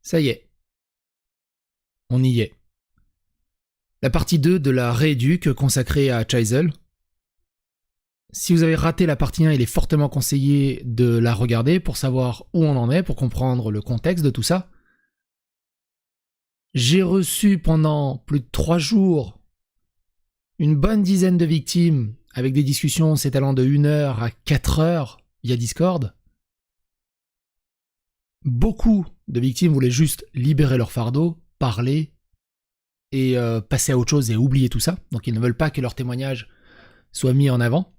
Ça y est. On y est. La partie 2 de la rééduque consacrée à Chaisel. Si vous avez raté la partie 1, il est fortement conseillé de la regarder pour savoir où on en est, pour comprendre le contexte de tout ça. J'ai reçu pendant plus de 3 jours une bonne dizaine de victimes avec des discussions s'étalant de 1 heure à 4 heures via Discord. Beaucoup de victimes voulaient juste libérer leur fardeau, parler et passer à autre chose et oublier tout ça. Donc ils ne veulent pas que leur témoignage soit mis en avant.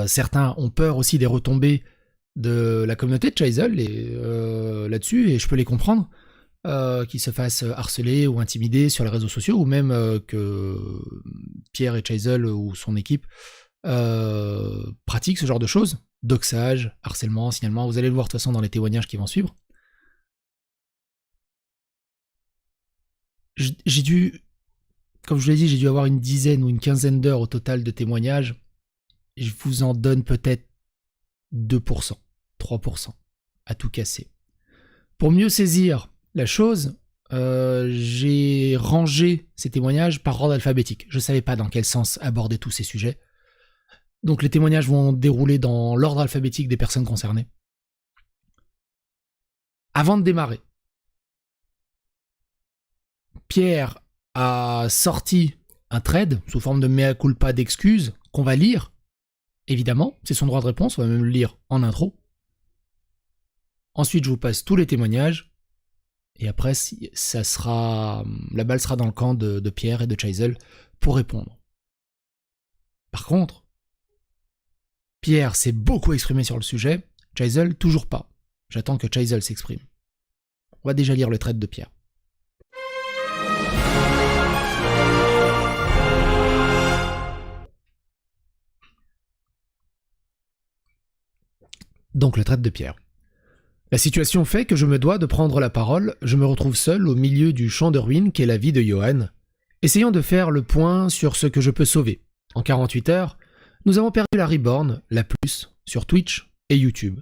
Certains ont peur aussi des retombées de la communauté de Chaisel là-dessus, et je peux les comprendre, qu'ils se fassent harceler ou intimider sur les réseaux sociaux, ou même que Pierre et Chaisel ou son équipe pratiquent ce genre de choses. Doxage, harcèlement, signalement, vous allez le voir de toute façon dans les témoignages qui vont suivre. J'ai dû, comme je vous l'ai dit, j'ai dû avoir une dizaine ou une quinzaine d'heures au total de témoignages. Je vous en donne peut-être 2%, 3%, à tout casser. Pour mieux saisir la chose, j'ai rangé ces témoignages par ordre alphabétique. Je ne savais pas dans quel sens aborder tous ces sujets. Donc les témoignages vont dérouler dans l'ordre alphabétique des personnes concernées. Avant de démarrer, Pierre a sorti un thread sous forme de mea culpa d'excuses qu'on va lire. Évidemment, c'est son droit de réponse, on va même le lire en intro. Ensuite, je vous passe tous les témoignages. Et après, ça sera, la balle sera dans le camp de Pierre et de Chaisel pour répondre. Par contre, Pierre s'est beaucoup exprimé sur le sujet, Chaisel toujours pas. J'attends que Chaisel s'exprime. On va déjà lire le thread de Pierre. Donc le thread de Pierre. La situation fait que je me dois de prendre la parole, je me retrouve seul au milieu du champ de ruines qu'est la vie de Johan, essayant de faire le point sur ce que je peux sauver. En 48 heures, nous avons perdu la Reborn, la plus, sur Twitch et YouTube.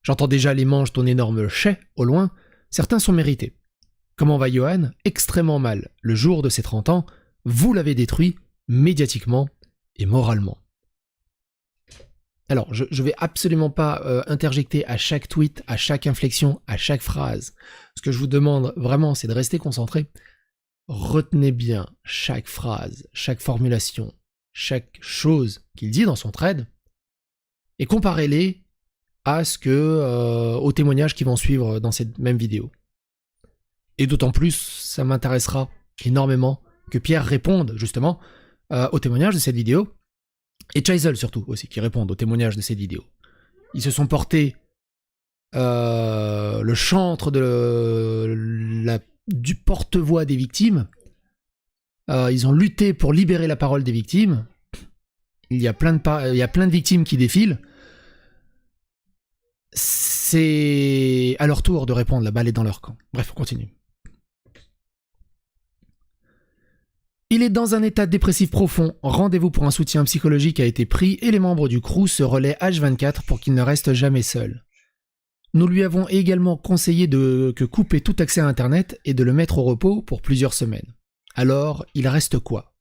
J'entends déjà les manches ton énorme chais au loin, certains sont mérités. Comment va Johan? Extrêmement mal. Le jour de ses 30 ans, vous l'avez détruit, médiatiquement et moralement. Alors, je vais absolument pas interjecter à chaque tweet, à chaque inflexion, à chaque phrase. Ce que je vous demande vraiment, c'est de rester concentré. Retenez bien chaque phrase, chaque formulation, chaque chose qu'il dit dans son thread, et comparez-les à aux témoignages qui vont suivre dans cette même vidéo. Et d'autant plus, ça m'intéressera énormément que Pierre réponde justement aux témoignages de cette vidéo, et Chaisel surtout aussi, qui répondent aux témoignages de cette vidéo. Ils se sont portés le chantre du porte-voix des victimes. Ils ont lutté pour libérer la parole des victimes. Il y a plein de victimes qui défilent. C'est à leur tour de répondre, la balle est dans leur camp. Bref, on continue. Il est dans un état dépressif profond. Rendez-vous pour un soutien psychologique a été pris et les membres du crew se relaient H24 pour qu'il ne reste jamais seul. Nous lui avons également conseillé de couper tout accès à Internet et de le mettre au repos pour plusieurs semaines. Alors, il reste quoi?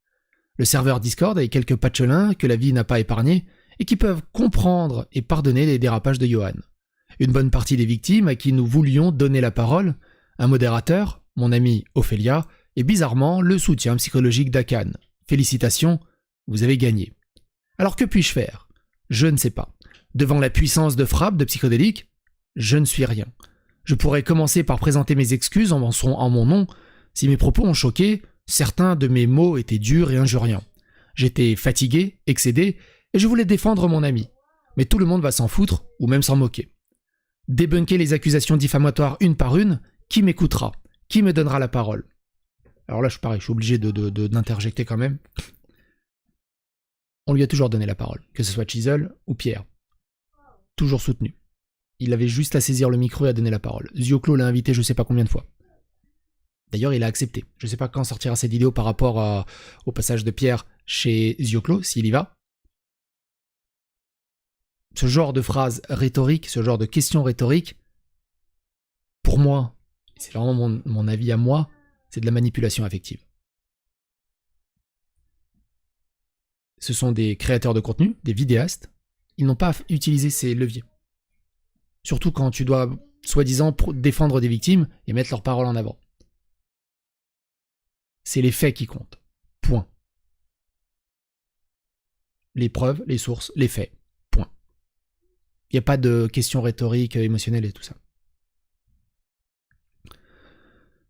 Le serveur Discord avec quelques patchelins que la vie n'a pas épargnés et qui peuvent comprendre et pardonner les dérapages de Johan. Une bonne partie des victimes à qui nous voulions donner la parole, un modérateur, mon ami Ophélia, et bizarrement le soutien psychologique d'Akan. Félicitations, vous avez gagné. Alors que puis-je faire? Je ne sais pas. Devant la puissance de frappe de Psychodélique, je ne suis rien. Je pourrais commencer par présenter mes excuses en mon nom. Si mes propos ont choqué, certains de mes mots étaient durs et injuriants. J'étais fatigué, excédé, et je voulais défendre mon ami. Mais tout le monde va s'en foutre, ou même s'en moquer. Débunker les accusations diffamatoires une par une, qui m'écoutera? Qui me donnera la parole? Alors là, je suis obligé d'interjecter quand même. On lui a toujours donné la parole, que ce soit Chaisel ou Pierre. Toujours soutenu. Il avait juste à saisir le micro et à donner la parole. Zioclo l'a invité je sais pas combien de fois. D'ailleurs, il a accepté. Je sais pas quand sortira cette vidéo par rapport au passage de Pierre chez Zioclo, s'il y va. Ce genre de phrase rhétorique, ce genre de question rhétorique, pour moi, c'est vraiment mon avis à moi, c'est de la manipulation affective. Ce sont des créateurs de contenu, des vidéastes, ils n'ont pas utilisé ces leviers. Surtout quand tu dois, soi-disant, défendre des victimes et mettre leurs paroles en avant. C'est les faits qui comptent. Point. Les preuves, les sources, les faits. Point. Il n'y a pas de questions rhétoriques, émotionnelles et tout ça.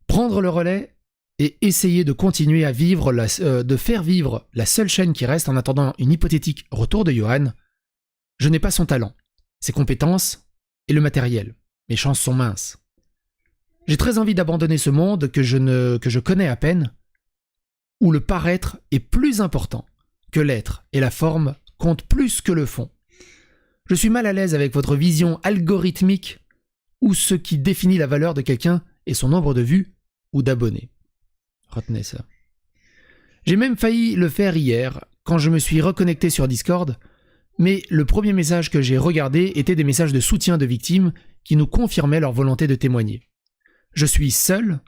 Prendre le relais et essayer de continuer à vivre, de faire vivre la seule chaîne qui reste en attendant une hypothétique retour de Johan. Je n'ai pas son talent, ses compétences et le matériel. Mes chances sont minces. J'ai très envie d'abandonner ce monde que je connais à peine, où le paraître est plus important que l'être et la forme comptent plus que le fond. Je suis mal à l'aise avec votre vision algorithmique où ce qui définit la valeur de quelqu'un est son nombre de vues ou d'abonnés. Retenez ça. J'ai même failli le faire hier quand je me suis reconnecté sur Discord, mais le premier message que j'ai regardé était des messages de soutien de victimes qui nous confirmaient leur volonté de témoigner. Je suis seul,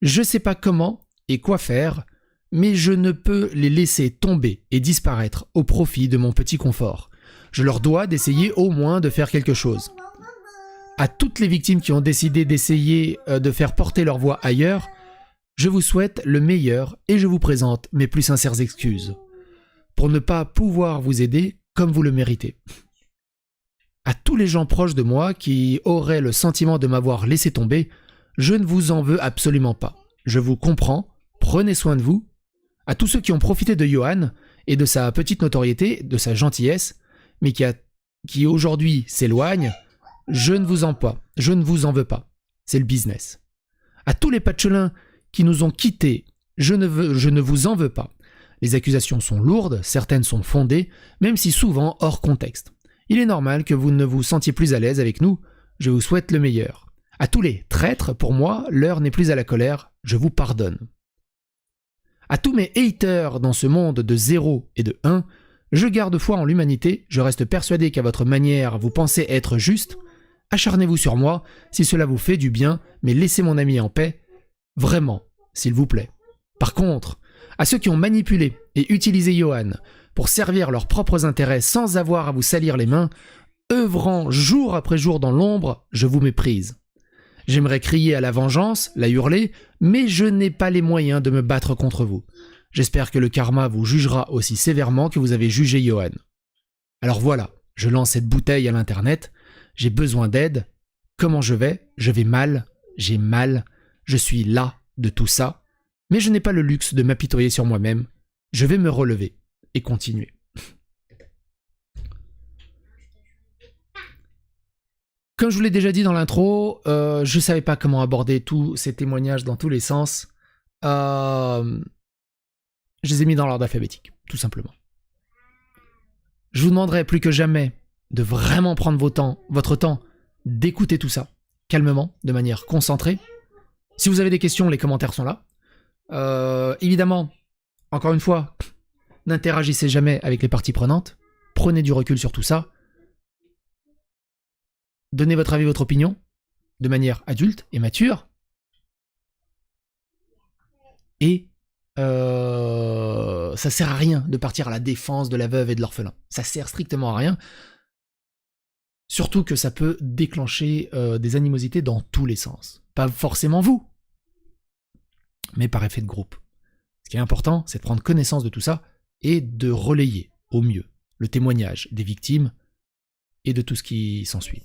je sais pas comment et quoi faire, mais je ne peux les laisser tomber et disparaître au profit de mon petit confort. Je leur dois d'essayer au moins de faire quelque chose. À toutes les victimes qui ont décidé d'essayer de faire porter leur voix ailleurs, je vous souhaite le meilleur et je vous présente mes plus sincères excuses pour ne pas pouvoir vous aider comme vous le méritez. À tous les gens proches de moi qui auraient le sentiment de m'avoir laissé tomber, je ne vous en veux absolument pas. Je vous comprends, prenez soin de vous. À tous ceux qui ont profité de Johan et de sa petite notoriété, de sa gentillesse, mais qui aujourd'hui s'éloignent, je ne vous en veux pas. C'est le business. À tous les patchelins qui nous ont quittés, je ne vous en veux pas. Les accusations sont lourdes, certaines sont fondées, même si souvent hors contexte. Il est normal que vous ne vous sentiez plus à l'aise avec nous, je vous souhaite le meilleur. À tous les traîtres, pour moi, l'heure n'est plus à la colère, je vous pardonne. À tous mes haters dans ce monde de 0 et de 1, je garde foi en l'humanité, je reste persuadé qu'à votre manière vous pensez être juste. Acharnez-vous sur moi si cela vous fait du bien, mais laissez mon ami en paix. Vraiment, s'il vous plaît. Par contre, à ceux qui ont manipulé et utilisé Johan pour servir leurs propres intérêts sans avoir à vous salir les mains, œuvrant jour après jour dans l'ombre, je vous méprise. J'aimerais crier à la vengeance, la hurler, mais je n'ai pas les moyens de me battre contre vous. J'espère que le karma vous jugera aussi sévèrement que vous avez jugé Johan. Alors voilà, je lance cette bouteille à l'internet, j'ai besoin d'aide. Comment je vais? Je vais mal, j'ai mal, je suis las de tout ça, mais je n'ai pas le luxe de m'apitoyer sur moi-même. Je vais me relever et continuer. Comme je vous l'ai déjà dit dans l'intro, je ne savais pas comment aborder tous ces témoignages dans tous les sens. Je les ai mis dans l'ordre alphabétique, tout simplement. Je vous demanderai plus que jamais de vraiment prendre votre temps d'écouter tout ça, calmement, de manière concentrée. Si vous avez des questions, les commentaires sont là. Évidemment, encore une fois, n'interagissez jamais avec les parties prenantes. Prenez du recul sur tout ça. Donnez votre avis, votre opinion, de manière adulte et mature. Et ça sert à rien de partir à la défense de la veuve et de l'orphelin. Ça sert strictement à rien. Surtout que ça peut déclencher des animosités dans tous les sens. Pas forcément vous, mais par effet de groupe. Ce qui est important, c'est de prendre connaissance de tout ça et de relayer au mieux le témoignage des victimes et de tout ce qui s'ensuit.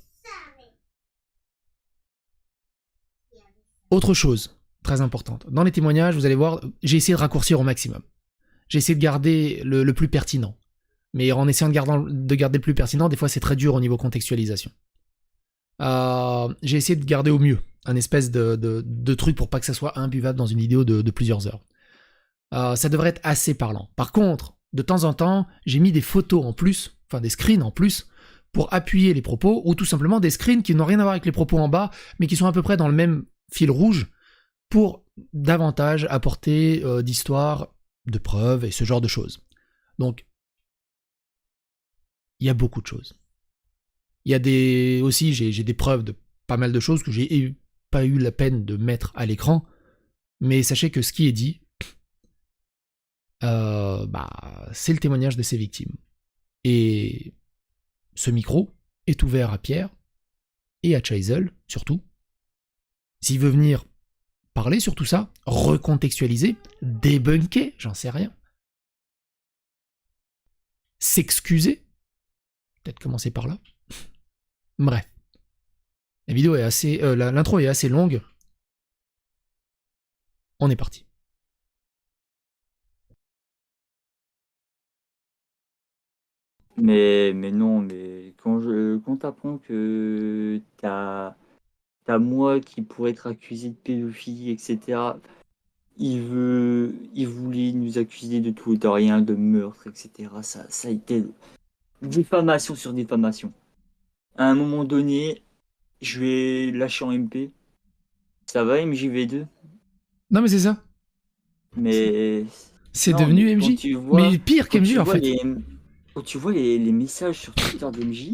Autre chose très importante, dans les témoignages, vous allez voir, j'ai essayé de raccourcir au maximum. J'ai essayé de garder le plus pertinent. Mais en essayant de garder le plus pertinent, des fois c'est très dur au niveau contextualisation. J'ai essayé de garder au mieux un espèce de truc pour pas que ça soit imbuvable dans une vidéo de plusieurs heures. Ça devrait être assez parlant. Par contre, de temps en temps, j'ai mis des photos en plus, enfin des screens en plus, pour appuyer les propos, ou tout simplement des screens qui n'ont rien à voir avec les propos en bas, mais qui sont à peu près dans le même fil rouge, pour davantage apporter d'histoires, de preuves et ce genre de choses. Donc, il y a beaucoup de choses. Il y a aussi, j'ai des preuves de pas mal de choses que j'ai pas eu la peine de mettre à l'écran, mais sachez que ce qui est dit, c'est le témoignage de ces victimes. Et ce micro est ouvert à Pierre et à Chaizel, surtout. S'il veut venir parler sur tout ça, recontextualiser, débunker, j'en sais rien. S'excuser, peut-être commencer par là. Bref. La vidéo est assez... l'intro est assez longue. On est parti. Mais non, mais quand t'apprends que t'as moi qui pourrait être accusé de pédophilie, etc. Il voulait nous accuser de tout et de rien, de meurtre, etc. Ça a été diffamation sur diffamation. À un moment donné, je vais lâcher en MP. Ça va, MJV2? Non mais c'est ça. Mais C'est non, mais devenu quand MJ. tu vois, Mais pire quand tu qu'MJ en vois fait. quand tu vois les messages sur Twitter d'MJ,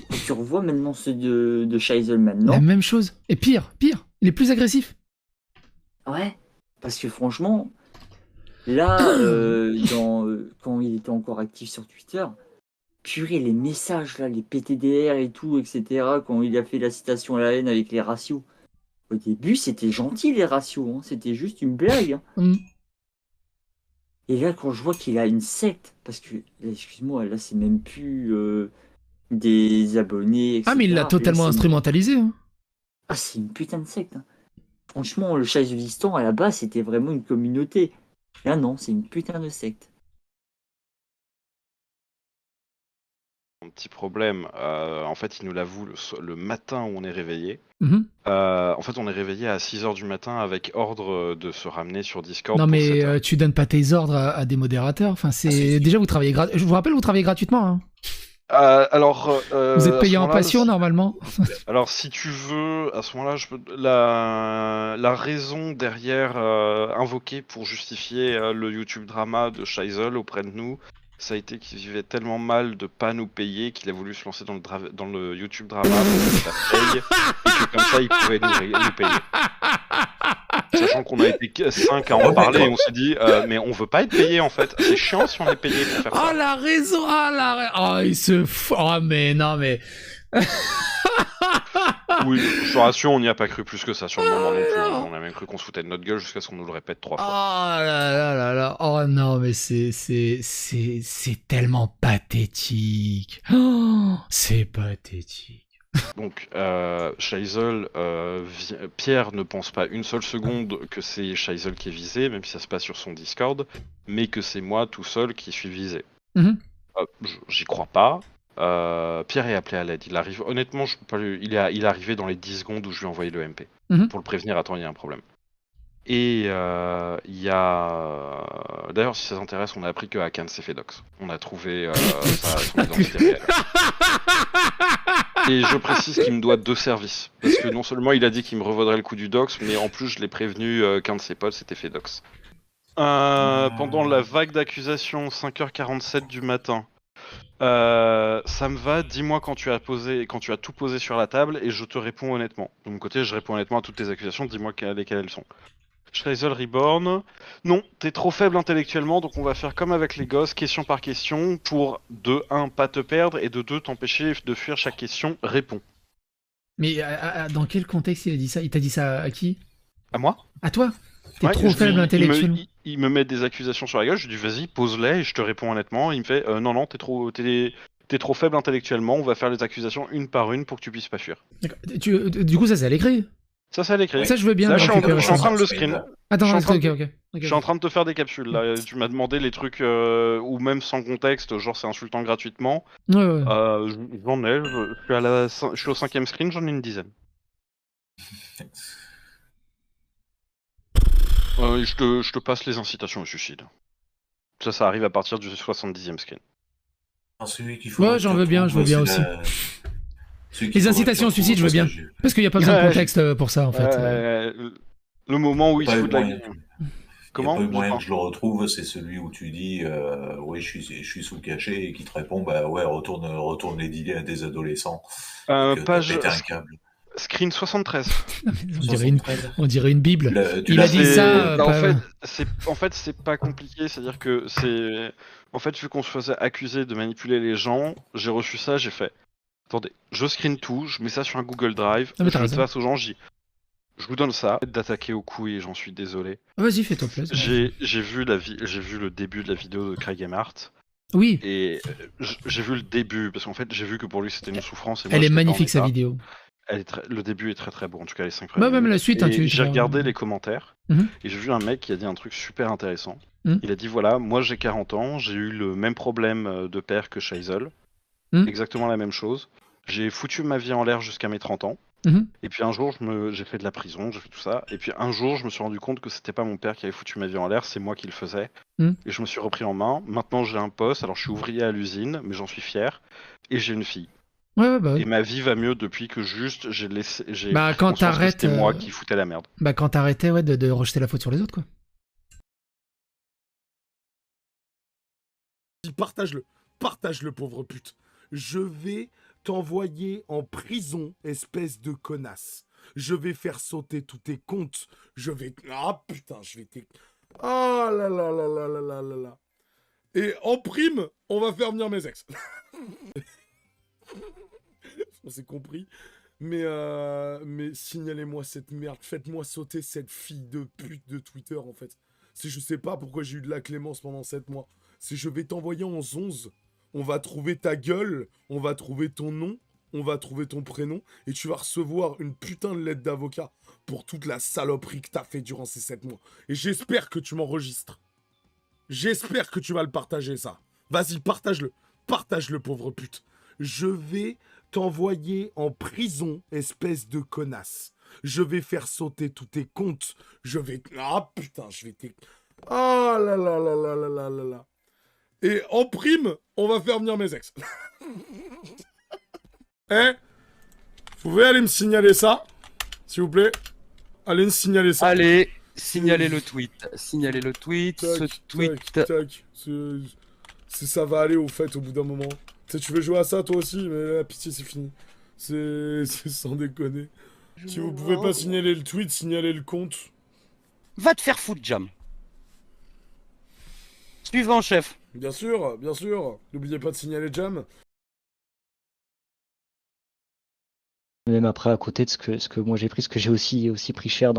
quand tu revois maintenant ceux de Scheisel La maintenant, même chose. Et pire. Il est plus agressif. ouais, parce que franchement, là, quand il était encore actif sur Twitter, purée, les messages, là, les PTDR et tout, etc., quand il a fait la citation à la haine avec les ratios. Au début, c'était gentil, les ratios, hein, c'était juste une blague, hein. Et là, quand je vois qu'il a une secte, parce que, excuse-moi, là, c'est même plus des abonnés, Ah mais il l'a etc. Là, totalement instrumentalisé. Hein. Ah, c'est une putain de secte, hein. Franchement, le Chaïzulistan, à la base, c'était vraiment une communauté. Là, non, c'est une putain de secte. Un petit problème, en fait, il nous l'avoue le matin où on est réveillé. Mhm. En fait, on est réveillé à 6h du matin avec ordre de se ramener sur Discord. Non pour 7 heures. mais tu donnes pas tes ordres à des modérateurs. Enfin c'est déjà vous travaillez je vous rappelle vous travaillez gratuitement. Hein. Vous êtes payé en passion normalement. Alors si tu veux, à ce moment-là, la raison derrière invoquée pour justifier le YouTube drama de Scheisel auprès de nous, ça a été qu'il vivait tellement mal de pas nous payer qu'il a voulu se lancer dans le YouTube drama pour que ça paye et que comme ça il pouvait nous payer. Sachant qu'on a été 5 à en parler et on s'est dit mais on veut pas être payé en fait, c'est chiant si on est payé pour faire ça. Oh la raison, il se fout. Oh mais non mais. Oui, je te rassure, on n'y a pas cru plus que ça sur le moment non plus. On a même cru qu'on se foutait de notre gueule jusqu'à ce qu'on nous le répète 3 fois. Oh là. Oh non, mais c'est tellement pathétique. Oh, c'est pathétique. Donc, Scheisel, Pierre ne pense pas une seule seconde que c'est Scheisel qui est visé, même si ça se passe sur son Discord, mais que c'est moi tout seul qui suis visé. Mm-hmm. J'y crois pas. Pierre est appelé à l'aide. Il arrive, honnêtement, je peux pas il est arrivé dans les 10 secondes où je lui ai envoyé le MP. Mm-hmm. Pour le prévenir, attends, il y a un problème. Et il y a... D'ailleurs, si ça t'intéresse, on a appris que Hakan s'est fait dox. On a trouvé son identité réelle. Et je précise qu'il me doit 2 services. Parce que non seulement il a dit qu'il me revaudrait le coup du dox, mais en plus je l'ai prévenu qu'un de ses potes s'était fait dox. Pendant la vague d'accusations, 5h47 du matin, ça me va, dis-moi quand tu as tout posé sur la table et je te réponds honnêtement. De mon côté, je réponds honnêtement à toutes tes accusations, dis-moi lesquelles elles sont. Scheisel Reborn, non, t'es trop faible intellectuellement, donc on va faire comme avec les gosses, question par question, pour de 1, pas te perdre, et de 2, t'empêcher de fuir chaque question, réponds. Mais dans quel contexte il a dit ça? Il t'a dit ça à qui? À moi? À toi? T'es trop faible intellectuellement. Il me met des accusations sur la gueule, je lui dis vas-y, pose-les, et je te réponds honnêtement. Il me fait non, t'es trop faible intellectuellement, on va faire les accusations une par une pour que tu puisses pas fuir. Du coup, ça c'est à l'écrit. Ça c'est à l'écrit. Ça je veux bien. Là, je suis en train de le screen. Attends, je suis en train de te faire des capsules. Là, tu m'as demandé les trucs ou même sans contexte, genre c'est insultant gratuitement. Ouais. J'en ai. Je suis au 5ème screen, j'en ai une dizaine. Je te passe les incitations au suicide. Ça arrive à partir du 70ème screen. Ouais, j'en veux bien, je veux bien aussi. Les incitations au suicide, je veux bien. Parce qu'il n'y a pas besoin de contexte pour ça, en fait. Le moment où il se fout de la gueule. Comment? Le moyen que je le retrouve, c'est celui où tu dis oui, je suis sous le cachet et qui te répond bah ouais, retourne les dealer à des adolescents. Page... Péter un câble. Screen 73. On dirait une bible. Tu Il l'as a dit fait, ça. Bah, pas- en fait, c'est pas compliqué. C'est-à-dire que c'est. En fait, vu qu'on se faisait accuser de manipuler les gens, j'ai reçu ça, j'ai fait. Attendez, je screen tout, je mets ça sur un Google Drive, Non, mais je t'as le raison. passe aux gens, je dis. Je vous donne ça, d'attaquer aux couilles et j'en suis désolé. Vas-y, fais-toi plaisir. J'ai vu le début de la vidéo de Craig Emhart Oui, et j'ai vu le début parce qu'en fait j'ai vu que pour lui c'était une souffrance et moi elle est je l'ai pas en magnifique sa état. vidéo. Le début est très très beau, en tout cas les 5 Bah, premières même la minutes. suite, hein, Et tu j'ai vas- regardé les commentaires Mhm. et j'ai vu un mec qui a dit un truc super intéressant. Mhm. Il a dit voilà, moi j'ai 40 ans, j'ai eu le même problème de père que Scheisel, Mhm. exactement la même chose. J'ai foutu ma vie en l'air jusqu'à mes 30 ans. Mhm. Et puis un jour, j'ai fait de la prison, j'ai fait tout ça. Et puis un jour, je me suis rendu compte que c'était pas mon père qui avait foutu ma vie en l'air, c'est moi qui le faisais. Et je me suis repris en main. Maintenant, j'ai un poste. Alors, je suis ouvrier à l'usine, mais j'en suis fier. Et j'ai une fille. Ouais, bah Et oui. ma vie va mieux depuis que juste j'ai Bah, pris quand conscience que t'arrêtes, c'était moi qui foutais la merde. Bah, quand t'arrêtais, ouais, de rejeter la faute sur les autres, quoi. Partage-le. Partage-le, pauvre pute. Je vais t'envoyer en prison, espèce de connasse. Je vais faire sauter tous tes comptes. Je vais... Ah, putain, je vais t'é... Ah là là là là là là là là. Et en prime, on va faire venir mes ex. On s'est compris. Mais signalez-moi cette merde. Faites-moi sauter cette fille de pute de Twitter, en fait. Si je sais pas pourquoi j'ai eu de la clémence pendant 7 mois. Si je vais t'envoyer en 11, on va trouver ta gueule, on va trouver ton nom, on va trouver ton prénom, et tu vas recevoir une putain de lettre d'avocat pour toute la saloperie que t'as fait durant ces 7 mois. Et j'espère que tu m'enregistres. J'espère que tu vas le partager, ça. Vas-y, partage-le. Partage-le, pauvre pute. Je vais t'envoyer en prison, espèce de connasse. Je vais faire sauter tous tes comptes. Je vais... Ah, putain, je vais t'é... Ah là là là là là là là là. Et en prime, on va faire venir mes ex. Hein? Vous pouvez aller me signaler ça, s'il vous plaît? Allez me signaler ça. Allez, signalez le tweet. Signalez le tweet. Tac, Ce tweet. tac, tac. Ça va aller au fait au bout d'un moment. Tu sais, tu veux jouer à ça toi aussi, mais là, pitié, c'est fini. C'est sans déconner. Si vous pouvez pas signaler le tweet, signalez le compte. Va te faire foutre, Jam. Suivant, chef. Bien sûr, bien sûr. N'oubliez pas de signaler Jam. Même après, à côté de ce que moi j'ai pris, ce que j'ai aussi pris cher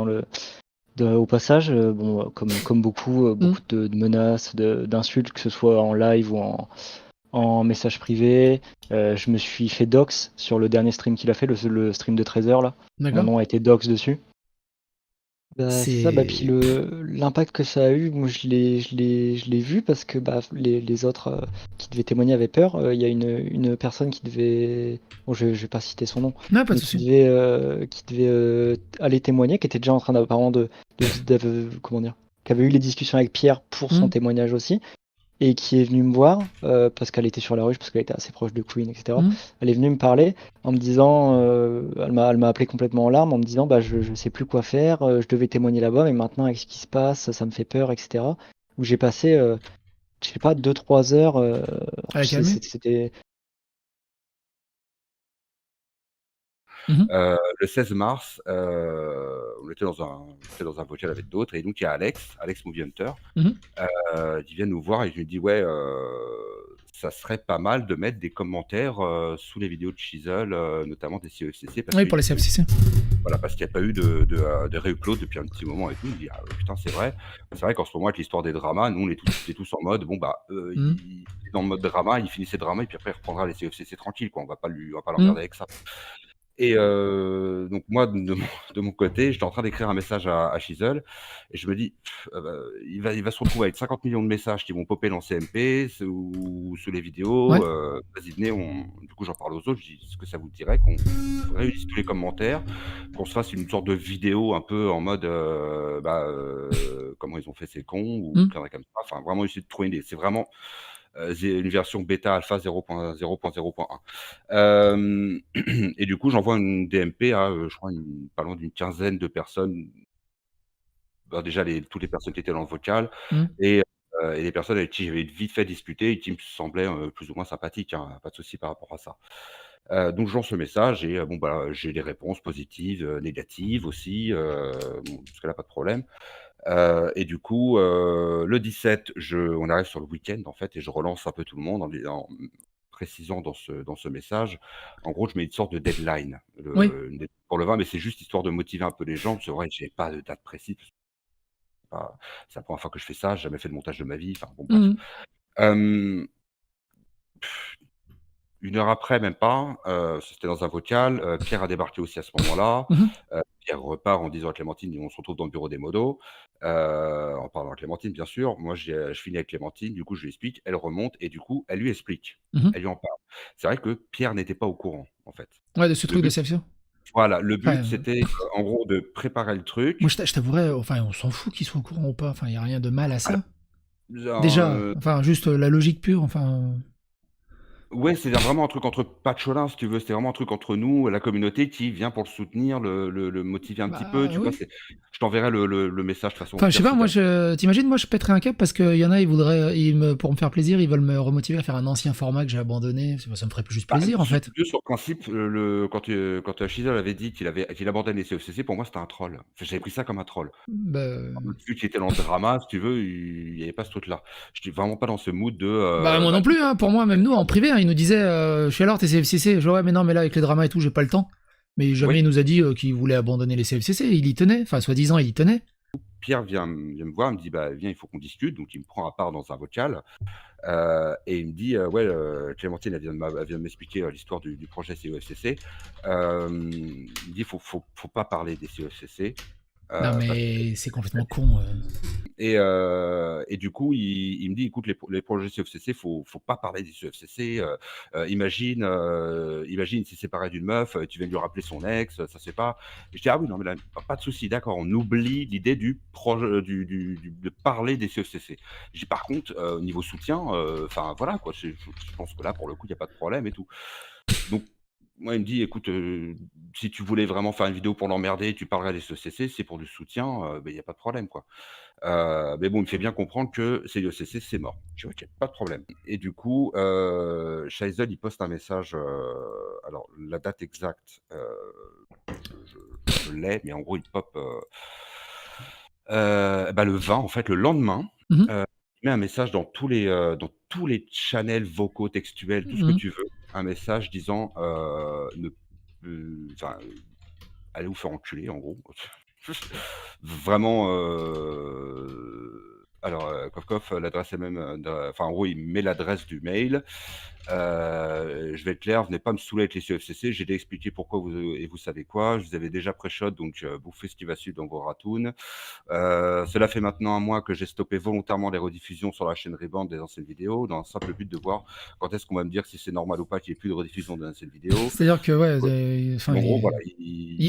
au passage, bon, comme beaucoup de menaces, d'insultes, que ce soit en live ou en message privé. Je me suis fait dox sur le dernier stream qu'il a fait, le stream de 13h là. Mon D'accord. nom a été dox dessus. Bah, C'est- c'est ça, bah, puis l'impact que ça a eu, moi je l'ai vu parce que bah, les autres qui devaient témoigner avaient peur. Il y a une personne qui devait, bon, je vais pas citer son nom, Non, pas de mais souci. qui devait aller témoigner, qui était déjà en train apparemment comment dire, qui avait eu les discussions avec Pierre pour son témoignage aussi, et qui est venue me voir parce qu'elle était sur la ruche, parce qu'elle était assez proche de Queen, etc. Elle est venue me parler en me disant, elle m'a appelé complètement en larmes en me disant, bah je sais plus quoi faire, je devais témoigner là-bas, mais maintenant avec ce qui se passe, ça me fait peur, etc. Où j'ai passé, je sais pas, 2-3 heures. À la calmer. C'était Le 16 mars, on était dans un vocal avec d'autres, et donc il y a Alex Movie Hunter, qui vient nous voir et je lui dis ouais, ça serait pas mal de mettre des commentaires sous les vidéos de Chisel, notamment des CEFCC. Oui, pour les CFCC. Voilà, parce qu'il n'y a pas eu de re-upload depuis un petit moment et tout. Il dit, ah, putain, c'est vrai. C'est vrai qu'en ce moment, avec l'histoire des dramas, nous, on est tous en mode, bon, bah, il est dans le mode drama, il finit ses dramas, et puis après, il reprendra les CFCC tranquille, quoi. On va pas l'emmerder avec ça. Et donc, moi, de mon côté, j'étais en train d'écrire un message à Chisel, et je me dis, il va se retrouver avec 50 millions de messages qui vont popper dans CMP ou sous les vidéos. Ouais. Vas-y, venez, du coup, j'en parle aux autres. Je dis, est-ce que ça vous dirait qu'on réunisse tous les commentaires, qu'on se fasse une sorte de vidéo un peu en mode comment ils ont fait ces cons, ou comme ça. Enfin, vraiment essayer de trouver une idée. C'est vraiment une version bêta alpha 0.0.1. Et du coup, j'envoie une DMP à, je crois, pas loin d'une quinzaine de personnes. Ben, déjà, toutes les personnes qui étaient dans le vocal, et les personnes avec qui j'avais vite fait discuter et qui me semblaient plus ou moins sympathiques, hein, pas de souci par rapport à ça. Donc je lance le message et bon, bah, j'ai des réponses positives, négatives aussi, bon, jusque-là pas de problème. Et du coup, le 17, on arrive sur le week-end en fait et je relance un peu tout le monde en précisant dans ce message. En gros, je mets une sorte de deadline, Oui. pour le 20, mais c'est juste histoire de motiver un peu les gens. C'est vrai que j'ai pas de date précise. C'est la première fois que je fais ça, j'ai jamais fait de montage de ma vie. Enfin bon, bref. Mhm. Hem, 1 heure après, même pas, c'était dans un vocal, Pierre a débarqué aussi à ce moment-là. Mhm. Pierre repart en disant à Clémentine: «On se retrouve dans le bureau des modos», en parlant à Clémentine, bien sûr. Moi, je finis avec Clémentine, du coup, je lui explique, elle remonte et du coup, elle lui explique. Mhm. Elle lui en parle. C'est vrai que Pierre n'était pas au courant, en fait. Ouais, de ce Le truc de but sélection. voilà, le but, Enfin, c'était, en gros, de préparer le moi, truc. je t'avouerais, enfin, on s'en fout qu'ils soient au courant ou pas. Enfin, il y a rien de mal à ça. Genre, Déjà, enfin, juste la logique pure. Enfin, ouais, c'est vraiment un truc entre Patcholin, si tu veux. C'est vraiment un truc entre nous, la communauté qui vient pour le soutenir, le motiver un petit peu, bah tu vois? oui. Je t'enverrai le message de toute façon, au Enfin, je sais pire, pas, si moi, tu t'imagines, moi, je pèterais un câble parce qu'il y en a, pour me faire plaisir, ils veulent me remotiver à faire un ancien format que j'ai abandonné. Ça me ferait juste Bah, plaisir, en si fait. tu veux, sur le principe, quand Shizel avait dit qu'il abandonne les CFCC, pour moi, c'était un troll. Enfin, j'avais pris ça comme un troll. Bah, Celui qui était dans le drama, si tu veux, il y avait pas ce truc-là. J'étais vraiment pas dans ce mood de, bah, moi non plus, hein. Pour moi, même nous, en privé, hein, il nous disait, je suis alors, t'es CFCC. Je dis, ouais, mais non, mais là, avec les dramas et tout, j'ai pas le temps. Mais jamais oui, il nous a dit qu'il voulait abandonner les CFCC. Il y tenait. Enfin, soi-disant, il y tenait. Pierre vient me voir, il me dit: «Bah, viens, il faut qu'on discute», donc il me prend à part dans un vocal. Et il me dit, «Ouais, Clémentine, elle vient de m'expliquer, l'histoire du projet CEFCC». Il me dit: «Faut pas parler des CEFCC, Non, parce mais c'est complètement con. et du coup, il me dit: «Écoute, les projets CEFCC, faut pas parler des CEFCC, imagine s'il s'est séparé d'une meuf, tu viens de lui rappeler son ex, ça c'est pas». Et je dis: «Ah oui, non, mais là, pas de souci, d'accord, on oublie l'idée du projet de parler des CEFCC». Je dis: «Par contre, au niveau soutien, enfin voilà quoi, je pense que là, pour le coup, il y a pas de problème et tout». Donc moi, il me dit: «Écoute, si tu voulais vraiment faire une vidéo pour l'emmerder, tu parlerais des CEFCC, c'est pour du soutien, beh, il y a pas de problème, quoi». Mais bon, il me fait bien comprendre que c'est l'IECC, c'est mort. Je dis: «OK, pas de problème». Et du coup, Shaizel, il poste un message, alors la date exacte, je l'ai, mais en gros, il pop, bah, le 20, en fait, le lendemain, Mhm. il met un message dans tous les channels vocaux, textuels, tout ce que Mhm. tu veux, un message disant, ne enfin, allez vous faire enculer, en gros. Vraiment, alors, cof cof, l'adresse est même, enfin, en gros, il met l'adresse du mail. Je vais être clair, venez pas me saouler avec les CEFCC, j'ai déjà expliqué pourquoi et vous savez quoi. Je vous avais déjà pré-shot, donc bouffez ce qui va suivre dans vos ratounes. Cela fait maintenant 1 mois que j'ai stoppé volontairement les rediffusions sur la chaîne Rebound des anciennes vidéos, dans le simple but de voir quand est-ce qu'on va me dire si c'est normal ou pas qu'il y ait plus de rediffusion des anciennes vidéos. C'est-à-dire que, ouais, enfin, En gros, voilà,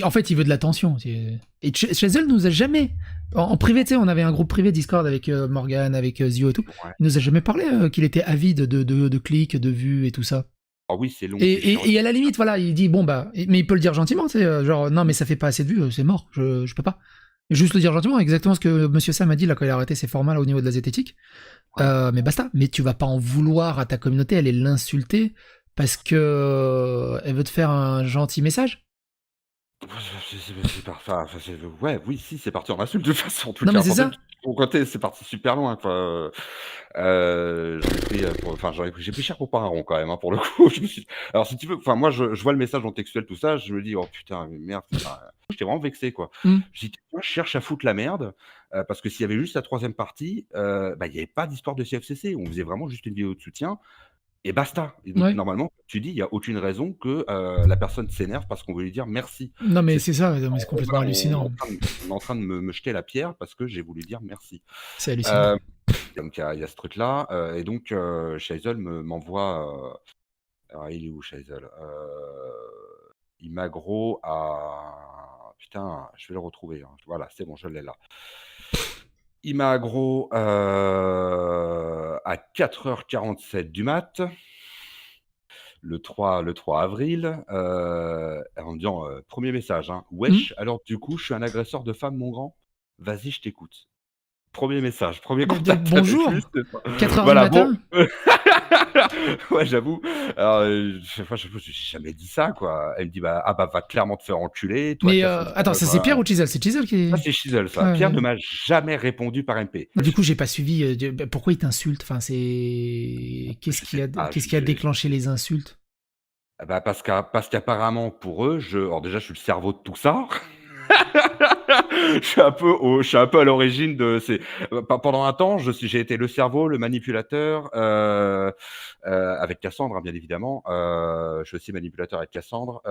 en fait, il veut de l'attention. Et Chazelle nous a jamais. En privé, tu sais, on avait un groupe privé Discord avec Morgan, avec Zio et tout. ouais. Il nous a jamais parlé qu'il était avide de clics, de vues et tout ça. Ah oui, c'est long, c'est chiant. Et à la limite, voilà, il dit, bon, bah, mais il peut le dire gentiment, tu sais, genre, non, mais ça fait pas assez de vues, c'est mort, je peux pas. Juste le dire gentiment, exactement ce que Monsieur Sam a dit là quand il a arrêté ses formats là, au niveau de la zététique. Mais basta. Mais tu vas pas en vouloir à ta communauté, aller l'insulter parce que elle veut te faire un gentil message. Ouais, oui, si, c'est parti en insulte de toute façon, en tout Non, cas. mais c'est Enfin, ça. de mon côté, c'est parti super loin, quoi. J'ai pris cher pour pas un rond quand même, hein, pour le coup. Alors, si tu veux, enfin, moi, je vois le message en textuel, tout ça, je me dis: «Oh putain, mais merde», enfin, j'étais vraiment vexé, quoi. Mm. Je dis: «Moi, je cherche à foutre la merde», parce que s'il y avait juste la 3e partie, bah, il y avait pas d'histoire de CFCC. On faisait vraiment juste une vidéo de soutien et basta. Et donc Ouais. normalement, tu dis, il y a aucune raison que, la personne s'énerve parce qu'on veut lui dire merci. Non, mais C'est c'est ça, mais c'est complètement voilà, hallucinant. on est en train de me jeter la pierre parce que j'ai voulu dire merci. C'est hallucinant. Donc il y a ce truc-là, et donc Shaizel m'envoie, alors il est où Shaizel? Il m'aggro à putain, je vais le retrouver, hein. Voilà, c'est bon, je l'ai là. Il m'a aggro, à 4h47 du mat, le 3 avril, en me disant, 1er message, hein: «Wesh, alors du coup, je suis un agresseur de femmes, mon grand? Vas-y, je t'écoute». 1er message, 1er contact avec Bonjour. lui, 4h du voilà, bon. matin. Ouais, j'avoue. Alors, j'ai jamais dit ça, quoi. Elle me dit, bah, va clairement te faire enculer, toi, Mais Cassandre. attends, ça c'est Pierre ou Chisel? C'est Chisel qui Ça, est. c'est Chisel, ça. Ouais, Pierre ouais. ne m'a jamais répondu par MP. Du coup, j'ai pas suivi. Pourquoi il t'insulte? Enfin, qu'est-ce Je qui a, sais pas, qu'est-ce qui a déclenché les insultes? bah, parce qu'apparemment, pour eux, alors déjà, je suis le cerveau de tout ça. Je suis un peu à l'origine de pendant un temps, j'ai été le cerveau, le manipulateur, avec Cassandre, hein, bien évidemment. Je suis aussi manipulateur avec Cassandre.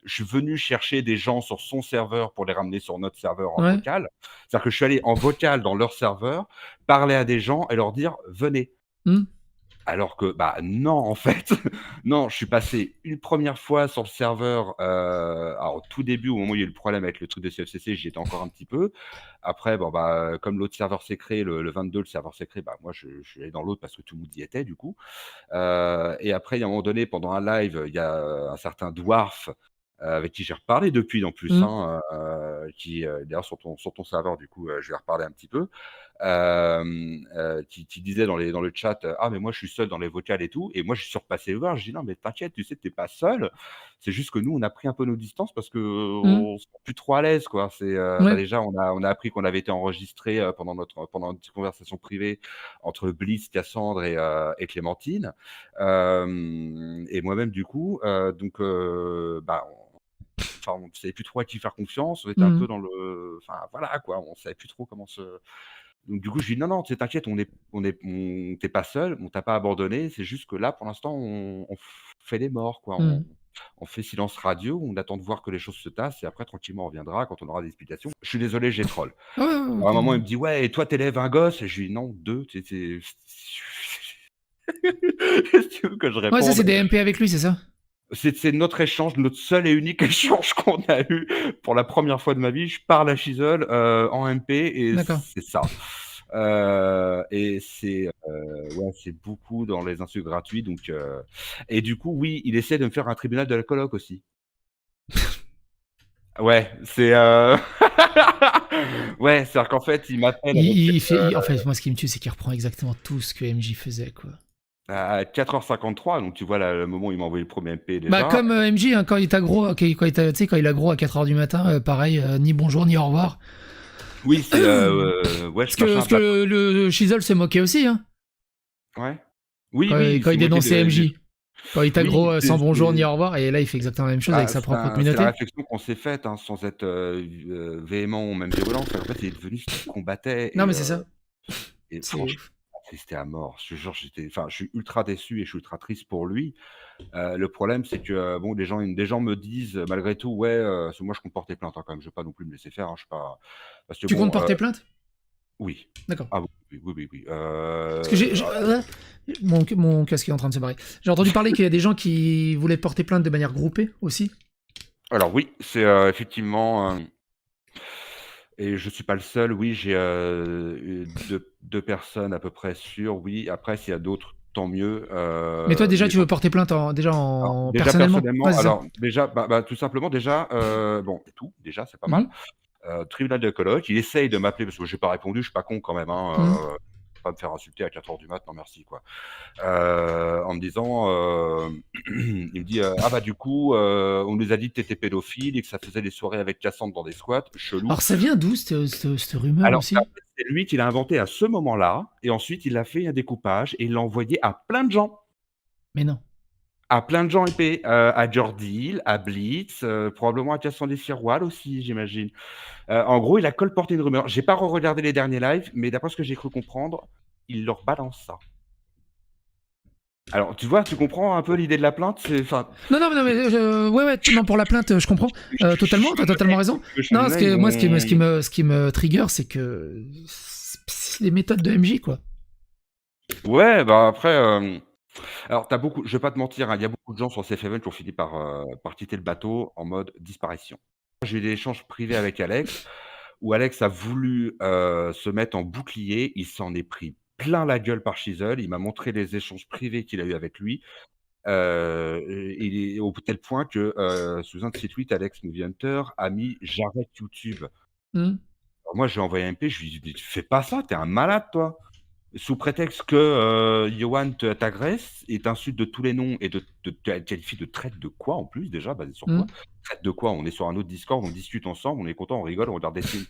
Je suis venu chercher des gens sur son serveur pour les ramener sur notre serveur en Ouais. vocal. C'est-à-dire que je suis allé en vocal dans leur serveur, parler à des gens et leur dire: «Venez». Hmm. Alors que, bah, non, en fait. Non, je suis passé une première fois sur le serveur, alors au tout début, au moment où il y a eu le problème avec le truc de CFCC, j'y étais encore un petit peu. Après, bon, bah, comme l'autre serveur s'est créé, le 22, le serveur s'est créé, bah, moi, je suis allé dans l'autre parce que tout le monde y était, du coup. Et après, il y a un moment donné, pendant un live, il y a, un certain Dwarf, avec qui j'ai reparlé depuis, en plus, Hmm. hein, qui, d'ailleurs sur ton serveur, du coup, je lui ai reparlé un petit peu. Qui disait dans le chat, «Ah mais moi je suis seul dans les vocales et tout», et moi je suis repassé le voir, je dis: «Non mais t'inquiète, tu sais, tu pas seul. C'est juste que nous on a pris un peu nos distances parce que Hmm. on se sent plus trop à l'aise, quoi». C'est, bah, Ouais. déjà on a appris qu'on avait été enregistré pendant une petite conversation privée entre Bliss, Cassandre et Clémentine. Et moi-même du coup, donc bah, on savait plus trop à qui faire confiance, on était un Hmm. peu enfin voilà quoi, on savait plus trop comment se. Donc du coup, je lui dis: «Non, non, tu sais, t'inquiète, tu pas seul, on t'a pas abandonné, c'est juste que là, pour l'instant, on fait les morts, quoi. Hmm. On fait silence radio, on attend de voir que les choses se tassent et après tranquillement on reviendra quand on aura des explications». Je suis désolé, j'ai troll. Ouais, ouais, Alors, ok. à un moment, il me dit: «Ouais, et toi, t'élèves un gosse?» Et je lui dis: «Non, 2, tu sais, qu'est-ce que tu veux que je Ouais, ça c'est réponde?» des MP avec lui, c'est ça? C'est notre échange, notre seul et unique échange qu'on a eu pour la première fois de ma vie. Je parle à Chisel, en MP et D'accord. c'est ça. Et ouais, c'est beaucoup dans les insultes gratuits, donc et du coup, oui, il essaie de me faire un tribunal de la coloc aussi. Ouais, ouais, c'est-à-dire qu'en fait, il m'appelle En fait, moi, ce qui me tue, c'est qu'il reprend exactement tout ce que MJ faisait, quoi. à 4h53, donc tu vois là, le moment où il m'a envoyé le premier MP Bah, déjà. comme MJ, hein, quand il t'aggro, quand il aggro à 4h du matin, pareil, ni bonjour ni au revoir. Oui, c'est wesh, machin, Parce que le Chisel s'est moqué aussi, hein, ouais. Oui, quand oui, il dénonçait MJ. Quand il t'aggro oui, sans bonjour ni c'est au revoir, et là, il fait exactement la même chose avec sa propre c'est la communauté. réflexion qu'on s'est faite, hein, sans être véhément ou même violent. En fait, il est devenu ce qu'il combattait Non, mais c'est ça. et C'est franchement, ouf. c'était à mort. Je te jure, je suis ultra déçu et je suis ultra triste pour lui. Le problème, c'est que bon, des gens me disent malgré tout, ouais, parce que moi je compte porter plainte, hein, quand même. Je vais pas non plus me laisser faire, hein, je suis pas parce que Tu bon, comptes porter plainte? oui. D'accord. Ah oui, oui, oui, oui, oui. Parce que mon casque est en train de se barrer. J'ai entendu parler qu'il y a des gens qui voulaient porter plainte de manière groupée aussi. Alors oui, c'est effectivement. Et je suis pas le seul, oui, j'ai, 2 personnes à peu près sûres, oui. Après, s'il y a d'autres, tant mieux. Mais toi, déjà, Mais tu veux porter plainte alors, déjà personnellement? personnellement, Ouais, c'est ça. alors déjà, bah, tout simplement déjà, bon, c'est tout, déjà, c'est pas mal. Mhm. Tribunal de coloc, il essaye de m'appeler parce que j'ai pas répondu, je suis pas con quand même, hein, Mhm. pas me faire insulter à 4h du mat, non merci, quoi. En me disant, il me dit, «Ah bah, du coup, on nous a dit que tu étais pédophile et que ça faisait des soirées avec Cassandre dans des squats, chelou». Alors, ça vient d'où, cette rumeur Alors, aussi? en fait, c'est lui qui l'a inventé à ce moment-là et ensuite il a fait un découpage et il l'a envoyé à plein de gens. Mais non. À plein de gens épais, à Jordi, à Blitz, probablement à Cassandre Firewall aussi, j'imagine. En gros, il a colporté une rumeur. J'ai pas re-regardé les derniers lives, mais d'après ce que j'ai cru comprendre, il leur balance ça. Alors, tu vois, tu comprends un peu l'idée de la plainte? Enfin, Non, ouais, non, pour la plainte, je comprends totalement. T'as totalement raison. Non, ce qui me trigger, c'est que c'est les méthodes de MJ, quoi. Ouais, bah après, alors je vais pas te mentir, hein, il y a beaucoup de gens sur CF7 qui ont fini par quitter le bateau en mode disparition. J'ai eu des échanges privés avec Alex, où Alex a voulu, se mettre en bouclier. Il s'en est pris plein la gueule par Chisel. Il m'a montré les échanges privés qu'il a eu avec lui. Il est au tel point que, sous un de ses tweets, Alex Movie Hunter a mis: «J'arrête YouTube». Mhm. Alors moi, j'ai envoyé un MP, je lui ai dit: «Mais tu fais pas ça, tu es un malade toi». sous prétexte que Johan t'agresse et t'insulte de tous les noms et te qualifie de traite de quoi en plus déjà, basé sur quoi? Traite de quoi? On est sur un autre Discord, on discute ensemble, on est content, on rigole, on regarde des films.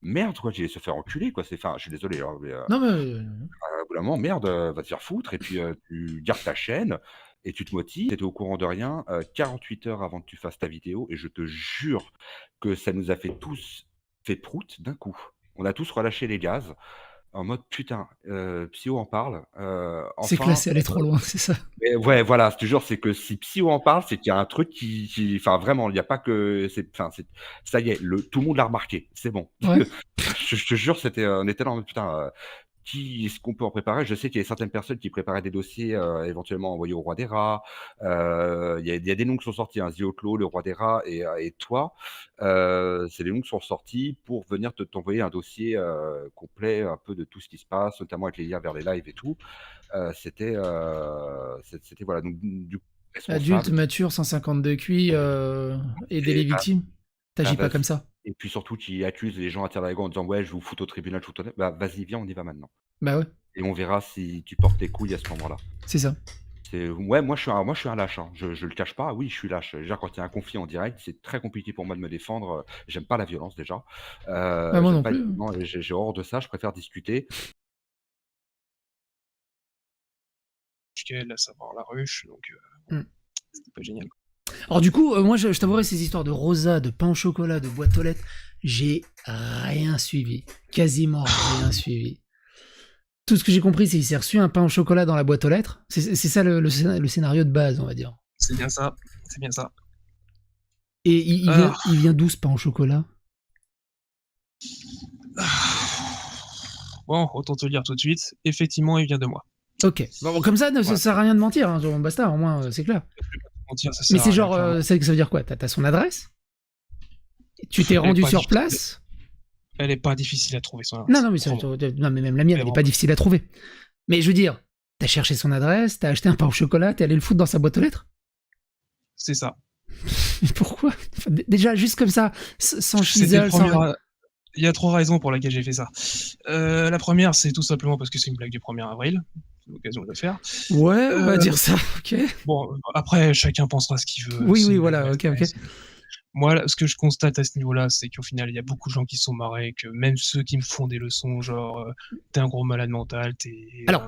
Merde quoi, j'ai se faire enculer quoi, enfin, je suis désolé, hein, mais Non, mais. au bout d'un moment, merde, va te faire foutre et puis tu gardes ta chaîne et tu te motives, tu étais au courant de rien 48 heures avant que tu fasses ta vidéo et je te jure que ça nous a fait tous fait prout d'un coup. On a tous relâché les gaz en mode putain, Psyo en parle, C'est enfin. classé, elle est trop loin, c'est ça. Mais ouais, voilà, je te jure, c'est que si Psyo en parle, c'est qu'il y a un truc enfin vraiment, il y a pas que enfin ça y est, tout le monde l'a remarqué, c'est bon. Ouais. Je te jure, on était là en mode putain, qui est-ce qu'on peut en préparer? Je sais qu'il y a certaines personnes qui préparaient des dossiers, éventuellement envoyés au Roi des Rats. Il y a des noms qui sont sortis, hein, Zioclo, le Roi des Rats et toi. C'est des noms qui sont sortis pour venir t'envoyer un dossier complet, un peu de tout ce qui se passe, notamment avec les liens vers les lives et tout. C'était voilà, donc du coup, Adulte, responsable. mature, 152 QI, aider les victimes. T'agis pas vas-y. comme ça. Et puis surtout, qui accuse les gens à tire en disant ouais, je vous fous au tribunal, je vous tonne. Bah vas-y, viens, on y va maintenant. Bah ouais, Et on verra si tu portes tes couilles à ce moment-là. c'est ça. Ouais, moi je suis un lâche, hein. Je le cache pas, oui, je suis lâche. Déjà, quand il y a un conflit en direct, c'est très compliqué pour moi de me défendre. J'aime pas la violence déjà. Bah moi J'aime non pas plus. non, j'ai horreur de ça, je préfère discuter. À savoir la ruche, donc c'était pas génial. Alors du coup, moi je t'avouerai ces histoires de rosa, de pain au chocolat, de boîte aux lettres, j'ai rien suivi. Quasiment rien suivi. Tout ce que j'ai compris, c'est qu'il s'est reçu un pain au chocolat dans la boîte aux lettres. C'est ça le scénario de base, on va dire. C'est bien ça, c'est bien ça. Et il vient d'où ce pain au chocolat? Bon, autant te le dire tout de suite, effectivement, il vient de moi. Ok. Bon, comme ça, ça sert à rien de mentir, hein, basta, au moins, c'est clair. Mais c'est genre, ça veut dire quoi? T'as son adresse? Tu t'es rendu sur place? Elle est pas difficile à trouver, son adresse. Non, mais même la mienne, elle est pas difficile à trouver. Mais je veux dire, t'as cherché son adresse, t'as acheté un pain au chocolat, t'es allé le foutre dans sa boîte aux lettres? C'est ça. Pourquoi? Déjà, juste comme ça, sans chisel, sans... Il y a 3 raisons pour lesquelles j'ai fait ça. La première, c'est tout simplement parce que c'est une blague du 1er avril. C'est l'occasion de le faire. Ouais, on va dire ça, ok. Bon, après, chacun pensera ce qu'il veut. Oui, voilà, ok. Moi, ce que je constate à ce niveau-là, c'est qu'au final, il y a beaucoup de gens qui sont marrés, que même ceux qui me font des leçons, genre, t'es un gros malade mental, Alors,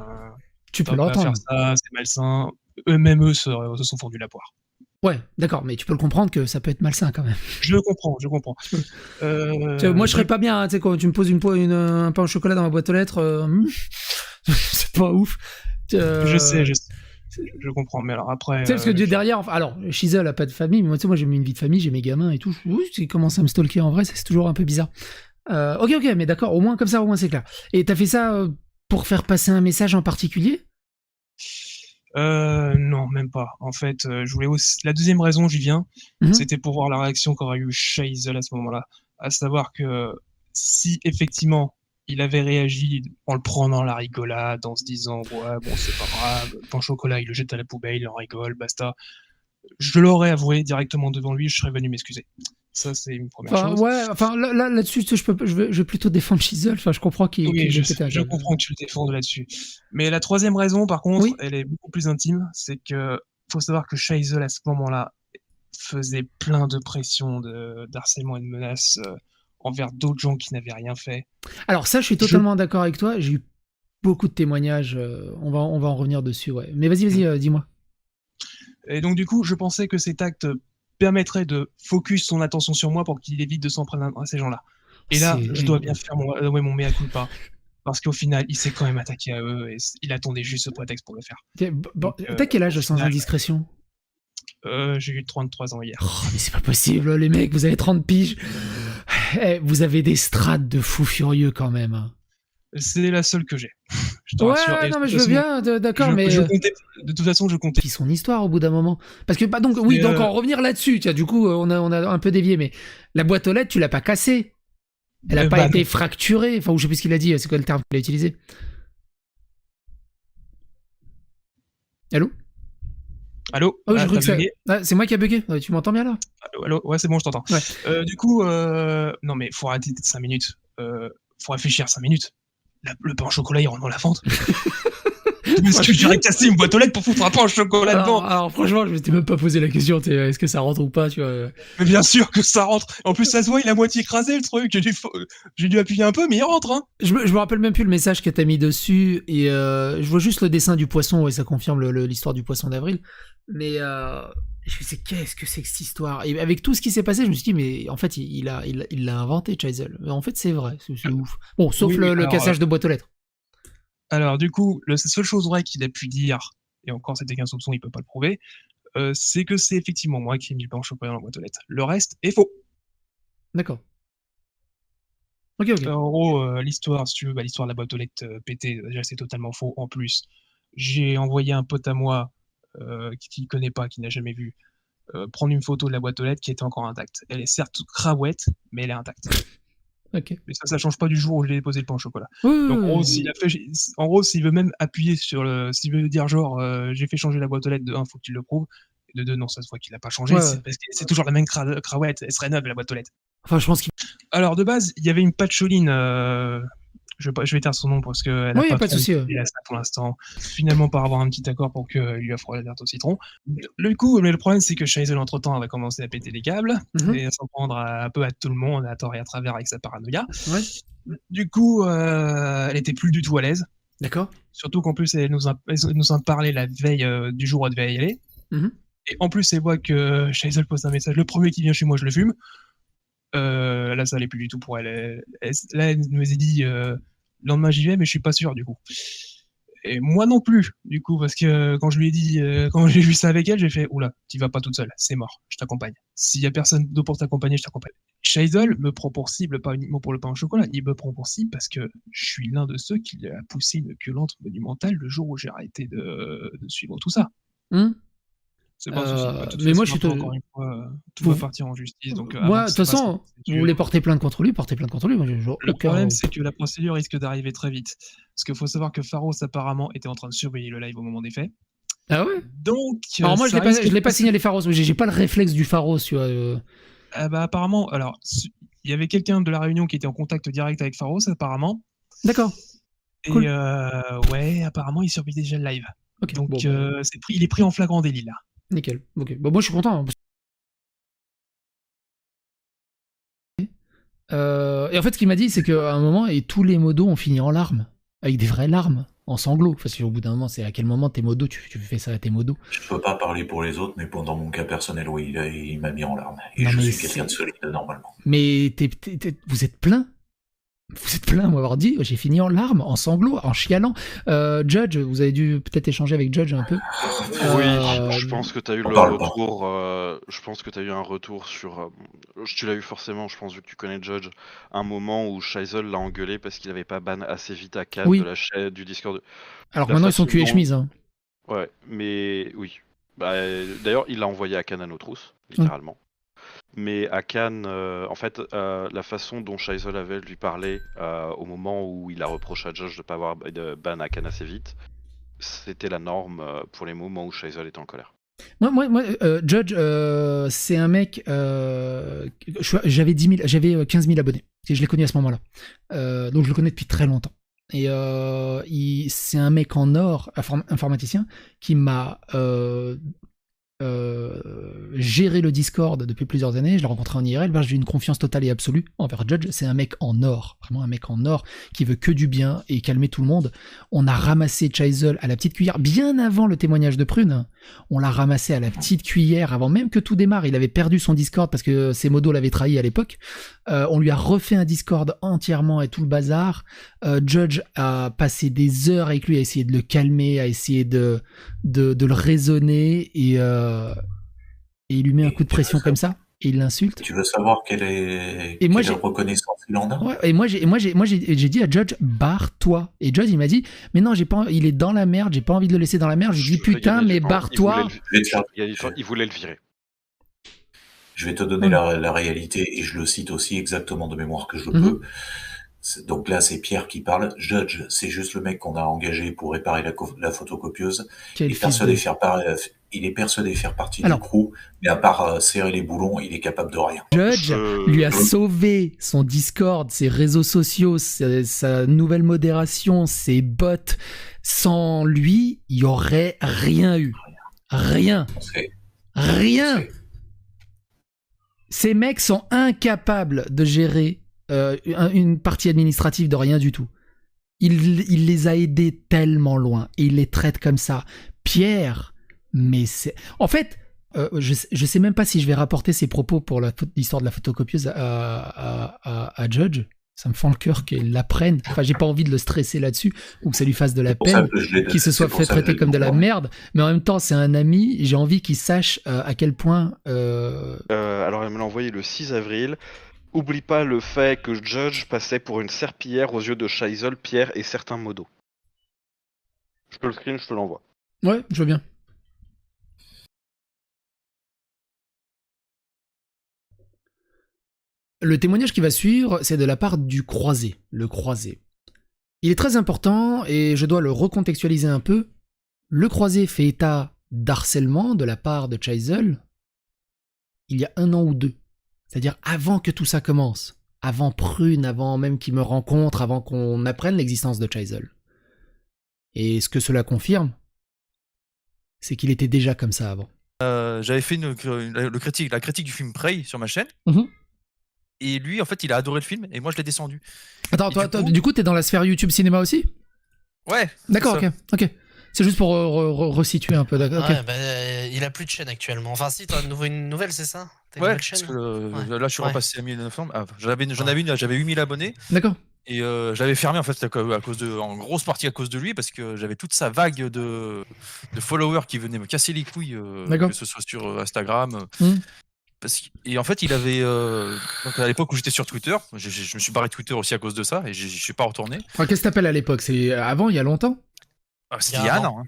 tu peux l'entendre. Faire ça, c'est malsain. Eux-mêmes, se sont fondus la poire. Ouais, d'accord, mais tu peux le comprendre que ça peut être malsain quand même. Je comprends. Moi, je serais pas bien, hein, tu sais, quand tu me poses un pain au chocolat dans ma boîte aux lettres, c'est pas ouf. Je sais. Je comprends, mais alors après... Tu sais, parce que derrière... Alors, Shizel a pas de famille, mais moi j'ai mis une vie de famille, j'ai mes gamins et tout. Oui, il commence à me stalker en vrai, c'est toujours un peu bizarre. Ok, mais d'accord, au moins comme ça, au moins c'est clair. Et t'as fait ça pour faire passer un message en particulier? Non, même pas. En fait, je voulais aussi... La deuxième raison, j'y viens, c'était pour voir la réaction qu'aurait eu Shizel à ce moment-là. À savoir que si effectivement il avait réagi en le prenant à la rigolade, en se disant ouais bon c'est pas grave, pain au chocolat il le jette à la poubelle, il en rigole, basta. Je l'aurais avoué directement devant lui, je serais venu m'excuser. Ça c'est une première chose. Ouais, enfin là-dessus je vais plutôt défendre Shizel. Enfin je comprends qu'il. Oui, je comprends que tu le défendes là-dessus. Mais la troisième raison par contre, elle est beaucoup plus intime, c'est que faut savoir que Shizel à ce moment-là faisait plein de pression, d'harcèlement et de menaces. Envers d'autres gens qui n'avaient rien fait. Alors ça, je suis totalement d'accord avec toi. J'ai eu beaucoup de témoignages. On va en revenir dessus, ouais. Mais vas-y, dis-moi. Et donc du coup, je pensais que cet acte permettrait de focus son attention sur moi pour qu'il évite de s'en prendre à ces gens-là. Et là, je dois bien faire mon mea culpa. Parce qu'au final, il s'est quand même attaqué à eux et il attendait juste ce prétexte pour le faire. T'as quel âge sans indiscrétion? J'ai eu 33 ans hier. Oh, mais c'est pas possible, les mecs, vous avez 30 piges. Vous avez des strates de fous furieux quand même. C'est la seule que j'ai. Ouais, non, mais je veux bien, d'accord, mais. De toute façon, je comptais. Puis son histoire au bout d'un moment. Parce que, donc en revenir là-dessus, du coup, on a un peu dévié, mais la boîte aux lettres, tu l'as pas cassée. Elle a pas été fracturée. Enfin, je sais plus ce qu'il a dit, c'est quoi le terme qu'il a utilisé. Allô? Oh, je crois que c'est moi qui a bugué. Tu m'entends bien là? Allô, ouais, c'est bon, je t'entends. Ouais. Du coup, non mais faut arrêter 5 minutes. Faut réfléchir 5 minutes. le pain au chocolat, il rentre dans la fente. Est-ce que j'irais casser une boîte aux lettres pour foutre un pain au chocolat dedans? Alors franchement, je m'étais même pas posé la question, est-ce que ça rentre ou pas, tu vois. Mais bien sûr que ça rentre. En plus, ça se voit, il a moitié écrasé le truc. J'ai dû appuyer un peu, mais il rentre, hein. Je me rappelle même plus le message que t'as mis dessus, et je vois juste le dessin du poisson, et ça confirme l'histoire du poisson d'avril. Mais je me disais, qu'est-ce que c'est que cette histoire? Et avec tout ce qui s'est passé, je me suis dit, mais en fait, il l'a inventé, Chazelle. Mais en fait, c'est vrai, c'est ouf. Bon, sauf Oui, le alors, cassage de boîte aux lettres. Alors, du coup, la seule chose vraie qu'il a pu dire, et encore c'était qu'un soupçon, il peut pas le prouver, c'est que c'est effectivement moi qui ai mis le pain au chocolat dans la boîte aux lettres. Le reste est faux. D'accord. Ok. En gros, l'histoire, si tu veux, l'histoire de la boîte aux lettres pétée, déjà c'est totalement faux. En plus, j'ai envoyé un pote à moi qui ne connaît pas, qui n'a jamais vu, prendre une photo de la boîte aux lettres qui était encore intacte. Elle est certes craouette, mais elle est intacte. Ok. Mais ça change pas du jour où j'ai déposé le pain au chocolat. Oui, Donc, en gros, s'il veut même appuyer sur s'il veut dire genre, j'ai fait changer la boîte aux lettres, de 1, faut qu'il le prouve. Et de 2, non, ça se voit qu'il l'a pas changé. Ouais. C'est parce que c'est toujours la même craouette. Elle serait neuve, la boîte aux lettres. Enfin, je pense qu'il... Alors, de base, il y avait une patcholine. Je vais taire son nom parce qu'elle n'a Oui, y a pas pas de souci. à ça pour l'instant. Finalement, par avoir un petit accord pour qu'il lui offre la tarte au citron. Le problème, c'est que Chazelle, entre-temps, va commencer à péter les câbles et à s'en prendre un peu à tout le monde, à tort et à travers avec sa paranoïa. Ouais. Du coup, elle était plus du tout à l'aise. D'accord. Surtout qu'en plus, elle nous a parlé la veille du jour où elle devait y aller. Et en plus, elle voit que Chazelle poste un message. Le premier qui vient chez moi, je le fume. Là, ça allait plus du tout pour elle. Là, elle nous a dit le lendemain j'y vais, mais je suis pas sûr du coup. Et moi non plus, du coup, parce que quand je lui ai dit, quand j'ai vu ça avec elle, j'ai fait oula, t'y vas pas toute seule, c'est mort, je t'accompagne. S'il y a personne d'autre pour t'accompagner, je t'accompagne. Chazelle me prend pour cible, pas uniquement pour le pain au chocolat, il me prend pour cible parce que je suis l'un de ceux qui a poussé une queulante monumentale le jour où j'ai arrêté de suivre tout ça. C'est pas un souci. Mais moi, je suis encore une fois, tout va partir en justice. Donc, moi, de toute façon, vous voulez porter plainte contre lui, portez plainte contre lui. Moi, le problème, c'est que la procédure risque d'arriver très vite. Parce qu'il faut savoir que Pharos, apparemment, était en train de surveiller le live au moment des faits. Ah ouais? Donc. Alors, moi, je l'ai pas signalé Pharos, mais j'ai pas le réflexe du Pharos, tu vois. Apparemment, alors, il y avait quelqu'un de la réunion qui était en contact direct avec Pharos, apparemment. D'accord. Et cool. Ouais, apparemment, il surveille déjà le live. Okay, donc, bon, il est pris en flagrant délit, là. Nickel. Ok. Bon, moi, je suis content. Et en fait, ce qu'il m'a dit, c'est qu'à un moment, et tous les modos ont fini en larmes, avec des vraies larmes, en sanglots. Parce qu'au bout d'un moment, c'est à quel moment tes modos, tu fais ça à tes modos? Je peux pas parler pour les autres, mais dans mon cas personnel, oui, il m'a mis en larmes. Et non, je suis quelqu'un de solide, normalement. Mais vous êtes plein? Vous êtes plein à m'avoir dit, j'ai fini en larmes, en sanglots, en chialant. Judge, vous avez dû peut-être échanger avec Judge un peu. Oui, je pense que tu as eu le retour. Je pense que tu as eu un retour sur. Tu l'as eu forcément, je pense, vu que tu connais Judge. Un moment où Chazelle l'a engueulé parce qu'il avait pas ban assez vite à Khan de la chaîne du Discord. Alors maintenant, ils sont cul et chemise. Hein. Ouais, mais oui. D'ailleurs, il l'a envoyé à Khan à nos trousses, littéralement. Mais à Khan, en fait, la façon dont Chazelle avait lui parlé au moment où il a reproché à Judge de ne pas avoir ban à Khan assez vite, c'était la norme pour les moments où Chazelle était en colère. Moi, Judge, c'est un mec. J'avais 15 000 abonnés. Je l'ai connu à ce moment-là. Donc je le connais depuis très longtemps. Et c'est un mec en or, informaticien, qui m'a gérer le Discord depuis plusieurs années. Je l'ai rencontré en IRL, j'ai une confiance totale et absolue envers Judge. C'est un mec en or, vraiment un mec en or qui veut que du bien et calmer tout le monde. On a ramassé Chazelle à la petite cuillère bien avant le témoignage de Prune. On l'a ramassé à la petite cuillère avant même que tout démarre. Il avait perdu son Discord parce que ses modos l'avaient trahi à l'époque. On lui a refait un Discord entièrement et tout le bazar. Judge a passé des heures avec lui à essayer de le calmer, à essayer de le raisonner et il lui met un coup de pression comme ça et il l'insulte. Tu veux savoir quelle reconnaissance il en a? Ouais, et moi j'ai dit à Judge, barre-toi. Et Judge il m'a dit, mais non, il est dans la merde, j'ai pas envie de le laisser dans la merde. Je lui dis putain, mais barre-toi. Il voulait le virer. Je vais te donner la réalité et je le cite aussi exactement de mémoire que je peux. Donc là, c'est Pierre qui parle. Judge, c'est juste le mec qu'on a engagé pour réparer la photocopieuse. Il est persuadé il est persuadé de faire partie Alors. du crew, mais à part serrer les boulons, il est capable de rien. Judge lui a sauvé son Discord, ses réseaux sociaux, sa nouvelle modération, ses bots. Sans lui, il n'y aurait rien eu. Rien. Rien. Ces mecs sont incapables de gérer une partie administrative de rien du tout. Il les a aidés tellement loin et il les traite comme ça. Pierre, mais c'est... En fait, je sais même pas si je vais rapporter ses propos pour l'histoire de la photocopieuse à Judge. Ça me fend le cœur qu'il l'apprenne. Enfin, j'ai pas envie de le stresser là-dessus ou que ça lui fasse de la peine, qu'il se soit fait traiter comme de la merde. Mais en même temps, c'est un ami. J'ai envie qu'il sache à quel point... Alors, elle me l'a envoyé le 6 avril. Oublie pas le fait que Judge passait pour une serpillière aux yeux de Scheisel, Pierre et certains modos. Je te le screen, je te l'envoie. Ouais, je veux bien. Le témoignage qui va suivre, c'est de la part du croisé, le croisé. Il est très important et je dois le recontextualiser un peu. Le croisé fait état d'harcèlement de la part de Scheisel il y a 1 an ou 2. C'est-à-dire avant que tout ça commence. Avant Prune, avant même qu'il me rencontre, avant qu'on apprenne l'existence de Scheisel. Et ce que cela confirme, c'est qu'il était déjà comme ça avant. J'avais fait la critique du film Prey sur ma chaîne. Et lui, en fait, il a adoré le film et moi, je l'ai descendu. Attends, du coup, t'es dans la sphère YouTube cinéma aussi ? Ouais. D'accord, ok. C'est juste pour resituer un peu, d'accord. Ouais, bah, il a plus de chaîne actuellement. Enfin, si, t'as une nouvelle, c'est ça ? T'as une Ouais, nouvelle chaîne parce que là, je suis repassé à 1900. J'en avais une, j'avais 8000 abonnés. D'accord. Et j'avais fermé en fait en grosse partie à cause de lui parce que j'avais toute sa vague de followers qui venaient me casser les couilles, que ce soit sur Instagram. Et en fait, il avait donc à l'époque où j'étais sur Twitter, je me suis barré de Twitter aussi à cause de ça et je suis pas retourné. Enfin, qu'est-ce que t'appelles à l'époque ? C'est avant, il y a longtemps ? C'était il y a 1 an.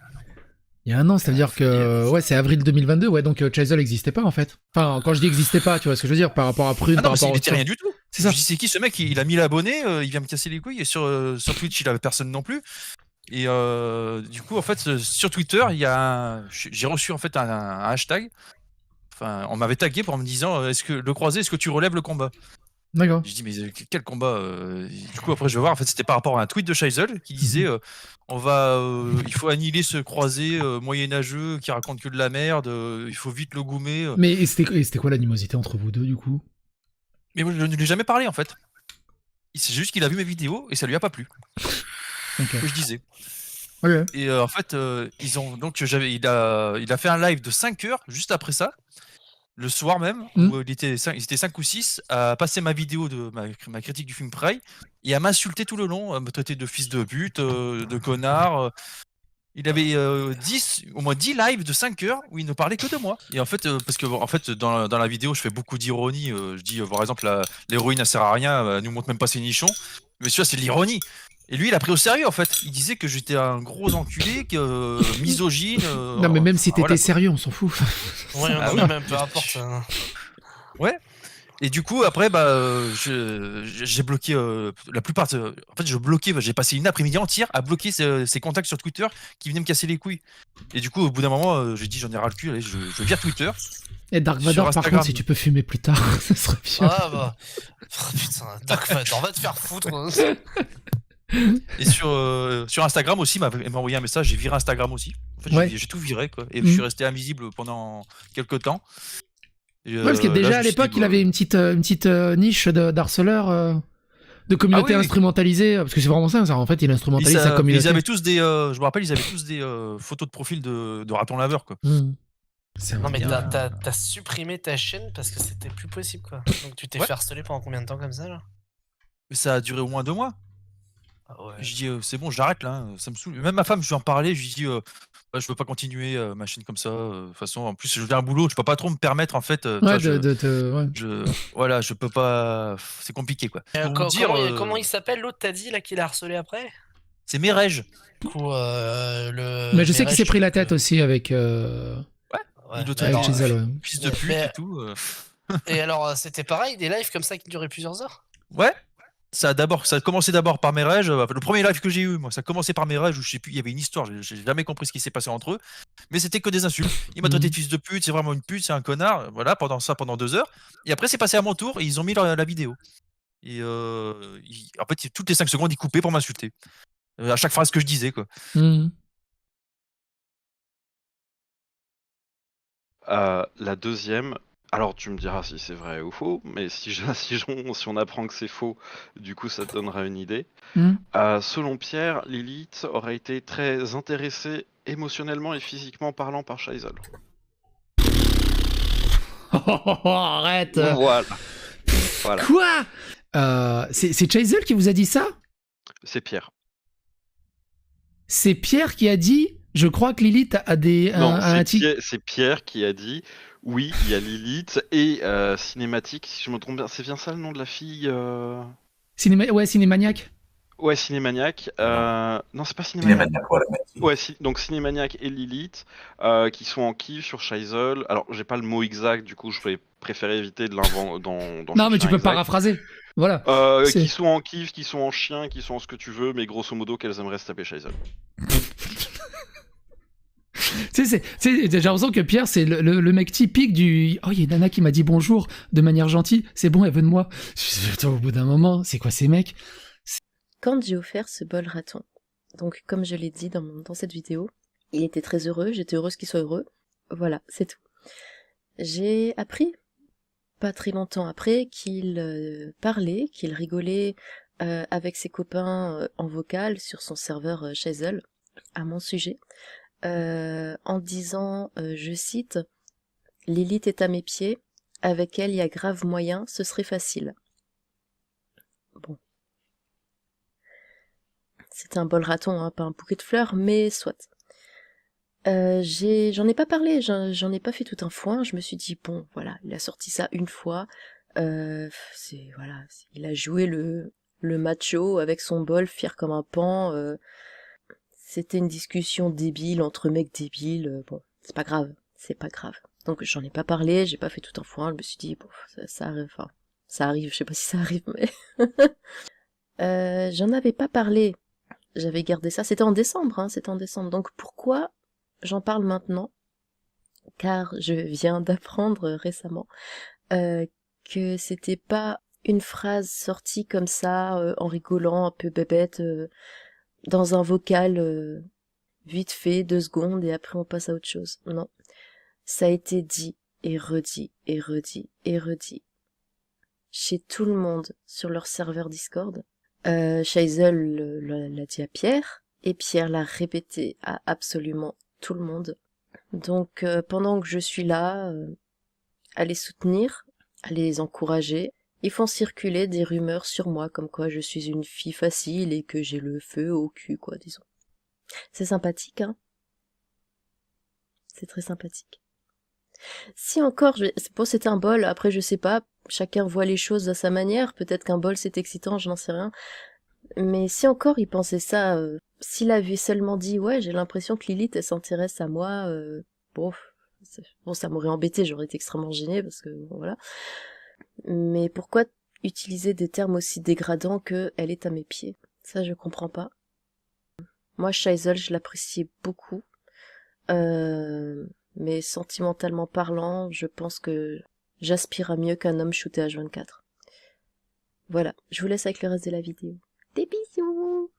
Il y a 1 an, c'est-à-dire que ouais, c'est avril 2022, ouais, donc Scheisel n'existait pas en fait. Enfin, quand je dis n'existait pas, tu vois ce que je veux dire, par rapport à Prune, Ah non, par mais rapport il était rien du tout. C'est ça. Je dis, c'est qui ce mec ? Il a 1000 abonnés, il vient me casser les couilles et sur Twitch, il avait personne non plus. Et du coup, en fait, sur Twitter, j'ai reçu en fait un hashtag. Enfin, on m'avait tagué pour me disant est-ce que tu relèves le combat ? D'accord. Je dis mais quel combat Du coup après je vais voir en fait c'était par rapport à un tweet de Scheisel qui disait il faut annihiler ce croisé moyenâgeux qui raconte que de la merde, il faut vite le goumer. Mais c'était quoi l'animosité entre vous deux du coup ? Mais moi je ne lui ai jamais parlé en fait. C'est juste qu'il a vu mes vidéos et ça lui a pas plu. Okay. Que je disais. Okay. Et en fait il a fait un live de 5 heures juste après ça. Le soir même, où ils étaient 5 ou 6, à passer ma vidéo de ma critique du film Prey, et à m'insulter tout le long, à me traiter de fils de pute, de connard. Il avait au moins 10 lives de 5 heures où il ne parlait que de moi. Et en fait, parce que en fait, dans la vidéo, je fais beaucoup d'ironie. Je dis, par exemple, l'héroïne, elle sert à rien, elle nous montre même pas ses nichons. Mais ça, c'est de l'ironie. Et lui, il a pris au sérieux, en fait. Il disait que j'étais un gros enculé, misogyne. Non, mais même si t'étais sérieux, on s'en fout. Ouais, oui, même peu importe. Ouais. Et du coup, après, j'ai bloqué la plupart. En fait, j'ai passé une après-midi entière à bloquer ces contacts sur Twitter qui venaient me casser les couilles. Et du coup, au bout d'un moment, j'ai dit, j'en ai ras le cul, allez, je vire Twitter. Et Dark Vador, par contre, si tu peux fumer plus tard, ça serait bien. Ah bah. Oh, putain, Dark Vador, va te faire foutre. Et sur Instagram aussi, il m'a envoyé un message, j'ai viré Instagram aussi. En fait, j'ai tout viré, quoi. Et je suis resté invisible pendant quelques temps. Ouais, parce que déjà à l'époque, il avait une petite niche d'harceleur, de communauté instrumentalisée, parce que c'est vraiment ça, en fait, il instrumentalise sa communauté. Ils avaient tous je me rappelle, ils avaient tous des photos de profil de raton laveur, quoi. Non mais t'as supprimé ta chaîne parce que c'était plus possible, quoi. Donc tu t'es fait harceler pendant combien de temps comme ça, là ? Mais ça a duré au moins 2 mois. Ah ouais. Je dis c'est bon, j'arrête là, ça me saoule. Même ma femme, je lui en parlais, je lui dis je veux pas continuer ma chaîne comme ça. De toute façon, en plus, je viens un boulot, je peux pas trop me permettre en fait. Voilà, je peux pas. C'est compliqué, quoi. Comment il s'appelle l'autre, t'as dit là qu'il a harcelé après ? C'est Merej. Du coup, mais je sais qu'il s'est pris la tête aussi avec. Avec Scheisel, fils de pute et tout. Et alors, c'était pareil, des lives comme ça qui duraient plusieurs heures ? Ouais. Ça a commencé d'abord par mes raids. Le premier live que j'ai eu, moi, ça a commencé par mes raids où je sais plus, il y avait une histoire, j'ai jamais compris ce qui s'est passé entre eux, mais c'était que des insultes. Il m'a traité de fils de pute, c'est vraiment une pute, c'est un connard. Voilà, pendant 2 heures. Et après, c'est passé à mon tour et ils ont mis la vidéo. Et en fait, toutes les 5 secondes, ils coupaient pour m'insulter. À chaque phrase que je disais, quoi. La deuxième, alors tu me diras si c'est vrai ou faux, mais si on apprend que c'est faux, du coup ça te donnera une idée. Selon Pierre, Lilith aurait été très intéressée émotionnellement et physiquement parlant par Shaisol. Arrête. Voilà. Quoi c'est Chazel qui vous a dit ça? C'est Pierre. C'est Pierre qui a dit je crois que Lilith a des... Non, c'est Pierre qui a dit oui, il y a Lilith et Cinématique, si je me trompe bien. C'est bien ça le nom de la fille Ouais, Cinémaniac. Ouais, Cinémaniac. Non, c'est pas Cinémaniac. Ouais, donc Cinémaniac et Lilith qui sont en kiff sur Shaisol. Alors, j'ai pas le mot exact, du coup, je vais préférer éviter de l'inventer. Non, mais tu peux paraphraser. Voilà. Qui sont en kiff, qui sont en chien, qui sont en ce que tu veux, mais grosso modo, qu'elles aimeraient se taper Shaisol. J'ai l'impression que Pierre, c'est le mec typique du « Oh, il y a une nana qui m'a dit bonjour de manière gentille, c'est bon, elle veut de moi. » Au bout d'un moment, c'est quoi ces mecs? Quand j'ai offert ce bol raton, donc comme je l'ai dit dans cette vidéo, il était très heureux, j'étais heureuse qu'il soit heureux. Voilà, c'est tout. J'ai appris, pas très longtemps après, qu'il parlait, qu'il rigolait avec ses copains en vocal sur son serveur Shaisol à mon sujet. En disant, je cite, « Lilith est à mes pieds, avec elle il y a grave moyen, ce serait facile. » Bon. C'était un bol raton, hein, pas un bouquet de fleurs, mais soit. J'en ai pas parlé, j'en ai pas fait tout un foin, je me suis dit, bon, voilà, il a sorti ça une fois, voilà, il a joué le macho avec son bol, fier comme un paon, c'était une discussion débile entre mecs débiles, bon, c'est pas grave. Donc j'en ai pas parlé, j'ai pas fait tout un foin, je me suis dit, bon, ça arrive, je sais pas si ça arrive, mais... j'en avais pas parlé, j'avais gardé ça, c'était en décembre, donc pourquoi j'en parle maintenant? Car je viens d'apprendre récemment que c'était pas une phrase sortie comme ça, en rigolant, un peu bébête, dans un vocal vite fait, 2 secondes, et après on passe à autre chose. Non. Ça a été dit et redit et redit et redit. Chez tout le monde sur leur serveur Discord. Shaisol l'a dit à Pierre, et Pierre l'a répété à absolument tout le monde. Donc pendant que je suis là, à les soutenir, à les encourager, ils font circuler des rumeurs sur moi, comme quoi je suis une fille facile et que j'ai le feu au cul, quoi, disons. C'est sympathique, hein? C'est très sympathique. Si encore, bon, c'était un bol, après je sais pas, chacun voit les choses à sa manière, peut-être qu'un bol c'est excitant, je n'en sais rien. Mais si encore il pensait ça, s'il avait seulement dit, ouais, j'ai l'impression que Lilith, elle s'intéresse à moi, bon, ça m'aurait embêté, j'aurais été extrêmement gênée, parce que, bon, voilà. Mais pourquoi utiliser des termes aussi dégradants que « elle est à mes pieds » ? Ça, je comprends pas. Moi, Shaisol, je l'appréciais beaucoup. Mais sentimentalement parlant, je pense que j'aspire à mieux qu'un homme shooté H24. Voilà, je vous laisse avec le reste de la vidéo. Des bisous!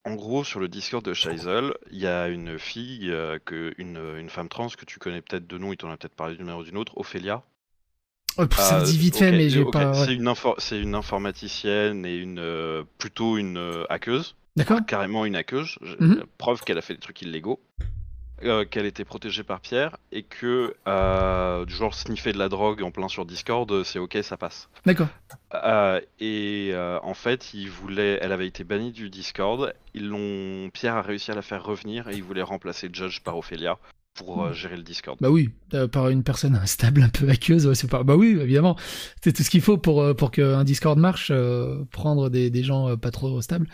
En gros, sur le Discord de Shaisol, il y a une fille, une femme trans que tu connais peut-être de nom, il t'en a peut-être parlé d'une manière ou d'une autre, Ophélia. Ça me dit vite fait, mais j'ai pas... Ouais. C'est une informaticienne et plutôt une hackeuse. D'accord. Carrément une hackeuse. Preuve qu'elle a fait des trucs illégaux. Qu'elle était protégée par Pierre et que du genre sniffer de la drogue en plein sur Discord, c'est ok, ça passe. D'accord. En fait, elle avait été bannie du Discord. Pierre a réussi à la faire revenir et il voulait remplacer Judge par Ophélia pour gérer le Discord. Bah oui, par une personne instable, un peu hackeuse, ouais, c'est pas... Bah oui, évidemment. C'est tout ce qu'il faut pour qu'un Discord marche, prendre des gens pas trop stables.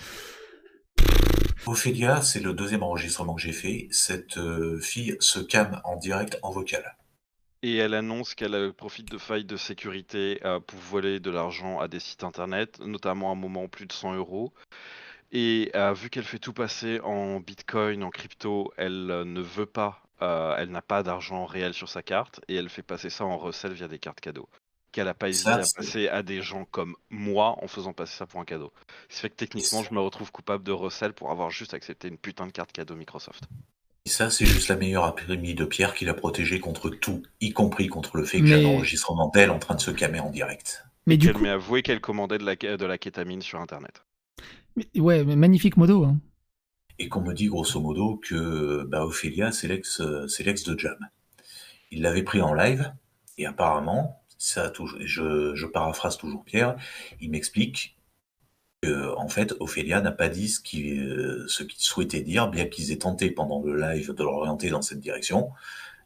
Ophélia, c'est le 2e enregistrement que j'ai fait. Cette fille se calme en direct en vocal. Et elle annonce qu'elle profite de failles de sécurité pour voler de l'argent à des sites internet, notamment à un moment plus de 100 €. Et vu qu'elle fait tout passer en bitcoin, en crypto, elle ne veut pas, elle n'a pas d'argent réel sur sa carte et elle fait passer ça en recel via des cartes cadeaux. Qu'elle n'a pas hésité Ça, à c'est- passer à des gens comme moi en faisant passer ça pour un cadeau. Ce qui fait que techniquement, je me retrouve coupable de recel pour avoir juste accepté une putain de carte cadeau Microsoft. Et ça, c'est juste la meilleure après-midi de Pierre qui l'a protégé contre tout, y compris contre le fait que j'ai un Mais, enregistrement d'elle en train de se camer en direct. mais du Elle coup, m'est avoué qu'elle commandait de la kétamine sur internet. ouais, mais magnifique modo. Hein. Et qu'on me dit grosso modo que Ophélia, c'est l'ex de Jam. Il l'avait pris en live, et apparemment, ça a toujours, je paraphrase toujours Pierre, il m'explique que, en fait, Ophélia n'a pas dit ce qu'il souhaitait dire, bien qu'ils aient tenté pendant le live de l'orienter dans cette direction,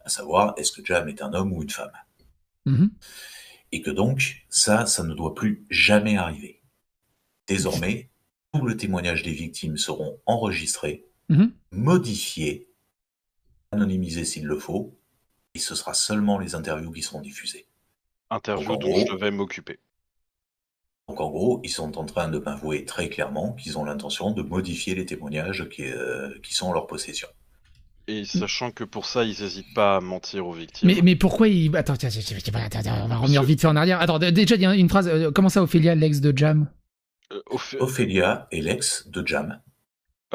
à savoir, est-ce que Jam est un homme ou une femme? Mhm. Et que donc, ça ne doit plus jamais arriver. Désormais, tout le témoignage des victimes seront enregistrés, Mhm. modifiés, anonymisés s'il le faut, et ce sera seulement les interviews qui seront diffusées. Interview Donc, en dont gros- je devais m'occuper. Donc en gros, ils sont en train de m'avouer très clairement qu'ils ont l'intention de modifier les témoignages qui sont en leur possession. Et sachant que pour ça, ils n'hésitent pas à mentir aux victimes. Mais pourquoi il. Attends, on va revenir vite fait en arrière. Attends, déjà, il y a une phrase. Comment ça, Ophélia, l'ex de Jam? Ophélia est l'ex de Jam.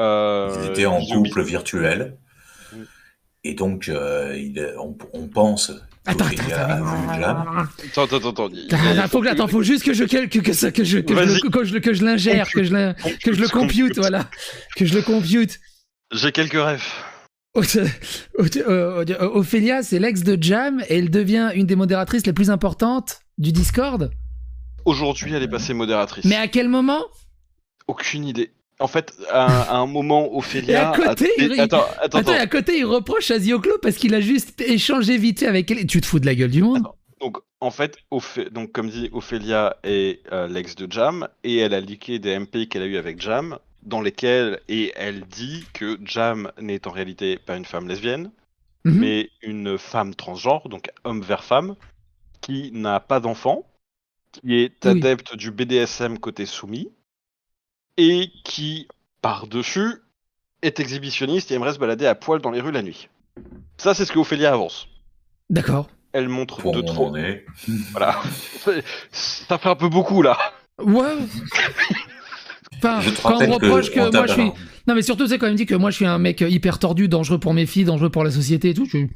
Euh, Ils étaient en j'ai couple oublié. virtuel. Et donc, on pense qu'Ophélia a vu Jam. Attends. Faut juste que je l'ingère, que je le compute, voilà. Que je le compute. J'ai quelques rêves. Ophélia, c'est l'ex de Jam et elle devient une des modératrices les plus importantes du Discord. Aujourd'hui, elle est passée modératrice. Mais à quel moment? Aucune idée. En fait, à un moment, Ophélia... Et à côté, Attends. à côté, il reproche à Zioclo parce qu'il a juste échangé vite fait avec elle. Tu te fous de la gueule du monde? Donc, en fait, donc, comme dit, Ophélia est l'ex de Jam et elle a leaké des MP qu'elle a eu avec Jam, dans lesquels et elle dit que Jam n'est en réalité pas une femme lesbienne, mais une femme transgenre, donc homme vers femme, qui n'a pas d'enfant, qui est adepte du BDSM côté soumis, et qui, par-dessus, est exhibitionniste et aimerait se balader à poil dans les rues la nuit. Ça, c'est ce que Ophélia avance. D'accord. Elle montre Pour deux, on trois... en est. Voilà. Ça fait un peu beaucoup, là. Ouais. Enfin, Je te quand on rappelle me reproche que on moi je suis... tape Non mais surtout c'est quand même dit que moi je suis un mec hyper tordu, dangereux pour mes filles, dangereux pour la société et tout. Et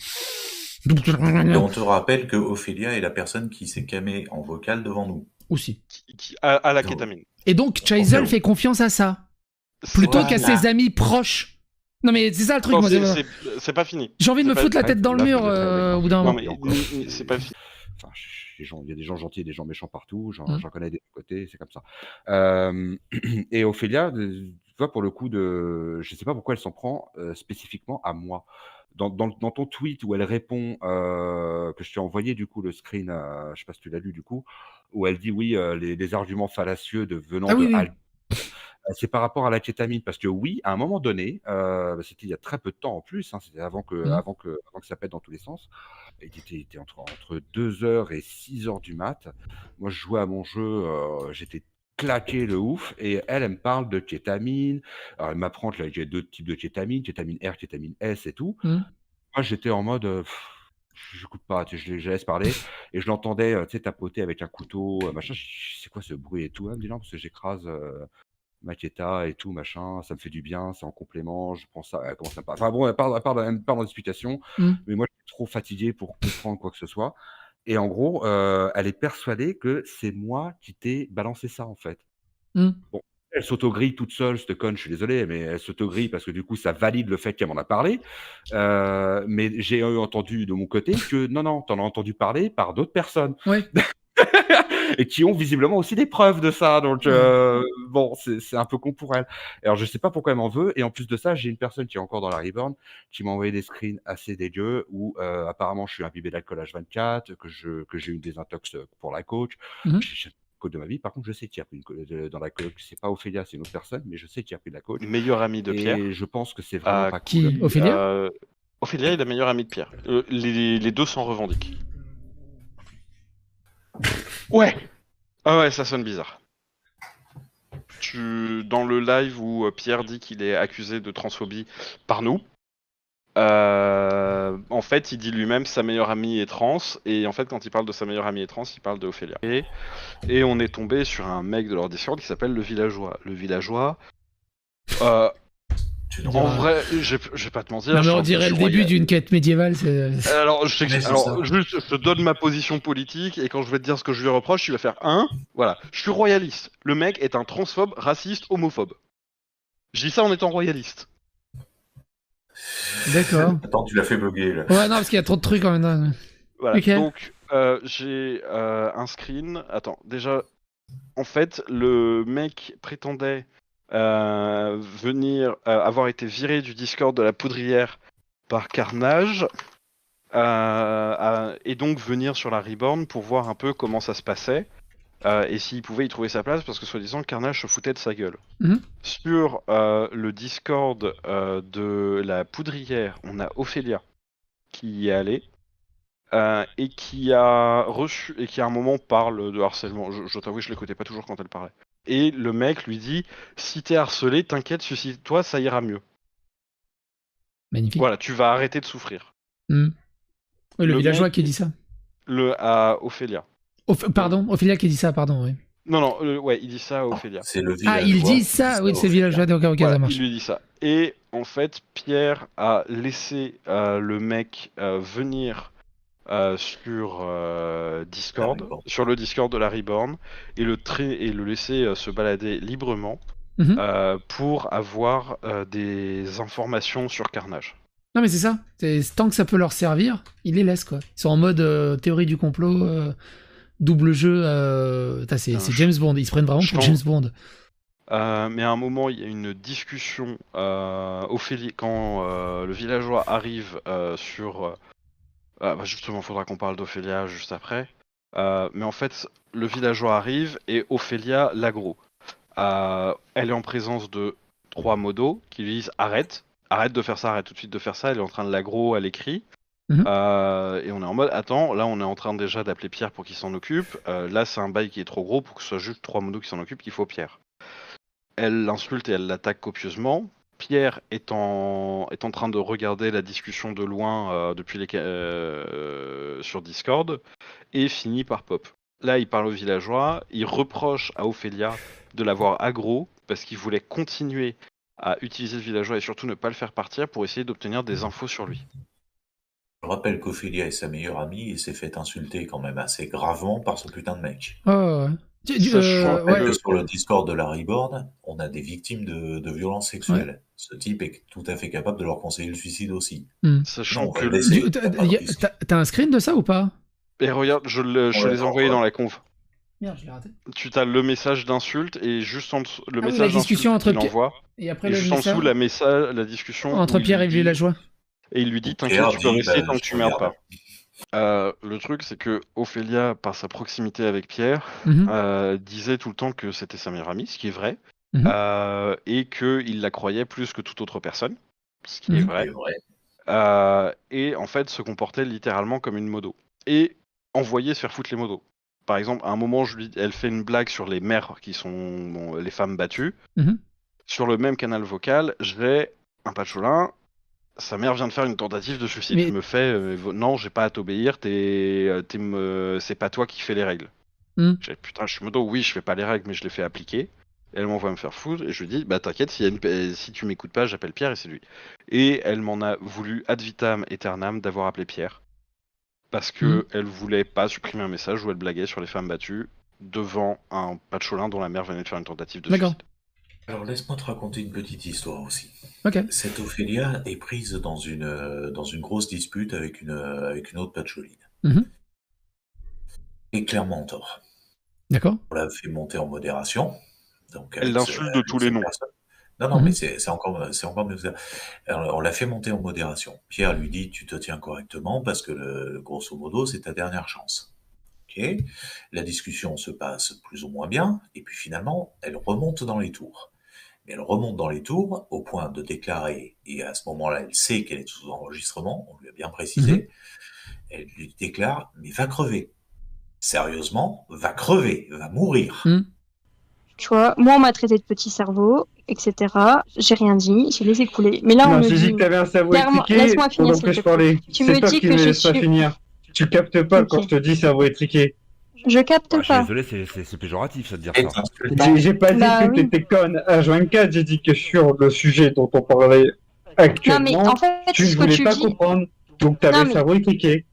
on te rappelle que Ophélia est la personne qui s'est camée en vocal devant nous. Aussi. À la kétamine. Et donc Chaizel fait confiance à ça. Plutôt qu'à ses amis proches. Non mais c'est ça le truc. Non, moi, c'est pas fini. J'ai envie de me foutre la tête dans le mur au bout d'un moment. moment. Non mais c'est pas fini. Enfin, il y a des gens gentils et des gens méchants partout, j'en connais des deux côtés, c'est comme ça. Et Ophélia, tu vois, pour le coup, je sais pas pourquoi elle s'en prend spécifiquement à moi. Dans ton tweet où elle répond, que je t'ai envoyé du coup le screen, je sais pas si tu l'as lu du coup, où elle dit oui, les arguments fallacieux venant de Al. C'est par rapport à la kétamine, parce que oui, à un moment donné, c'était il y a très peu de temps en plus, hein, c'était avant que ça pète dans tous les sens. Il était entre 2h et 6h du mat. Moi, je jouais à mon jeu, j'étais claqué le ouf, et elle me parle de kétamine. Alors, elle m'apprend qu'il y a 2 types de kétamine R, kétamine S et tout. Moi, j'étais en mode, j'écoute pas, je laisse parler, et je l'entendais tapoter avec un couteau, machin. C'est quoi ce bruit et tout? Elle me dit non, parce que j'écrase Maketa et tout, machin, ça me fait du bien, c'est en complément, je prends ça, elle commence à parler. Enfin bon, elle part dans l'explication, mais moi, je suis trop fatigué pour comprendre quoi que ce soit. Et en gros, elle est persuadée que c'est moi qui t'ai balancé ça, en fait. Bon, elle s'autogrille toute seule, cette conne, je suis désolé, mais elle s'autogrille parce que du coup, ça valide le fait qu'elle m'en a parlé. Mais j'ai entendu de mon côté que non, t'en as entendu parler par d'autres personnes. Ouais. Et qui ont visiblement aussi des preuves de ça. Donc, bon, c'est un peu con pour elle. Alors, je sais pas pourquoi elle m'en veut. Et en plus de ça, j'ai une personne qui est encore dans la Reborn qui m'a envoyé des screens assez dégueux où apparemment je suis imbibé d'alcool H24, que j'ai eu une désintox pour la coach. J'ai jamais pris une coach de ma vie. Par contre, je sais qui a pris une coach dans la coach. C'est pas Ophélia, c'est une autre personne, mais je sais qui a pris de la coach. Meilleur ami de Pierre. Et je pense que c'est vraiment pas qui cool. Ophélia Ophélia est la meilleure amie de Pierre. Les deux s'en revendiquent. Ouais. Ah ouais, ça sonne bizarre. Dans le live où Pierre dit qu'il est accusé de transphobie par nous, en fait, il dit lui-même sa meilleure amie est trans, et en fait, quand il parle de sa meilleure amie est trans, il parle de Ophélia. Et on est tombé sur un mec de leur Discord qui s'appelle le Villageois. Le Villageois, en vrai, je vais pas te mentir. Non, mais on dirait le début d'une quête médiévale. Alors, je te donne ma position politique, et quand je vais te dire ce que je lui reproche, tu vas faire voilà. Je suis royaliste. Le mec est un transphobe, raciste, homophobe. Je dis ça en étant royaliste. D'accord. Attends, tu l'as fait bugger là. Ouais, non, parce qu'il y a trop de trucs en même temps. Voilà, Ok. donc j'ai un screen. Attends, déjà, en fait, le mec prétendait avoir été viré du Discord de la Poudrière par Carnage, et donc venir sur la Reborn pour voir un peu comment ça se passait, et s'il pouvait y trouver sa place, parce que soi-disant Carnage se foutait de sa gueule. Sur le Discord de la Poudrière, on a Ophélia qui y est allée, et qui a reçu, et qui à un moment parle de harcèlement. Je t'avoue, je l'écoutais pas toujours quand elle parlait. Et le mec lui dit, si t'es harcelé, t'inquiète, suicide-toi, ça ira mieux. Magnifique. Voilà, tu vas arrêter de souffrir. Oui, le villageois mec, qui dit ça. À Ophélia. Pardon, Ophélia qui dit ça, pardon, oui. Non, ouais, il dit ça à Ophélia. C'est le villageois. Ah, il dit ça, oui, c'est le villageois, ok, Voilà, ça marche. il lui dit ça. Et en fait, Pierre a laissé le mec venir sur Discord, sur le Discord de la Reborn, et le laisser se balader librement pour avoir des informations sur Carnage. Non, mais c'est ça. Tant que ça peut leur servir, ils les laissent, quoi. Ils sont en mode théorie du complot, double jeu. C'est James Bond. Ils se prennent vraiment pour James Bond. Mais à un moment, il y a une discussion Ophélie, quand le villageois arrive sur... justement, il faudra qu'on parle d'Ophélia juste après. Mais en fait, le villageois arrive et Ophélia l'aggro. Elle est en présence de 3 modos qui lui disent arrête de faire ça, arrête tout de suite de faire ça. Elle est en train de l'aggro, elle écrit. Et on est en mode attends, là on est en train déjà d'appeler Pierre pour qu'il s'en occupe. Là c'est un bail qui est trop gros pour que ce soit juste 3 modos qui s'en occupent, qu'il faut Pierre. Elle l'insulte et elle l'attaque copieusement. Pierre est en train de regarder la discussion de loin sur Discord et finit par pop. Là, il parle au villageois, il reproche à Ophélia de l'avoir aggro parce qu'il voulait continuer à utiliser le villageois et surtout ne pas le faire partir pour essayer d'obtenir des infos sur lui. Je rappelle qu'Ophélia est sa meilleure amie et s'est fait insulter quand même assez gravement par ce putain de mec. Oh, ouais. Je rappelle que sur le Discord de la Reborn, on a des victimes de violences sexuelles. Ouais. Ce type est tout à fait capable de leur conseiller le suicide aussi. Sachant que... T'as un screen de ça ou pas? Et regarde, je les ai envoyés dans la conf. Merde, je l'ai raté. Tu as le message d'insulte et juste en dessous, le message la discussion entre qu'il envoie. Et après juste en dessous, la discussion entre Pierre et le villageois. Et il lui dit t'inquiète, tu peux rester tant que tu merdes pas. Le truc, c'est que Ophélia, par sa proximité avec Pierre, disait tout le temps que c'était sa meilleure amie, ce qui est vrai, et qu'il la croyait plus que toute autre personne, ce qui est vrai. Et en fait, se comportait littéralement comme une modo. Et envoyait se faire foutre les modos. Par exemple, à un moment, elle fait une blague sur les mères qui sont les femmes battues. Sur le même canal vocal, j'ai un pacholin. Sa mère vient de faire une tentative de suicide. Il me fait non, j'ai pas à t'obéir, c'est pas toi qui fais les règles. J'ai putain, je suis modo, oui, je fais pas les règles, mais je les fais appliquer. Et elle m'envoie me faire foutre, et je lui dis, bah t'inquiète, si tu m'écoutes pas, j'appelle Pierre et c'est lui. Et elle m'en a voulu ad vitam aeternam d'avoir appelé Pierre. Parce que elle voulait pas supprimer un message où elle blaguait sur les femmes battues devant un pacholin dont la mère venait de faire une tentative de suicide. Alors laisse-moi te raconter une petite histoire aussi. Cette Ophélia est prise dans une grosse dispute avec une autre pacholine. Et clairement en tort. D'accord. On l'a fait monter en modération. Donc elle l'insulte de tous les noms. Non, mais c'est encore mieux. Alors, on l'a fait monter en modération. Pierre lui dit tu te tiens correctement parce que grosso modo c'est ta dernière chance. Ok. La discussion se passe plus ou moins bien et puis finalement elle remonte dans les tours. Mais elle remonte dans les tours au point de déclarer, et à ce moment-là elle sait qu'elle est sous enregistrement, on lui a bien précisé, elle lui déclare mais va crever. sérieusement, va crever, va mourir. Tu vois, moi, on m'a traité de petit cerveau, etc. J'ai rien dit, j'ai les écoulés. Mais là, on Non, me j'ai dit dit... que t'avais un cerveau Clairement, étriqué laisse-moi finir, pendant s'il que te je plaît. parlais. Tu C'est me toi dis qui que me je laisses pas suis... finir. Tu captes pas Ok. quand je te dis cerveau étriqué. Je capte Je suis pas. désolé, c'est péjoratif ça de dire ça. J'ai pas dit Bah que oui. t'étais conne H24, j'ai dit que sur le sujet dont on parlait actuellement, Non, mais en fait, tu ne ce que voulais tu pas dis... comprendre. Donc t'avais Non, le mais- cerveau étriqué.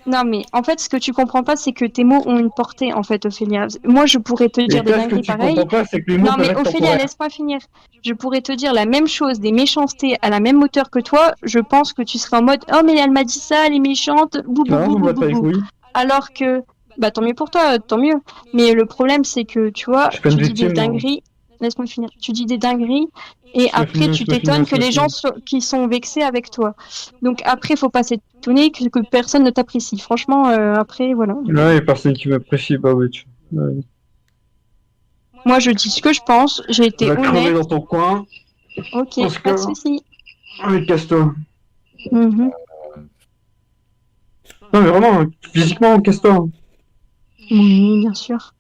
Non, mais en fait, ce que tu comprends pas, c'est que tes mots ont une portée, en fait, Ophélia. Moi, je pourrais te dire des toi, ce que dingueries tu pareilles. comprends pas, c'est que les mots Non, peuvent mais être Ophélia, temporaires. laisse-moi finir. Je pourrais te dire la même chose, des méchancetés à la même hauteur que toi. Je pense que tu serais en mode, oh, mais elle m'a dit ça, elle est méchante, bou bou Non, bou vous bou battez bou les bou. couilles. Alors que, bah, tant mieux pour toi, tant mieux. Mais le problème, c'est que, tu vois, Je suis pas tu une dis des victime, moi. dingueries. Laisse-moi finir. Tu dis des dingueries et Laisse-moi après finir, tu laisse-moi t'étonnes finir, que les laisse-moi gens qui sont vexés avec toi. Donc après, faut pas s'étonner que personne ne t'apprécie. Franchement, après, voilà. Ouais, y a personne qui m'apprécie, bah oui. Ouais. Moi, je dis ce que je pense. J'ai été Va crever honnête. dans ton coin. Ok, Parce pas de que- souci. Allez, casse-toi. Mhm. Non, mais vraiment, physiquement, casse-toi. Oui, bien sûr.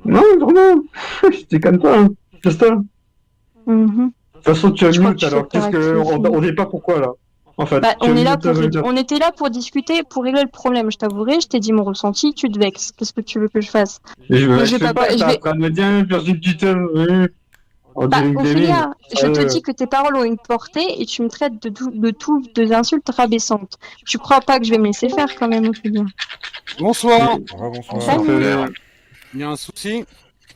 Non, vraiment. Je déconne pas. Hein. Casse-toi. De Mhm. toute façon, tu as Je crois mute, que tu alors fais qu'est-ce que. hyperactif, On dit pas pourquoi, là. En fait, Bah, tu as mute, on était là pour discuter, pour régler le problème. Je t'avouerai, je t'ai dit mon ressenti, tu te vexes. Qu'est-ce que tu veux que je fasse? Et je me Mais laisse pas, je t'es en vais... train de me dire, Virgile Dutel, oui. On Bah, dirait une gamine. Ophélia, je te dis que tes paroles ont une portée et tu me traites de insultes rabaissantes. Tu crois pas que je vais me laisser faire quand même, Ophélia? Bonsoir. Salut. Il y a un souci.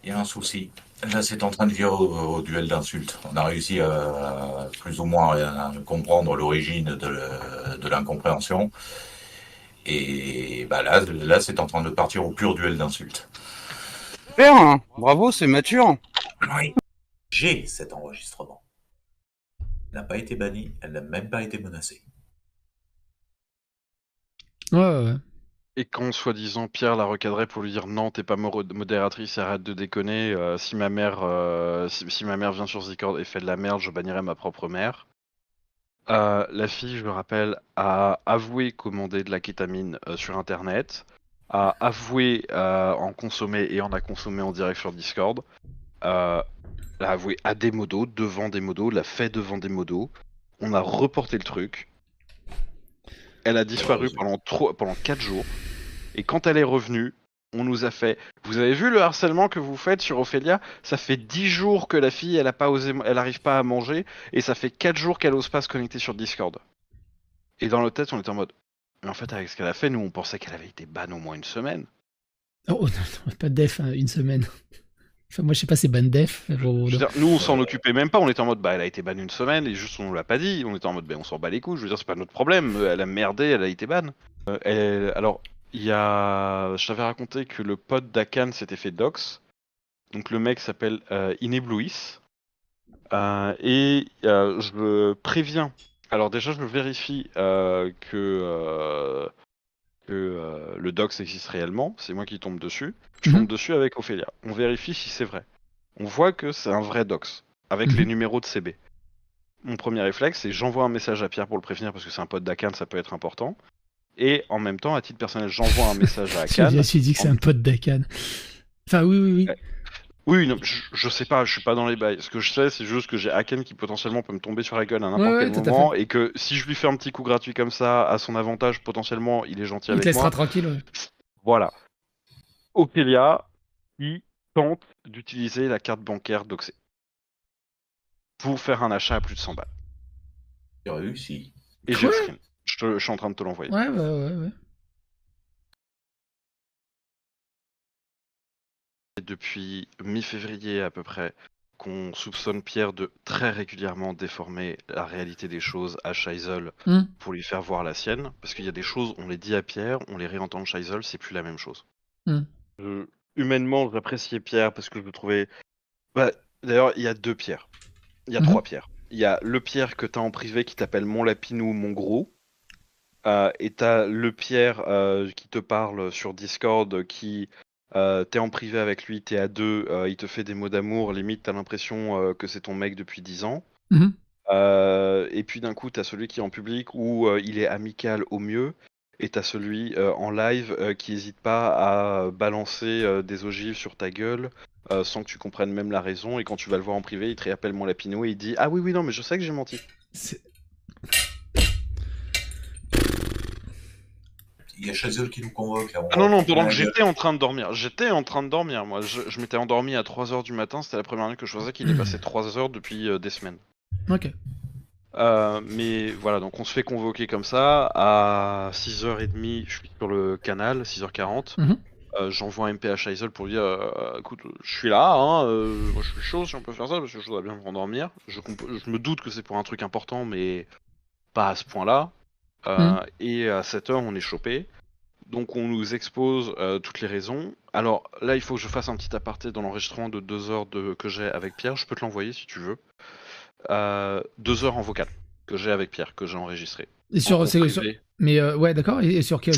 Il y a un souci. Là, c'est en train de virer au duel d'insultes. On a réussi à plus ou moins à comprendre l'origine de l'incompréhension. Et bah là, c'est en train de partir au pur duel d'insultes. Super, hein. Bravo, c'est mature. Oui. J'ai cet enregistrement. Elle n'a pas été bannie, elle n'a même pas été menacée. Ouais. Et quand soi-disant Pierre l'a recadré pour lui dire non, t'es pas modératrice, arrête de déconner, si ma mère vient sur Discord et fait de la merde, je bannirai ma propre mère. La fille, je le rappelle, a avoué commander de la kétamine sur internet, a avoué en consommer et en a consommé en direct sur Discord, l'a avoué à des modos, devant des modos, l'a fait devant des modos, on a reporté le truc, elle a disparu pendant 4 jours. Et quand elle est revenue, on nous a fait. Vous avez vu le harcèlement que vous faites sur Ophélia? Ça fait 10 jours que la fille, elle arrive pas à manger, et ça fait 4 jours qu'elle ose pas se connecter sur Discord. Et dans notre tête, on était en mode. Mais en fait, avec ce qu'elle a fait, nous, on pensait qu'elle avait été ban au moins une semaine. Oh, non, pas de def, hein, une semaine. Enfin, moi, je sais pas, c'est ban def. Je veux dire, nous, on s'en occupait même pas. On était en mode, bah, elle a été ban une semaine, et juste, on l'a pas dit. On était en mode, bah, on s'en bat les couilles. Je veux dire, c'est pas notre problème. Elle a merdé, elle a été ban. Alors. Je t'avais raconté que le pote d'Akan s'était fait dox. Donc le mec s'appelle Inéblouis. Je préviens. Alors déjà, je vérifie que le dox existe réellement. C'est moi qui tombe dessus. Je tombe dessus avec Ophélia. On vérifie si c'est vrai. On voit que c'est un vrai dox. Avec les numéros de CB. Mon premier réflexe, c'est j'envoie un message à Pierre pour le prévenir parce que c'est un pote d'Akan, ça peut être important. Et en même temps, à titre personnel, j'envoie un message à Akan. Je me suis dit que c'est un pote d'Akan. Enfin, oui. Oui, non, je sais pas, je suis pas dans les bails. Ce que je sais, c'est juste que j'ai Akan qui potentiellement peut me tomber sur la gueule à n'importe quel moment. Et que si je lui fais un petit coup gratuit comme ça, à son avantage, potentiellement, il est gentil avec moi. Il te laissera tranquille, ouais. Voilà. Ophélia, qui tente d'utiliser la carte bancaire doxée pour faire un achat à plus de 100 balles. J'ai réussi. Et j'ai le screen. Je suis en train de te l'envoyer. Ouais. Depuis mi-février à peu près, qu'on soupçonne Pierre de très régulièrement déformer la réalité des choses à Scheisel pour lui faire voir la sienne. Parce qu'il y a des choses, on les dit à Pierre, on les réentend de Scheisel, c'est plus la même chose. Humainement, j'appréciais Pierre parce que je le trouvais... Bah, d'ailleurs, il y a 2 Pierres. Il y a 3 Pierres. Il y a le Pierre que t'as en privé qui t'appelle mon lapinou, mon gros. Et t'as le Pierre qui te parle sur Discord qui... t'es en privé avec lui, t'es à 2, il te fait des mots d'amour, limite t'as l'impression que c'est ton mec depuis 10 ans. Et puis d'un coup t'as celui qui est en public où il est amical au mieux, Et t'as celui en live qui hésite pas à balancer des ogives sur ta gueule sans que tu comprennes même la raison. Et quand tu vas le voir en privé, il te réappelle mon lapino et il dit ah oui non mais je sais que j'ai menti. Il y a Chazelle qui nous convoque. Là, Ah non, pendant que j'étais en train de dormir. J'étais en train de dormir, moi. Je m'étais endormi à 3h du matin, c'était la première nuit que je faisais qu'il est passé 3 heures depuis des semaines. Ok. Mais voilà, donc on se fait convoquer comme ça. À 6h30, je suis sur le canal, 6h40. J'envoie un MP à Scheisel pour lui dire écoute, je suis là, moi je suis chaud si on peut faire ça, parce que je voudrais bien me rendormir. Je me doute que c'est pour un truc important, mais pas à ce point-là. Et à 7h, on est chopé. Donc on nous expose toutes les raisons. Alors là, il faut que je fasse un petit aparté dans l'enregistrement de 2 heures que j'ai avec Pierre. Je peux te l'envoyer si tu veux. 2 heures en vocal que j'ai avec Pierre, que j'ai enregistré. Et mais ouais, d'accord. Et sur quel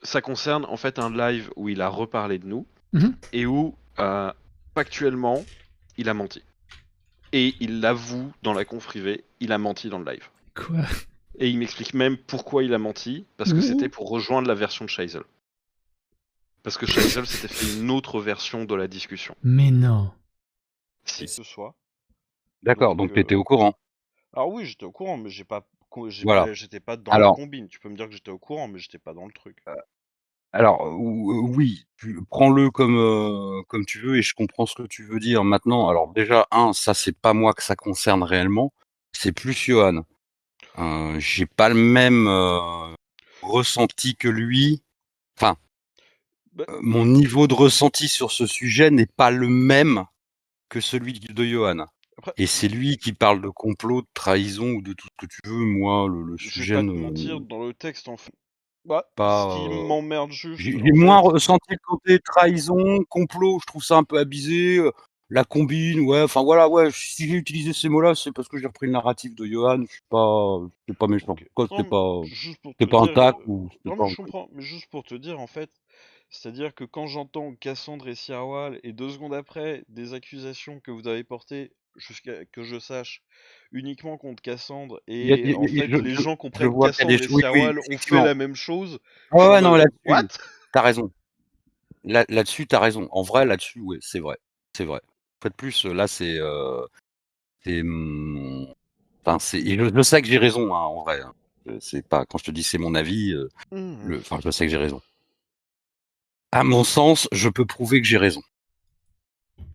ça concerne en fait un live où il a reparlé de nous et où factuellement il a menti. Et il l'avoue dans la conf privée, il a menti dans le live. Quoi? Et il m'explique même pourquoi il a menti, parce que c'était pour rejoindre la version de Scheisel. Parce que Scheisel s'était fait une autre version de la discussion. Mais non. Si ce soit. D'accord, donc t'étais au courant. Alors oui, j'étais au courant, mais j'étais pas dans la combine. Tu peux me dire que j'étais au courant, mais j'étais pas dans le truc. Alors oui, prends-le comme tu veux et je comprends ce que tu veux dire. Maintenant, alors déjà, ça c'est pas moi que ça concerne réellement, c'est plus Johan. J'ai pas le même ressenti que lui. Enfin, mon niveau de ressenti sur ce sujet n'est pas le même que celui de Johan. Et c'est lui qui parle de complot, de trahison ou de tout ce que tu veux. Moi, le sujet. Je vais pas te mentir, dans le texte, en fait. Pas, ce qui m'emmerde juste. J'ai moins ressenti le côté trahison, complot. Je trouve ça un peu abusé. La combine, ouais. Enfin voilà, ouais. Si j'ai utilisé ces mots-là, c'est parce que j'ai repris le narratif de Johan. Je suis pas méchant. C'était pas un tac ou. Non, mais je comprends. Mais juste pour te dire, en fait. C'est-à-dire que quand j'entends Cassandre et Sirwal, et 2 secondes après, des accusations que vous avez portées, jusqu'à que je sache, uniquement contre Cassandre, et en fait, les gens comprennent que Cassandre et Sirwal ont fait la même chose. Ouais, non, là-dessus, t'as raison. Là-dessus, t'as raison. En vrai, là-dessus, ouais, c'est vrai. C'est vrai. En fait, plus, là, c'est... Enfin, je sais que j'ai raison, hein, en vrai. C'est pas... Quand je te dis c'est mon avis, enfin, je sais que j'ai raison. À mon sens, je peux prouver que j'ai raison.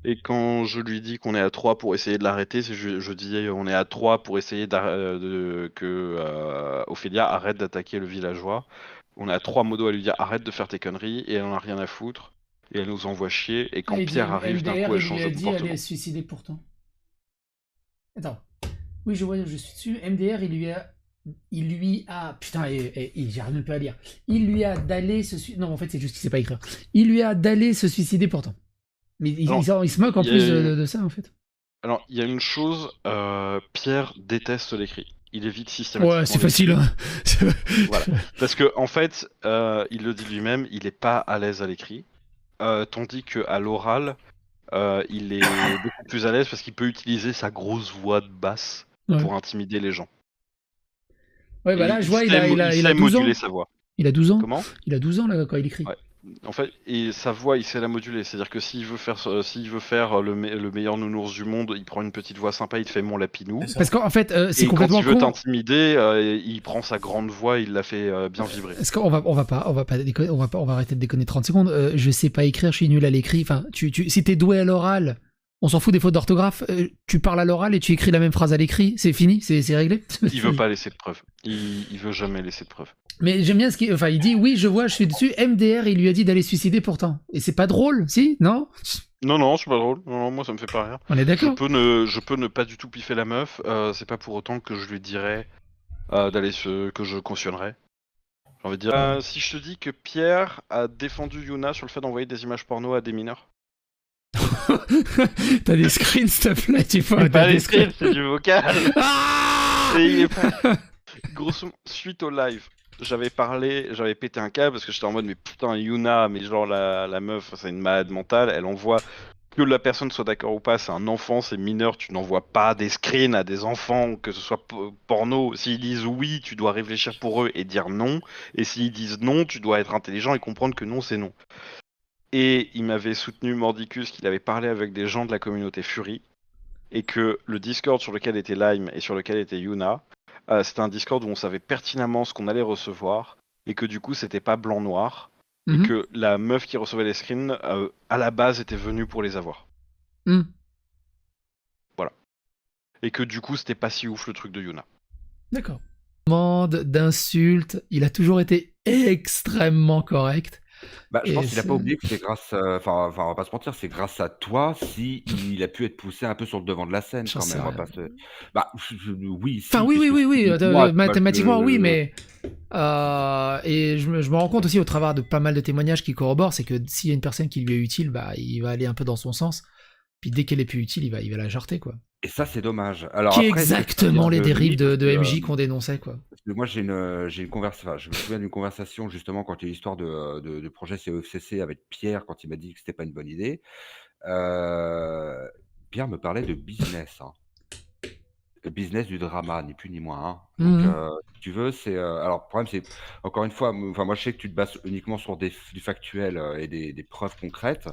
Et quand je lui dis qu'on est à 3 pour essayer de l'arrêter, je dis on est à 3 pour essayer que Ophélia arrête d'attaquer le villageois. On a 3 modos à lui dire arrête de faire tes conneries et elle en a rien à foutre. Et elle nous envoie chier. Et quand Pierre arrive, d'un coup, elle change de comportement. MDR, il lui a dit se suicider pourtant. Attends. Oui, je vois, je suis dessus. MDR, il lui a... Putain, j'arrive même pas à lire. Il lui a d'aller se suicider... Non, en fait, c'est juste qu'il sait pas écrire. Il lui a d'aller se suicider pourtant. Mais il se moque en plus de ça, en fait. Alors, il y a une chose, Pierre déteste l'écrit. Il évite systématiquement. Ouais, c'est facile. Hein. Voilà. Parce que, en fait, il le dit lui-même, il est pas à l'aise à l'écrit. Tandis qu'à l'oral, il est beaucoup plus à l'aise parce qu'il peut utiliser sa grosse voix de basse pour intimider les gens. Ouais, bah là, je vois, il a 12 ans. Sa voix. Il a 12 ans. Comment ? Il a 12 ans là, quand il écrit. Ouais. En fait, et sa voix, il sait la moduler. C'est-à-dire que s'il veut faire le meilleur nounours du monde, il prend une petite voix sympa, il te fait mon lapinou. Parce qu'en fait, c'est complètement con. Quand il veut t'intimider, il prend sa grande voix, il la fait bien vibrer. Est-ce qu'on va arrêter de déconner 30 secondes. Je sais pas écrire, je suis nul à l'écrit. Enfin, si t'es doué à l'oral, on s'en fout des fautes d'orthographe. Tu parles à l'oral et tu écris la même phrase à l'écrit. C'est fini, c'est réglé. Il veut pas laisser de preuves. Il veut jamais laisser de preuves. Mais j'aime bien il dit oui, je vois, je suis dessus. MDR, il lui a dit d'aller se suicider pourtant. Et c'est pas drôle, si ? Non ? Non, c'est pas drôle. Non, moi ça me fait pas rire. On est d'accord. Je peux ne pas du tout piffer la meuf. C'est pas pour autant que je lui dirais que je cautionnerais. J'ai envie de dire. Si je te dis que Pierre a défendu Yuna sur le fait d'envoyer des images porno à des mineurs. T'as des screens, s'il te plaît, tu vois. Pas des screens, c'est du vocal. Et grosso modo, suite au live. J'avais pété un câble parce que j'étais en mode mais putain Yuna, mais genre la meuf c'est une malade mentale, elle envoie que la personne soit d'accord ou pas, c'est un enfant, c'est mineur, tu n'envoies pas des screens à des enfants, que ce soit porno. S'ils disent oui, tu dois réfléchir pour eux et dire non. Et s'ils disent non, tu dois être intelligent et comprendre que non, c'est non. Et il m'avait soutenu Mordicus qu'il avait parlé avec des gens de la communauté Fury et que le Discord sur lequel était Lime et sur lequel était Yuna, c'était un Discord où on savait pertinemment ce qu'on allait recevoir et que du coup c'était pas blanc-noir et que la meuf qui recevait les screens à la base était venue pour les avoir. Voilà. Et que du coup c'était pas si ouf le truc de Yuna. D'accord. D'insultes, il a toujours été extrêmement correct. Bah, je pense qu'il a pas oublié que c'est grâce, enfin, on va pas se mentir, c'est grâce à toi si il a pu être poussé un peu sur le devant de la scène quand même. On va pas se... Bah, oui. Enfin, oui. Mathématiquement, oui, mais et je me rends compte aussi au travers de pas mal de témoignages qui corroborent, c'est que s'il y a une personne qui lui est utile, bah, il va aller un peu dans son sens. Puis dès qu'elle est plus utile, il va la jarter, quoi. Et ça, c'est dommage. Alors, qui est après, exactement les dérives de MJ qu'on dénonçait, quoi. Parce que moi, j'ai une conversation. Je me souviens d'une conversation justement quand il y a eu l'histoire de projet CEFCC avec Pierre quand il m'a dit que c'était pas une bonne idée. Pierre me parlait de business. Le business du drama, ni plus ni moins. Donc, si tu veux, c'est. Alors, le problème, c'est encore une fois, moi, je sais que tu te bases uniquement sur du factuel et des preuves concrètes.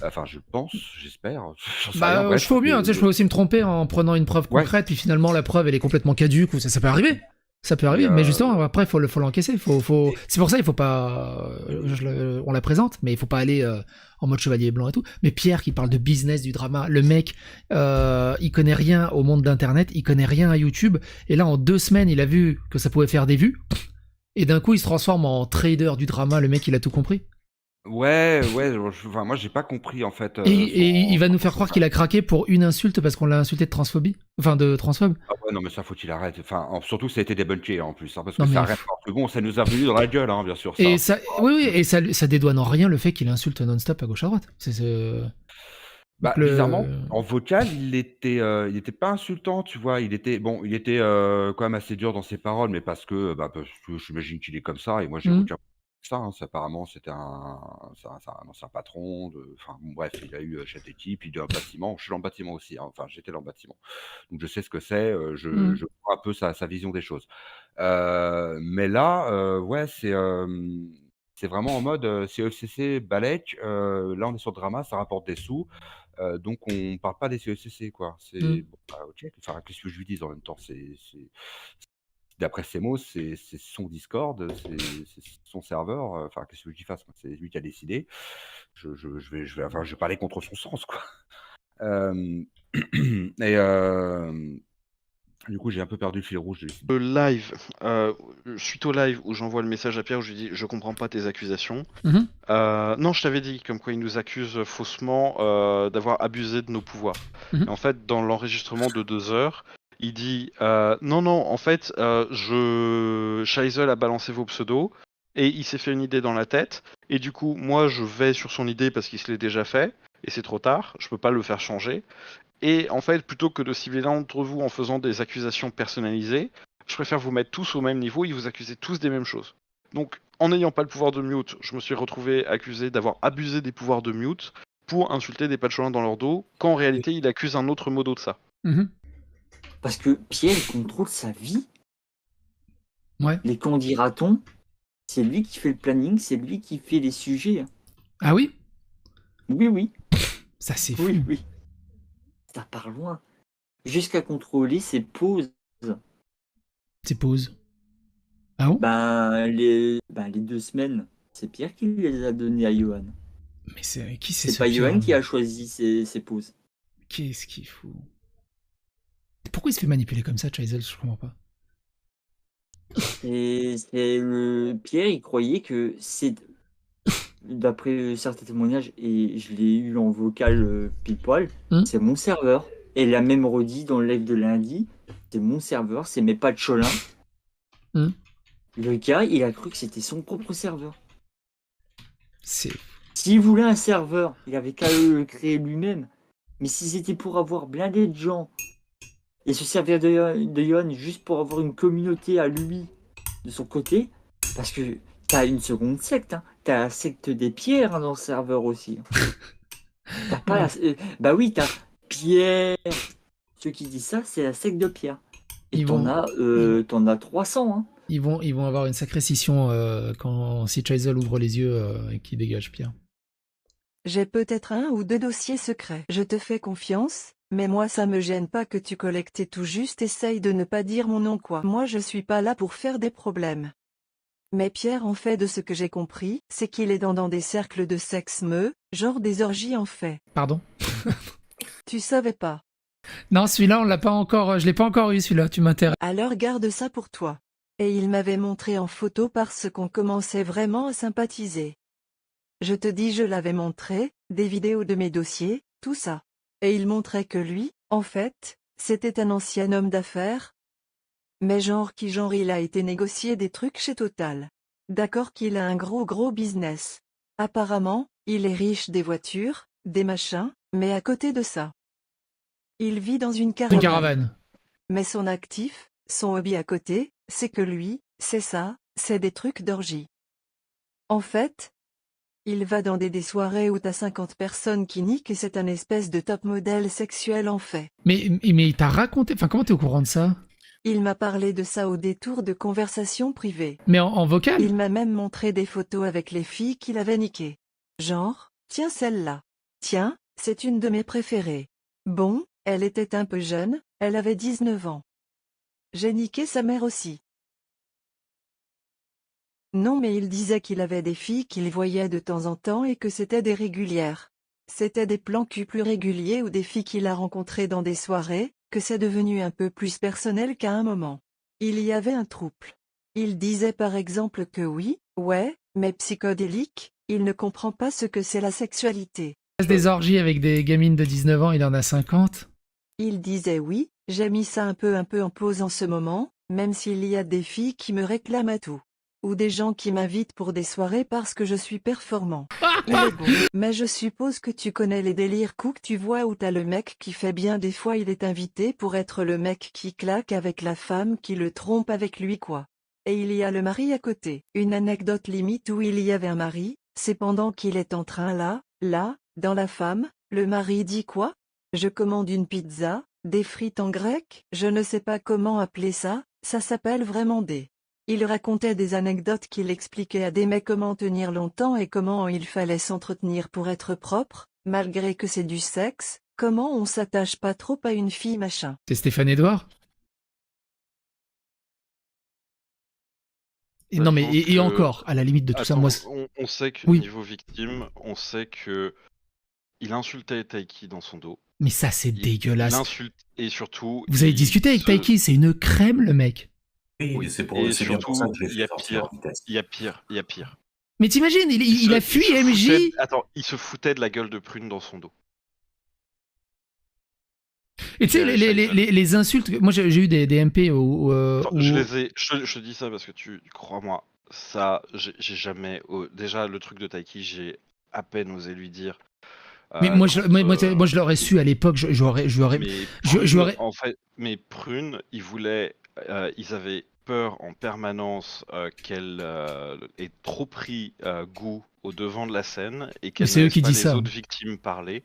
Enfin, je pense, j'espère. J'en sais rien, bref, je fais au mieux, je peux aussi me tromper en prenant une preuve concrète, puis finalement la preuve elle est complètement caduque, ou ça peut arriver. Ça peut arriver, mais justement, après, faut l'encaisser. C'est pour ça, il faut pas. On la présente, mais il faut pas aller en mode chevalier blanc et tout. Mais Pierre qui parle de business du drama, le mec, il connaît rien au monde d'internet, il connaît rien à YouTube, et là en 2 semaines, il a vu que ça pouvait faire des vues, et d'un coup, il se transforme en trader du drama. Le mec, il a tout compris. Ouais, enfin, moi j'ai pas compris en fait. Et il va nous faire croire qu'il a craqué pour une insulte parce qu'on l'a insulté de transphobie, enfin de transphobe. Ah ouais, non mais ça faut qu'il arrête. Enfin, surtout ça a été débunké en plus, parce que ça arrête pas. Bon, ça nous a venu dans la gueule, bien sûr. Et ça, et ça dédouane en rien le fait qu'il insulte non-stop à gauche à droite. Bah, bizarrement, en vocal, il était pas insultant, tu vois. Il était quand même assez dur dans ses paroles, mais parce que j'imagine qu'il est comme ça, et moi j'ai aucun ça, apparemment c'était un ancien patron enfin bon, bref, il a eu cette équipe, il est dans le bâtiment, je suis dans le bâtiment aussi, enfin j'étais dans le bâtiment, donc je sais ce que c'est, je vois un peu sa vision des choses, mais là ouais, c'est vraiment en mode CEFCC Balek, là on est sur drama, ça rapporte des sous, donc on parle pas des CEFCC, quoi. C'est bon, ok, enfin qu'est-ce que je lui dis en même temps, d'après ses mots, c'est son Discord, c'est son serveur. Enfin, qu'est-ce que je lui fasse? C'est lui qui a décidé. Je vais parler contre son sens, quoi. Du coup, j'ai un peu perdu le fil rouge. Le live, suite au live où j'envoie le message à Pierre où je lui dis je comprends pas tes accusations. Non, je t'avais dit comme quoi il nous accuse faussement d'avoir abusé de nos pouvoirs. Et en fait, dans l'enregistrement de 2 heures. Il dit non, en fait, Scheisel a balancé vos pseudos et il s'est fait une idée dans la tête. Et du coup, moi, je vais sur son idée parce qu'il se l'est déjà fait et c'est trop tard. Je peux pas le faire changer. Et en fait, plutôt que de cibler l'un d'entre vous en faisant des accusations personnalisées, je préfère vous mettre tous au même niveau et vous accuser tous des mêmes choses. Donc, en n'ayant pas le pouvoir de mute, je me suis retrouvé accusé d'avoir abusé des pouvoirs de mute pour insulter des patcholins dans leur dos, quand en réalité, il accuse un autre modo de ça. Parce que Pierre il contrôle sa vie. Ouais. Les candidatons, c'est lui qui fait le planning, c'est lui qui fait les sujets. Ah oui? Oui. Ça c'est fou. Oui. Ça part loin. Jusqu'à contrôler ses pauses. Ses pauses. Ah bon? Les 2 semaines, c'est Pierre qui les a données à Johan. Mais c'est pas Johan qui a choisi ses pauses. Qu'est-ce qu'il fout? Pourquoi il se fait manipuler comme ça, Scheisel? Je comprends pas. Pierre, il croyait que c'est... D'après certains témoignages, et je l'ai eu en vocal pile poil, c'est mon serveur. Et il a même redit dans le live de lundi, c'est mon serveur, c'est mes patcholins. Le gars, il a cru que c'était son propre serveur. S'il voulait un serveur, il avait qu'à le créer lui-même. Mais si c'était pour avoir blindé de gens et se servir de Yohan juste pour avoir une communauté à lui de son côté, parce que t'as une seconde secte, t'as la secte des pierres dans le serveur aussi. T'as pas bah oui, t'as Pierre. Ceux qui disent ça, c'est la secte de Pierre. Et Ils t'en vont- as 300. Hein. Ils vont avoir une sacrée scission quand si Chazelle ouvre les yeux et qu'il dégage Pierre. J'ai peut-être 1 ou 2 dossiers secrets. Je te fais confiance, mais moi ça me gêne pas que tu collectes et tout juste essaye de ne pas dire mon nom quoi. Moi je suis pas là pour faire des problèmes. Mais Pierre en fait de ce que j'ai compris, c'est qu'il est dans des cercles de sexe genre des orgies en fait. Pardon? Tu savais pas. Non, celui-là, on l'a pas encore. Je l'ai pas encore eu, celui-là. Tu m'intéresses. Alors garde ça pour toi. Et il m'avait montré en photo parce qu'on commençait vraiment à sympathiser. Je te dis je l'avais montré, des vidéos de mes dossiers, tout ça. Et il montrait que lui, en fait, c'était un ancien homme d'affaires. Mais genre il a été négocier des trucs chez Total. D'accord qu'il a un gros business. Apparemment, il est riche des voitures, des machins, mais à côté de ça. Il vit dans une caravane. Une caravane. Mais son actif, son hobby à côté, c'est que lui, c'est ça, c'est des trucs d'orgie. En fait, il va dans des soirées où t'as 50 personnes qui niquent et c'est un espèce de top modèle sexuel en fait. Mais il t'a raconté. Enfin, comment t'es au courant de ça? Il m'a parlé de ça au détour de conversations privées. Mais en vocal? Il m'a même montré des photos avec les filles qu'il avait niquées. Genre, tiens celle-là. Tiens, c'est une de mes préférées. Bon, elle était un peu jeune, elle avait 19 ans. J'ai niqué sa mère aussi. Non mais il disait qu'il avait des filles qu'il voyait de temps en temps et que c'était des régulières. C'était des plans cul plus réguliers ou des filles qu'il a rencontrées dans des soirées, que c'est devenu un peu plus personnel qu'à un moment. Il y avait un trouble. Il disait par exemple que oui, ouais, mais psychodélique, il ne comprend pas ce que c'est la sexualité. Des orgies avec des gamines de 19 ans, il en a 50. Il disait oui, j'ai mis ça un peu en pause en ce moment, même s'il y a des filles qui me réclament à tout. Ou des gens qui m'invitent pour des soirées parce que je suis performant. Il est bon, mais je suppose que tu connais les délires cook tu vois où t'as le mec qui fait bien des fois il est invité pour être le mec qui claque avec la femme qui le trompe avec lui quoi. Et il y a le mari à côté. Une anecdote limite où il y avait un mari, c'est pendant qu'il est en train là, dans la femme, le mari dit quoi? Je commande une pizza, des frites en grec, je ne sais pas comment appeler ça, ça s'appelle vraiment des... Il racontait des anecdotes qu'il expliquait à des mecs comment tenir longtemps et comment il fallait s'entretenir pour être propre, malgré que c'est du sexe, comment on s'attache pas trop à une fille machin. C'est Stéphane Edouard? Non mais et encore, à la limite de tout ça, moi... On sait que oui. Niveau victime, on sait que il insultait Taiki dans son dos. Mais ça c'est dégueulasse. Il insulte et surtout... Vous avez discuté avec Taiki, c'est une crème le mec. Oui, c'est pour, et c'est surtout, bien pour ça que je l'ai il y a fait sortir pire, en vitesse. il y a pire. Mais t'imagines, il a fui MJ. Attends, il se foutait de la gueule de Prune dans son dos. Et tu sais, les insultes, moi j'ai eu des MP Attends, je dis ça parce que tu crois-moi, ça, j'ai jamais... déjà, le truc de Taiki, j'ai à peine osé lui dire... Mais moi je l'aurais su à l'époque, j'aurais... En fait, mais Prune, ils avaient peur en permanence qu'elle ait trop pris goût au devant de la scène et qu'elle ne laisse pas les autres victimes parler.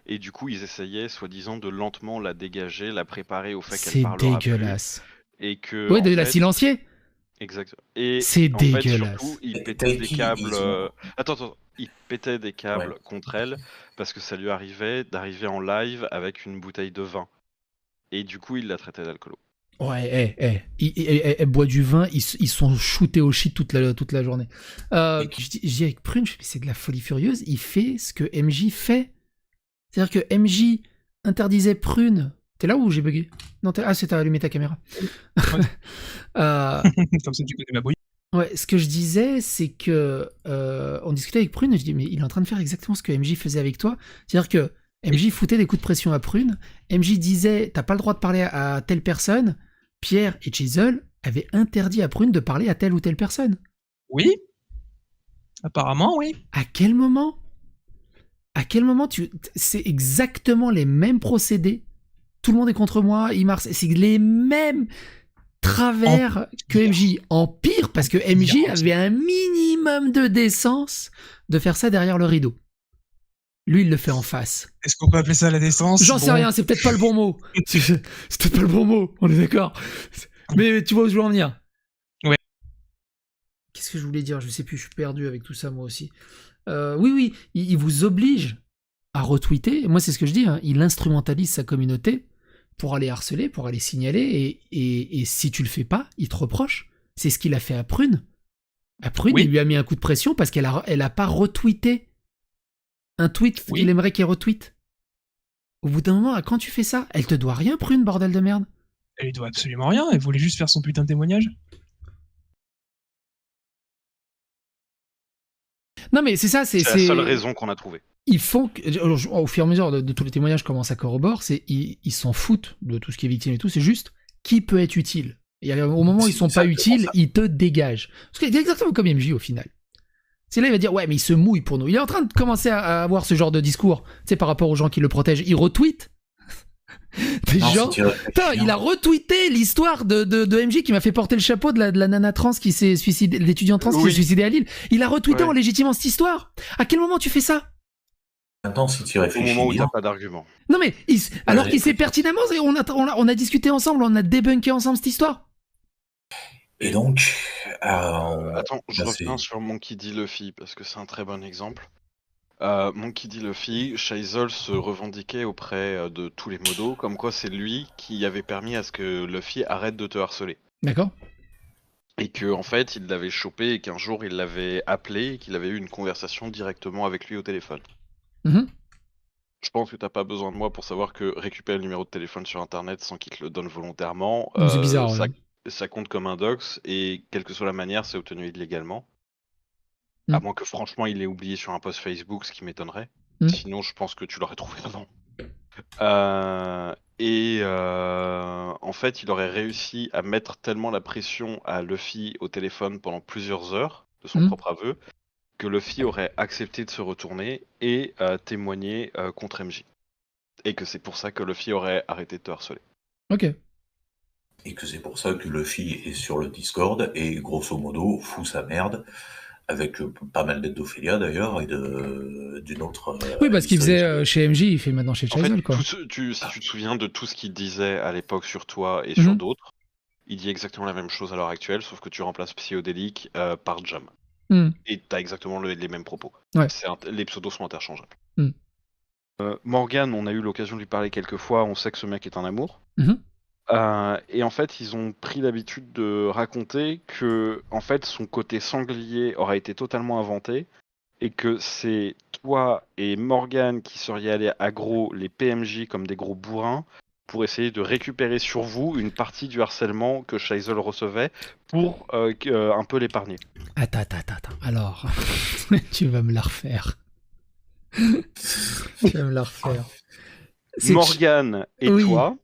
Et du coup, ils essayaient, soi-disant, de lentement la dégager, la préparer au fait qu'elle parlera plus. C'est dégueulasse. Et que, ouais, de la silencier. Exactement. Et c'est dégueulasse. Fait, surtout, ils pétaient des câbles... Attends, ils pétaient des câbles contre elle parce que ça lui arrivait d'arriver en live avec une bouteille de vin. Et du coup, il la traitait d'alcoolo. Ouais, elle boit du vin, ils sont shootés au shit toute la journée. Je dis avec Prune, c'est de la folie furieuse, il fait ce que MJ fait. C'est-à-dire que MJ interdisait Prune. T'es là où j'ai bugué? Non, c'est t'as allumé ta caméra. Comme ça, tu connais ma bouille. Ouais, ce que je disais, c'est que on discutait avec Prune, et je dis, mais il est en train de faire exactement ce que MJ faisait avec toi. C'est-à-dire que MJ foutait des coups de pression à Prune, MJ disait, t'as pas le droit de parler à telle personne. Pierre et Chisel avaient interdit à Prune de parler à telle ou telle personne. Oui. Apparemment, oui. À quel moment c'est exactement les mêmes procédés. Tout le monde est contre moi, c'est les mêmes travers que MJ. En pire, parce que MJ avait un minimum de décence de faire ça derrière le rideau. Lui, il le fait en face. Est-ce qu'on peut appeler ça la décence? J'en sais rien, c'est peut-être pas le bon mot. C'est peut-être pas le bon mot, on est d'accord. Mais tu vois où je veux en venir. Ouais. Qu'est-ce que je voulais dire? Je sais plus, je suis perdu avec tout ça moi aussi. Oui, il vous oblige à retweeter. Moi, c'est ce que je dis, hein. Il instrumentalise sa communauté pour aller harceler, pour aller signaler, et si tu le fais pas, il te reproche. C'est ce qu'il a fait à Prune. À Prune, il lui a mis un coup de pression parce qu'elle a pas retweeté un tweet qu'il aimerait qu'il retweete. Au bout d'un moment, quand tu fais ça, elle te doit rien, Prune, bordel de merde. Elle lui doit absolument rien, elle voulait juste faire son putain de témoignage. Non mais c'est ça, c'est la seule raison qu'on a trouvée. Ils font au fur et à mesure de tous les témoignages commencent à corroborer, ils s'en foutent de tout ce qui est victime et tout, c'est juste qui peut être utile. Et au moment où ils sont pas utiles, ils te dégagent. Parce que c'est exactement comme MJ au final. C'est là il va dire ouais mais il se mouille pour nous. Il est en train de commencer à avoir ce genre de discours, tu sais, par rapport aux gens qui le protègent. Il retweet des gens. Putain, il a retweeté l'histoire de MJ qui m'a fait porter le chapeau de la nana trans qui s'est suicidée, l'étudiant trans qui s'est suicidé à Lille. Il a retweeté en légitimant cette histoire. À quel moment tu fais ça? Maintenant, si tu réfléchis Au moment où bien... t'as pas d'argument. Non mais, alors qu'il sait pertinemment, on a discuté ensemble, on a débunké ensemble cette histoire. Et donc... Attends, je reviens sur Monkey D. Luffy, parce que c'est un très bon exemple. Monkey D. Luffy, Shaisol se revendiquait auprès de tous les modos, comme quoi c'est lui qui avait permis à ce que Luffy arrête de te harceler. D'accord. Et que en fait, il l'avait chopé et qu'un jour il l'avait appelé et qu'il avait eu une conversation directement avec lui au téléphone. Je pense que t'as pas besoin de moi pour savoir que récupérer le numéro de téléphone sur internet sans qu'il te le donne volontairement, c'est bizarre, ça compte comme un dox, et quelle que soit la manière, c'est obtenu illégalement. À moins que franchement il ait oublié sur un post Facebook, ce qui m'étonnerait. Sinon, je pense que tu l'aurais trouvé avant. En fait, il aurait réussi à mettre tellement la pression à Luffy au téléphone pendant plusieurs heures, de son propre aveu, que Luffy aurait accepté de se retourner et témoigner contre MJ. Et que c'est pour ça que Luffy aurait arrêté de te harceler. Ok. Et que c'est pour ça que Luffy est sur le Discord et grosso modo fout sa merde avec pas mal d'aide d'Ophélia d'ailleurs et d'une autre... oui, parce qu'il faisait chez MJ, il fait maintenant chez Chaisel, quoi. Si tu te souviens de tout ce qu'il disait à l'époque sur toi et sur d'autres, il dit exactement la même chose à l'heure actuelle, sauf que tu remplaces Psyodélique par Jam. Et t'as exactement les mêmes propos. Ouais. Les pseudos sont interchangeables. Morgan, on a eu l'occasion de lui parler quelques fois, on sait que ce mec est un amour. Et en fait, ils ont pris l'habitude de raconter que en fait, son côté sanglier aurait été totalement inventé et que c'est toi et Morgan qui seriez allés aggro les PMJ comme des gros bourrins pour essayer de récupérer sur vous une partie du harcèlement que Shaisel recevait pour un peu l'épargner. Attends. Alors, tu vas me la refaire. Morgan et toi,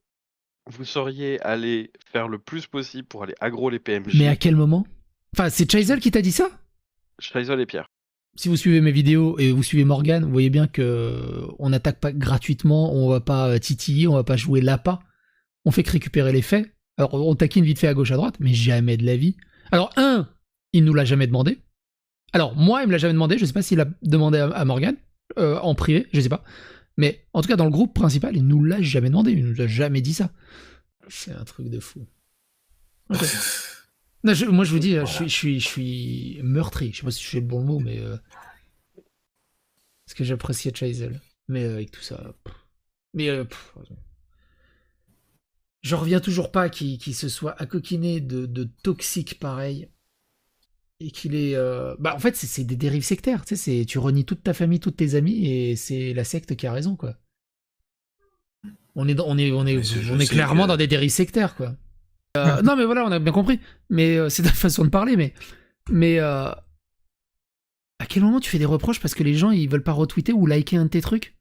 vous seriez allé faire le plus possible pour aller aggro les PMJ. Mais à quel moment? Enfin, c'est Chaisel qui t'a dit ça? Chaisel et Pierre. Si vous suivez mes vidéos et vous suivez Morgan, vous voyez bien que on n'attaque pas gratuitement, on va pas titiller, on va pas jouer l'appât. On fait que récupérer les faits. Alors, on taquine vite fait à gauche à droite, mais jamais de la vie. Alors, il nous l'a jamais demandé. Alors, moi, il me l'a jamais demandé. Je sais pas s'il a demandé à Morgan en privé, je sais pas. Mais en tout cas, dans le groupe principal, il nous l'a jamais demandé. Il nous a jamais dit ça. C'est un truc de fou. Okay. Non, moi, je vous dis, je suis meurtri. Je sais pas si je suis le bon mot, mais parce que j'appréciais Chaisel. Mais avec tout ça, je reviens toujours pas qu'il se soit accoquiné de toxiques pareil. Et qu'il est... en fait, c'est des dérives sectaires. Tu sais, tu renies toute ta famille, toutes tes amis, et c'est la secte qui a raison, quoi. On est clairement dans des dérives sectaires, quoi. Non, mais voilà, on a bien compris. Mais c'est ta façon de parler, mais à quel moment tu fais des reproches parce que les gens, ils veulent pas retweeter ou liker un de tes trucs?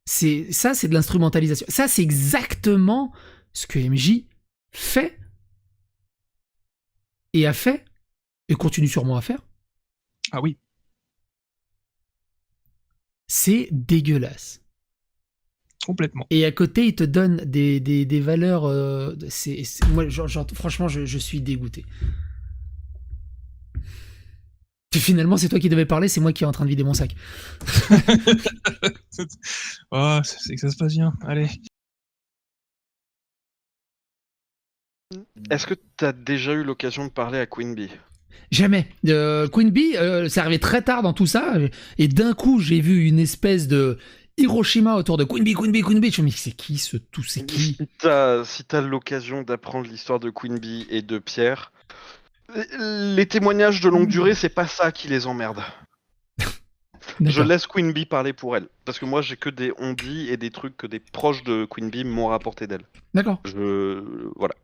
C'est de l'instrumentalisation. Ça, c'est exactement ce que MJ fait et a fait et continue sûrement à faire. Ah oui. C'est dégueulasse. Complètement. Et à côté, il te donne des valeurs... moi, franchement, je suis dégoûté. Finalement, c'est toi qui devais parler, c'est moi qui est en train de vider mon sac. Oh, c'est que ça se passe bien. Allez. Est-ce que tu as déjà eu l'occasion de parler à Queen Bee? Jamais. Queen Bee, c'est arrivé très tard dans tout ça, et d'un coup, j'ai vu une espèce de Hiroshima autour de Queen Bee. Je me dis, mais c'est qui ce tout, c'est qui? Si t'as l'occasion d'apprendre l'histoire de Queen Bee et de Pierre, les témoignages de longue durée, c'est pas ça qui les emmerde. Je laisse Queen Bee parler pour elle. Parce que moi, j'ai que des on-dit et des trucs que des proches de Queen Bee m'ont rapporté d'elle. D'accord. Voilà.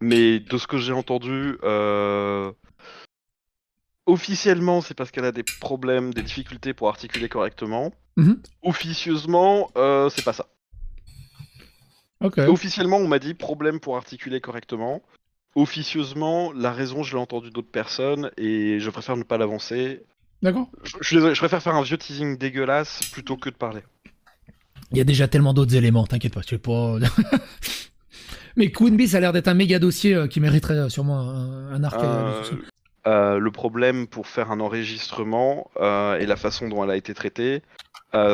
Mais de ce que j'ai entendu, officiellement, c'est parce qu'elle a des problèmes, des difficultés pour articuler correctement. Officieusement, c'est pas ça. Officiellement, on m'a dit problème pour articuler correctement. Officieusement, la raison, je l'ai entendu d'autres personnes et je préfère ne pas l'avancer. D'accord. Je suis désolé, je préfère faire un vieux teasing dégueulasse plutôt que de parler. Il y a déjà tellement d'autres éléments, t'inquiète pas, tu es pas... Mais Queen Bee, ça a l'air d'être un méga dossier qui mériterait sûrement un arc. Le problème pour faire un enregistrement et la façon dont elle a été traitée,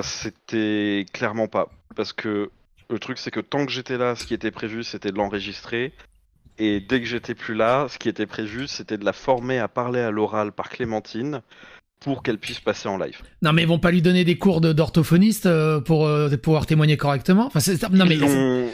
c'était clairement pas. Parce que le truc, c'est que tant que j'étais là, ce qui était prévu, c'était de l'enregistrer. Et dès que j'étais plus là, ce qui était prévu, c'était de la former à parler à l'oral par Clémentine pour qu'elle puisse passer en live. Non, mais ils vont pas lui donner des cours d'orthophoniste pour pouvoir témoigner correctement. Enfin,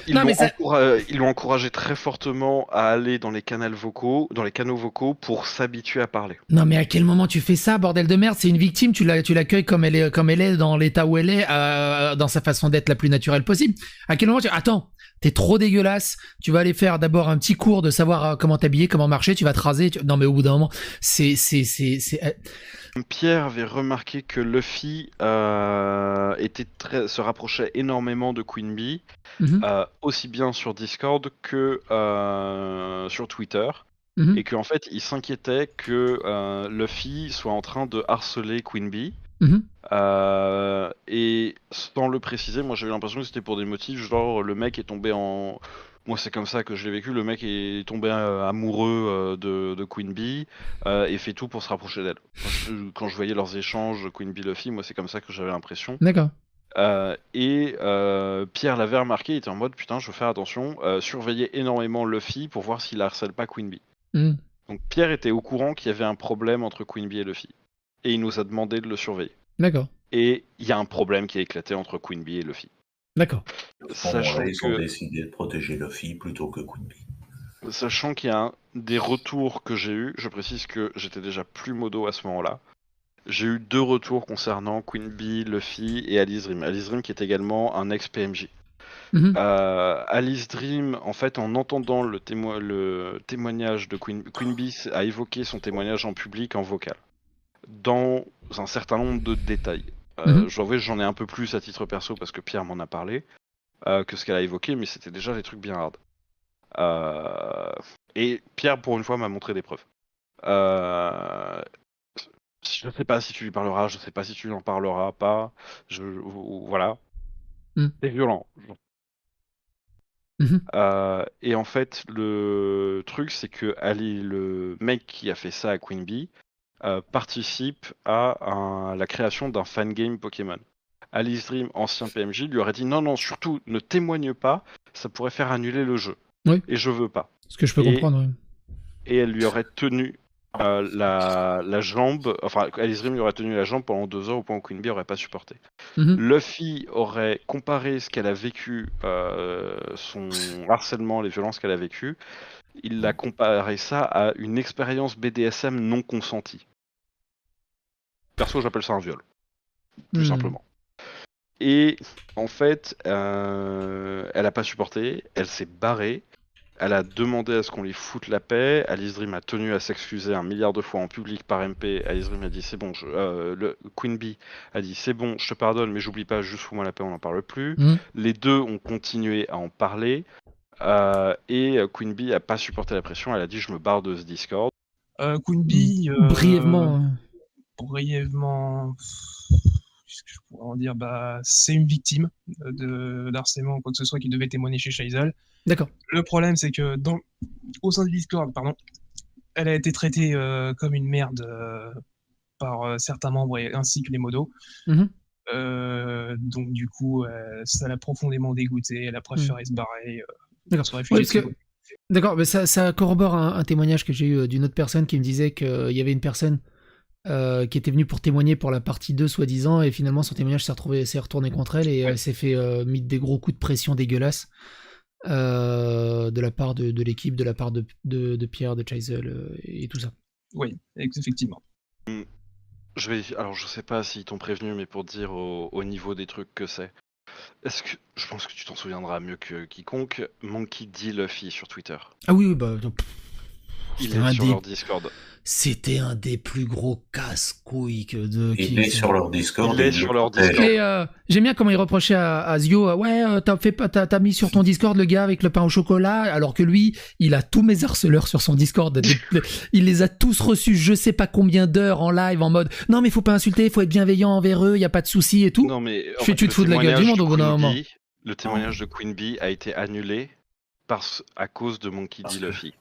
ils l'ont encouragé très fortement à aller dans les canaux vocaux pour s'habituer à parler. Non, mais à quel moment tu fais ça, bordel de merde? C'est une victime, tu l'accueilles comme elle est dans l'état où elle est, dans sa façon d'être la plus naturelle possible. À quel moment attends, t'es trop dégueulasse, tu vas aller faire d'abord un petit cours de savoir comment t'habiller, comment marcher, tu vas te raser. Non, mais au bout d'un moment, Pierre avait remarqué que Luffy se rapprochait énormément de Queen Bee, aussi bien sur Discord que sur Twitter, et qu'en fait il s'inquiétait que Luffy soit en train de harceler Queen Bee. Et sans le préciser, moi j'avais l'impression que c'était pour des motifs genre le mec est tombé en... Moi c'est comme ça que je l'ai vécu, le mec est tombé amoureux de Queen Bee et fait tout pour se rapprocher d'elle. Quand je voyais leurs échanges Queen Bee Luffy, moi c'est comme ça que j'avais l'impression. D'accord. Et Pierre l'avait remarqué, il était en mode putain je veux faire attention, surveiller énormément Luffy pour voir s'il harcèle pas Queen Bee. Donc Pierre était au courant qu'il y avait un problème entre Queen Bee et Luffy. Et il nous a demandé de le surveiller. D'accord. Et il y a un problème qui a éclaté entre Queen Bee et Luffy. D'accord. Ils ont décidé de protéger Luffy plutôt que Queen Bee. Sachant qu'il y a des retours que j'ai eu, je précise que j'étais déjà plus modo à ce moment-là. J'ai eu 2 retours concernant Queen Bee, Luffy et Alice Dream. Alice Dream qui est également un ex-PMJ. Alice Dream, en fait, en entendant le témoignage de Queen Bee, a évoqué son témoignage en public en vocal. Dans un certain nombre de détails. J'en ai un peu plus à titre perso parce que Pierre m'en a parlé que ce qu'elle a évoqué, mais c'était déjà des trucs bien hard. Et Pierre, pour une fois, m'a montré des preuves. Je sais pas si tu lui parleras, je sais pas si tu lui en parleras pas. Voilà. C'est violent. Et en fait, le truc, c'est que Ali, le mec qui a fait ça à Queen Bee, participe à la création d'un fangame Pokémon. Alice Dream, ancien PMJ, lui aurait dit non, surtout ne témoigne pas, ça pourrait faire annuler le jeu. Oui. Et je veux pas. Ce que je peux comprendre. Oui. Et elle lui aurait tenu la jambe, enfin Alice Dream lui aurait tenu la jambe pendant 2 heures au point où Queen Bee aurait pas supporté. Luffy aurait comparé ce qu'elle a vécu, son harcèlement, les violences qu'elle a vécues. Il a comparé ça à une expérience BDSM non consentie. Perso, j'appelle ça un viol. Plus simplement. Et en fait, elle a pas supporté, elle s'est barrée, elle a demandé à ce qu'on lui foute la paix, Alice Dream a tenu à s'excuser 1 milliard de fois en public par MP, Alice Dream a dit c'est bon, Queen Bee a dit c'est bon, je te pardonne, mais j'oublie pas, juste fous-moi la paix, on n'en parle plus. Les deux ont continué à en parler. Et Queen Bee a pas supporté la pression, elle a dit je me barre de ce Discord. Queen Bee... Brièvement. Qu'est-ce que je pourrais en dire? C'est une victime d'harcèlement ou quoi que ce soit qui devait témoigner chez Shaizal. D'accord. Le problème c'est que au sein du Discord, elle a été traitée comme une merde par certains membres ainsi que les modos. Mhm. Donc du coup, ça l'a profondément dégoûté. Elle a préféré se barrer. D'accord. se Oui, réfugier parce que... sous l'eau. D'accord, mais ça corrobore un témoignage que j'ai eu d'une autre personne qui me disait qu'il y avait une personne qui était venue pour témoigner pour la partie 2 soi-disant, et finalement son témoignage s'est retourné contre elle, et elle s'est fait mis des gros coups de pression dégueulasses de la part de l'équipe, de la part de Pierre, de Chaisel et tout ça. Oui, effectivement. Alors je sais pas s'ils t'ont prévenu, mais pour dire au niveau des trucs que c'est. Je pense que tu t'en souviendras mieux que quiconque. Monkey D. Luffy sur Twitter. Ah oui, bah... Il est sur leur Discord. C'était un des plus gros casse-couilles Il est sur leur Discord. Il est sur leur Discord. Et j'aime bien comment il reprochait à Zio, t'as mis sur ton Discord le gars avec le pain au chocolat, alors que lui, il a tous mes harceleurs sur son Discord. Il les a tous reçus, je sais pas combien d'heures en live, en mode non mais faut pas insulter, faut être bienveillant envers eux, y a pas de souci et tout. Non mais tu te fous de la gueule du monde au bout d'un moment. Le témoignage de Queen Bee a été annulé à cause de Monkey D. Luffy.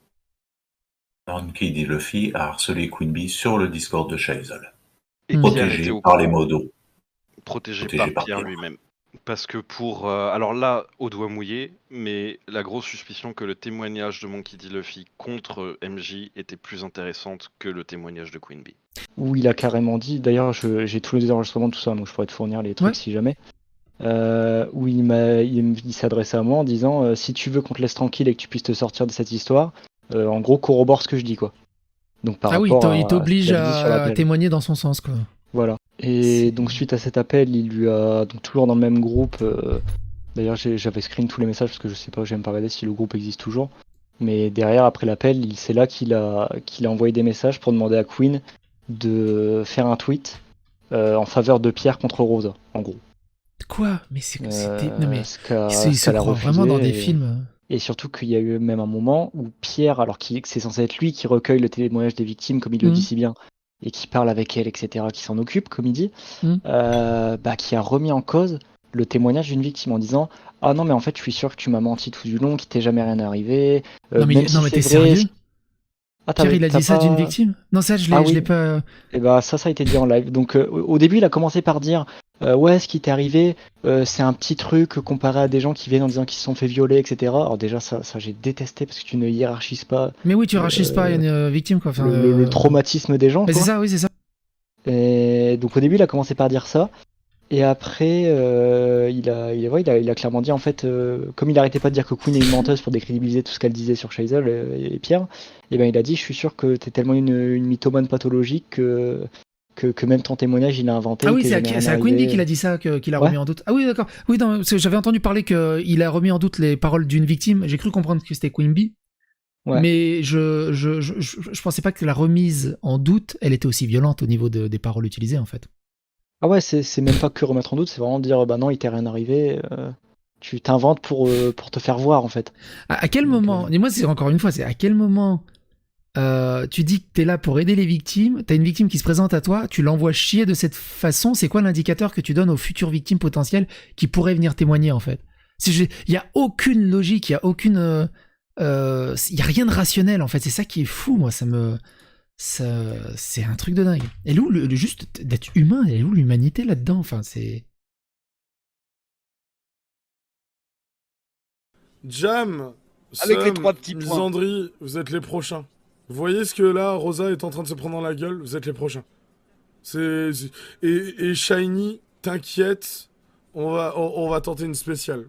Monkey D. Luffy a harcelé Queen Bee sur le Discord de Chaisel. Et protégé par les modos. Protégé par Pierre lui-même. Parce que alors là, au doigt mouillé, mais la grosse suspicion que le témoignage de Monkey D. Luffy contre MJ était plus intéressante que le témoignage de Queen Bee. Où il a carrément dit, d'ailleurs j'ai tous les enregistrements de tout ça, donc je pourrais te fournir les trucs si jamais, où il s'adressait à moi en disant si tu veux qu'on te laisse tranquille et que tu puisses te sortir de cette histoire, en gros corrobore ce que je dis quoi. Donc par rapport il t'oblige à témoigner dans son sens quoi. Voilà. Et donc suite à cet appel, il lui a donc toujours dans le même groupe. D'ailleurs j'avais screen tous les messages parce que je sais pas, j'aime pas regarder si le groupe existe toujours. Mais derrière après l'appel, c'est là qu'il a envoyé des messages pour demander à Queen de faire un tweet en faveur de Pierre contre Rosa, en gros. Quoi? Mais c'était non mais il se croit vraiment dans des films. Et surtout qu'il y a eu même un moment où Pierre, alors que c'est censé être lui qui recueille le témoignage des victimes, comme il le dit si bien, et qui parle avec elle, etc., qui s'en occupe, comme il dit, qui a remis en cause le témoignage d'une victime en disant « Ah non, mais en fait, je suis sûr que tu m'as menti tout du long, qu'il t'est jamais rien arrivé. Non mais t'es sérieux? Pierre, il a dit ça d'une victime? Non, ça, je l'ai pas... Et ça a été dit en live. Donc, au début, il a commencé par dire ouais, ce qui t'est arrivé, c'est un petit truc comparé à des gens qui viennent en disant qu'ils se sont fait violer, etc. Alors déjà, ça j'ai détesté parce que tu ne hiérarchises pas... Mais oui, tu hiérarchises pas une victime, quoi. Enfin, le traumatisme des gens, mais quoi. c'est ça, oui, c'est ça. Et donc, au début, il a commencé par dire ça. Et après, il a clairement dit, en fait, comme il arrêtait pas de dire que Queen est une menteuse pour décrédibiliser tout ce qu'elle disait sur Chaisel et Pierre, et il a dit, je suis sûr que t'es tellement une mythomane pathologique que même ton témoignage, il a inventé. Ah oui, c'est à Queen Bee qu'il a dit ça, qu'il a remis en doute. Ah oui, d'accord. Oui, parce que j'avais entendu parler qu'il a remis en doute les paroles d'une victime. J'ai cru comprendre que c'était Queen Bee. Ouais. Mais je pensais pas que la remise en doute, elle était aussi violente au niveau des paroles utilisées, en fait. Ah ouais, c'est même pas que remettre en doute, c'est vraiment dire bah non, il t'est rien arrivé, tu t'inventes pour te faire voir en fait. À quel moment, et moi c'est encore une fois, c'est à quel moment tu dis que t'es là pour aider les victimes, t'as une victime qui se présente à toi, tu l'envoies chier de cette façon, c'est quoi l'indicateur que tu donnes aux futures victimes potentielles qui pourraient venir témoigner en fait? Il y a aucune logique, il y a aucune, y a rien de rationnel en fait, c'est ça qui est fou, moi c'est un truc de dingue. Et où le juste d'être humain, et où l'humanité là-dedans, enfin c'est... Jam, avec les 3 petits points. Misandry, vous êtes les prochains. Vous voyez ce que là, Rosa est en train de se prendre dans la gueule, vous êtes les prochains. Et Shiny, t'inquiète, on va tenter une spéciale.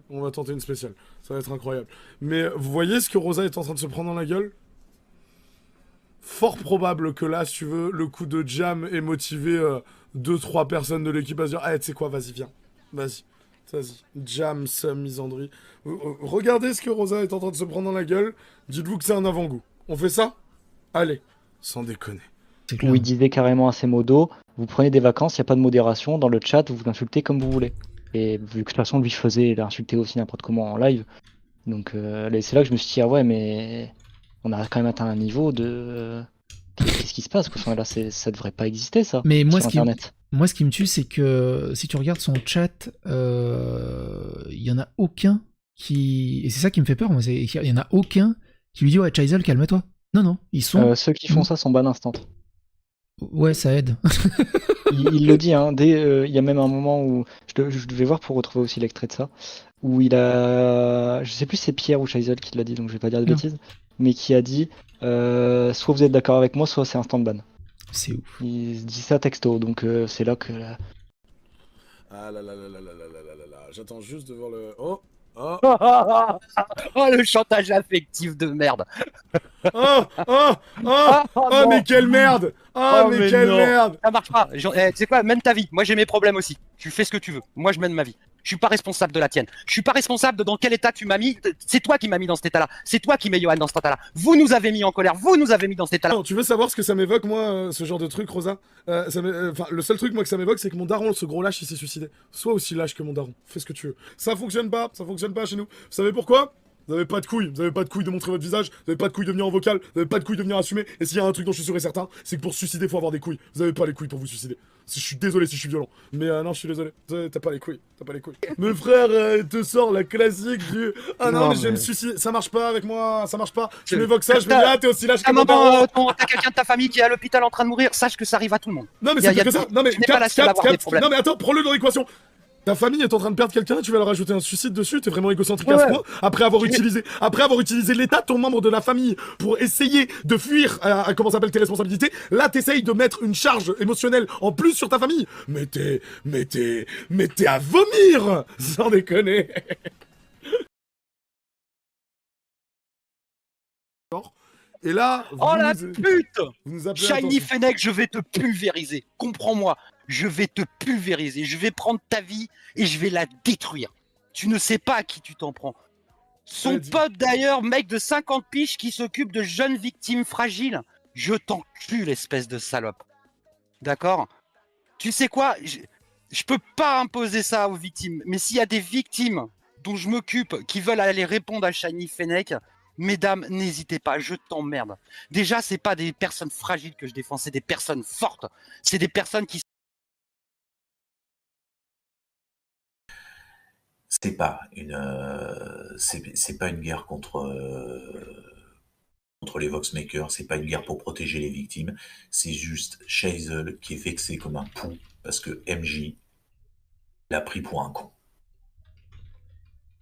Ça va être incroyable. Mais vous voyez ce que Rosa est en train de se prendre dans la gueule? Fort probable que là, si tu veux, le coup de Jam ait motivé 2-3 personnes de l'équipe à se dire « Ah, tu sais quoi, vas-y, viens. Vas-y. Jam, Sam, Misandry. Regardez ce que Rosa est en train de se prendre dans la gueule. Dites-vous que c'est un avant-goût. On fait ça? Allez. Sans déconner. » Où il disait carrément à ses modos « Vous prenez des vacances, il n'y a pas de modération. Dans le chat, vous insultez comme vous voulez. » Et vu que de toute façon, lui faisait l'insulter aussi n'importe comment en live. Donc c'est là que je me suis dit « Ah ouais, mais... » On a quand même atteint un niveau de... Qu'est-ce qui se passe quoi? Enfin, là, ça devrait pas exister, ça, mais moi, sur Internet. Moi, ce qui me tue, c'est que si tu regardes son chat, il y en a aucun qui... Et c'est ça qui me fait peur, moi, il y en a aucun qui lui dit « Ouais, Chaisel, calme-toi. » Non, ils sont... Ceux qui font ça sont ban instant. Ouais, ça aide. Il le dit, hein, il y a même un moment où je devais voir pour retrouver aussi l'extrait de ça, où il a, je sais plus si c'est Pierre ou Scheisel qui l'a dit, donc je vais pas dire de Non. bêtises, mais qui a dit soit vous êtes d'accord avec moi, soit c'est instant ban. C'est ouf. Il dit ça texto, donc c'est là que Ah là là là là là là là là là. J'attends juste de voir le. Oh oh Oh, le chantage affectif de merde. oh oh oh oh mais quelle merde. Oh mais quelle merde. Ça marche pas. Tu sais quoi, mène ta vie. Moi j'ai mes problèmes aussi. Tu fais ce que tu veux. Moi je mène ma vie. Je suis pas responsable de la tienne. Je suis pas responsable de dans quel état tu m'as mis. C'est toi qui m'as mis dans cet état-là. C'est toi qui mets Johan dans cet état-là. Vous nous avez mis en colère. Vous nous avez mis dans cet état-là. Non, tu veux savoir ce que ça m'évoque, moi, ce genre de truc, Rosa? Le seul truc, moi, que ça m'évoque, c'est que mon daron, ce gros lâche, il s'est suicidé. Sois aussi lâche que mon daron. Fais ce que tu veux. Ça fonctionne pas chez nous. Vous savez pourquoi? Vous avez pas de couilles. Vous avez pas de couilles de montrer votre visage. Vous avez pas de couilles de venir en vocal. Vous avez pas de couilles de venir assumer. Et s'il y a un truc dont je suis sûr et certain, c'est que pour se suicider, faut avoir des couilles. Vous avez pas les couilles pour vous suicider. Je suis désolé si je suis violent. Mais non, je suis désolé. T'as pas les couilles. Mon frère te sort la classique du ah non, mais je vais me suicider. Ça marche pas avec moi. Ça marche pas. Je m'évoque ça. Je me dis ah, t'es aussi lâche que mon daron. T'as quelqu'un de ta famille qui est à l'hôpital en train de mourir. Sache que ça arrive à tout le monde. Non, mais c'est que ça. Non, mais tu n'es pas la seule à avoir des problèmes. Non, mais attends, prends-le dans l'équation. Ta famille est en train de perdre quelqu'un, tu vas leur rajouter un suicide dessus, t'es vraiment égocentrique à ce point. Après avoir utilisé l'état de ton membre de la famille pour essayer de fuir comment s'appelle tes responsabilités, là t'essayes de mettre une charge émotionnelle en plus sur ta famille. Mais t'es à vomir, sans déconner. Et là, oh la pute! Shiny Fennec, je vais te pulvériser. Comprends-moi. Je vais te pulvériser. Je vais prendre ta vie et je vais la détruire. Tu ne sais pas à qui tu t'en prends. Son pote d'ailleurs, mec de 50 piges qui s'occupe de jeunes victimes fragiles. Je t'encule, espèce de salope. D'accord? Tu sais quoi? Je peux pas imposer ça aux victimes. Mais s'il y a des victimes dont je m'occupe qui veulent aller répondre à Shiny Fennec, mesdames, n'hésitez pas, je t'emmerde. Déjà, c'est pas des personnes fragiles que je défends, c'est des personnes fortes. C'est des personnes qui... C'est pas une guerre contre les Voxmakers, c'est pas une guerre pour protéger les victimes, c'est juste Scheisel qui est vexé comme un pou parce que MJ l'a pris pour un con.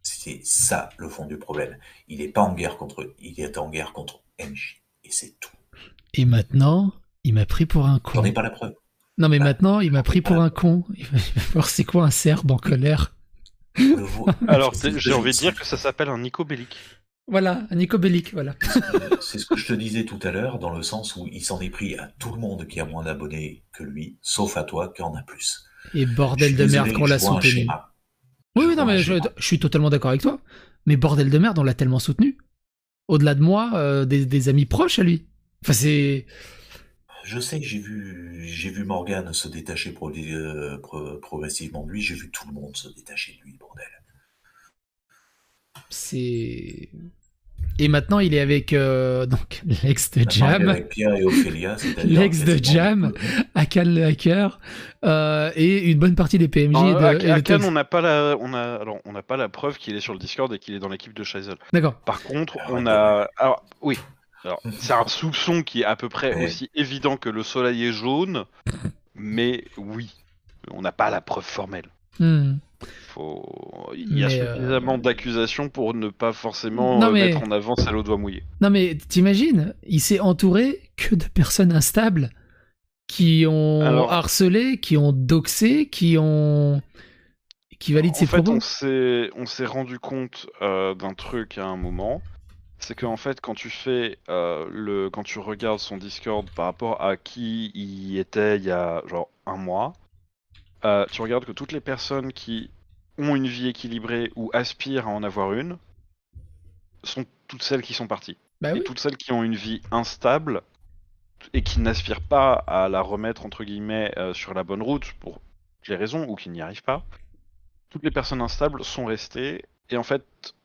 C'est ça le fond du problème. Il est pas en guerre contre eux, il est en guerre contre MJ. Et c'est tout. Et maintenant, il m'a pris pour un con. J'en ai pas la preuve. Non mais maintenant, il m'a pris pour un con. Il va voir c'est quoi un Serbe en colère. Alors, j'ai envie de dire que ça s'appelle un Nico Bellic. Voilà, un Nico Bellic, voilà. C'est ce que je te disais tout à l'heure, dans le sens où il s'en est pris à tout le monde qui a moins d'abonnés que lui, sauf à toi qui en a plus. Et bordel de merde qu'on l'a soutenu. Oui, non mais je suis totalement d'accord avec toi. Mais bordel de merde, on l'a tellement soutenu. Au-delà de moi, des amis proches à lui. Enfin, c'est... Je sais que j'ai vu Morgane se détacher progressivement de lui, j'ai vu tout le monde se détacher de lui, bordel. C'est... Et maintenant, il est avec donc l'ex de Jam, avec Pierre et Ophélia, l'ex de Jam, Akan le hacker, et une bonne partie des PMJ. Akan, on n'a pas la preuve qu'il est sur le Discord et qu'il est dans l'équipe de Scheisel. D'accord. Par contre, on a, alors oui, alors c'est un soupçon qui est à peu près aussi évident que le soleil est jaune, mais oui, on n'a pas la preuve formelle. Il y a suffisamment d'accusations pour ne pas forcément mettre en avant celle au doigt mouillé. Non mais t'imagines, il s'est entouré que de personnes instables qui ont harcelé, qui ont doxé, qui valident ses propos. En fait, on s'est rendu compte d'un truc à un moment, c'est qu'en fait quand tu fais quand tu regardes son Discord par rapport à qui il était il y a genre un mois, tu regardes que toutes les personnes qui ont une vie équilibrée ou aspirent à en avoir une sont toutes celles qui sont parties. Bah et toutes celles qui ont une vie instable et qui n'aspirent pas à la remettre entre guillemets sur la bonne route pour les raisons ou qui n'y arrivent pas, toutes les personnes instables sont restées et en fait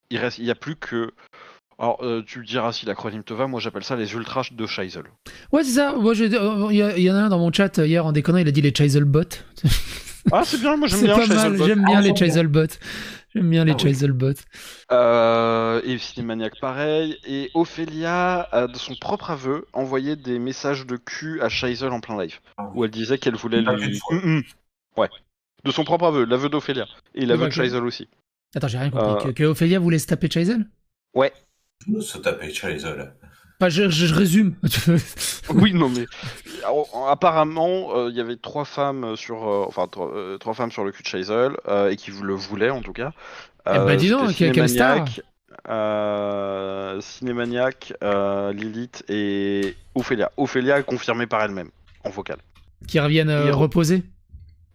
il y a plus que... Alors tu diras si l'acronyme te va, moi j'appelle ça les ultras de Scheisel. Ouais c'est ça, il y en a un dans mon chat hier en déconnant, il a dit les Scheisel bots. Ah c'est bien, moi j'aime bien Scheisel bots. J'aime bien les Scheisel bots. J'aime bien les Chazel bots. Et Cinémaniac pareil. Et Ophélia a de son propre aveu envoyé des messages de cul à Chazel en plein live. Où elle disait qu'elle voulait lui... Ouais. De son propre aveu, l'aveu d'Ophélia. Et l'aveu de Chazel aussi. Attends, j'ai rien compris. Que Ophélia voulait se taper Chazel? Ouais. Se taper Chazel. Je résume. Oui, non mais apparemment il y avait 3 femmes sur trois femmes sur le cul de Chazel et qui le voulaient en tout cas. Dis donc, quelle star. Cinémaniac, Lilith et Ophélia. Ophélia confirmée par elle-même en vocal. Qui reviennent reposer.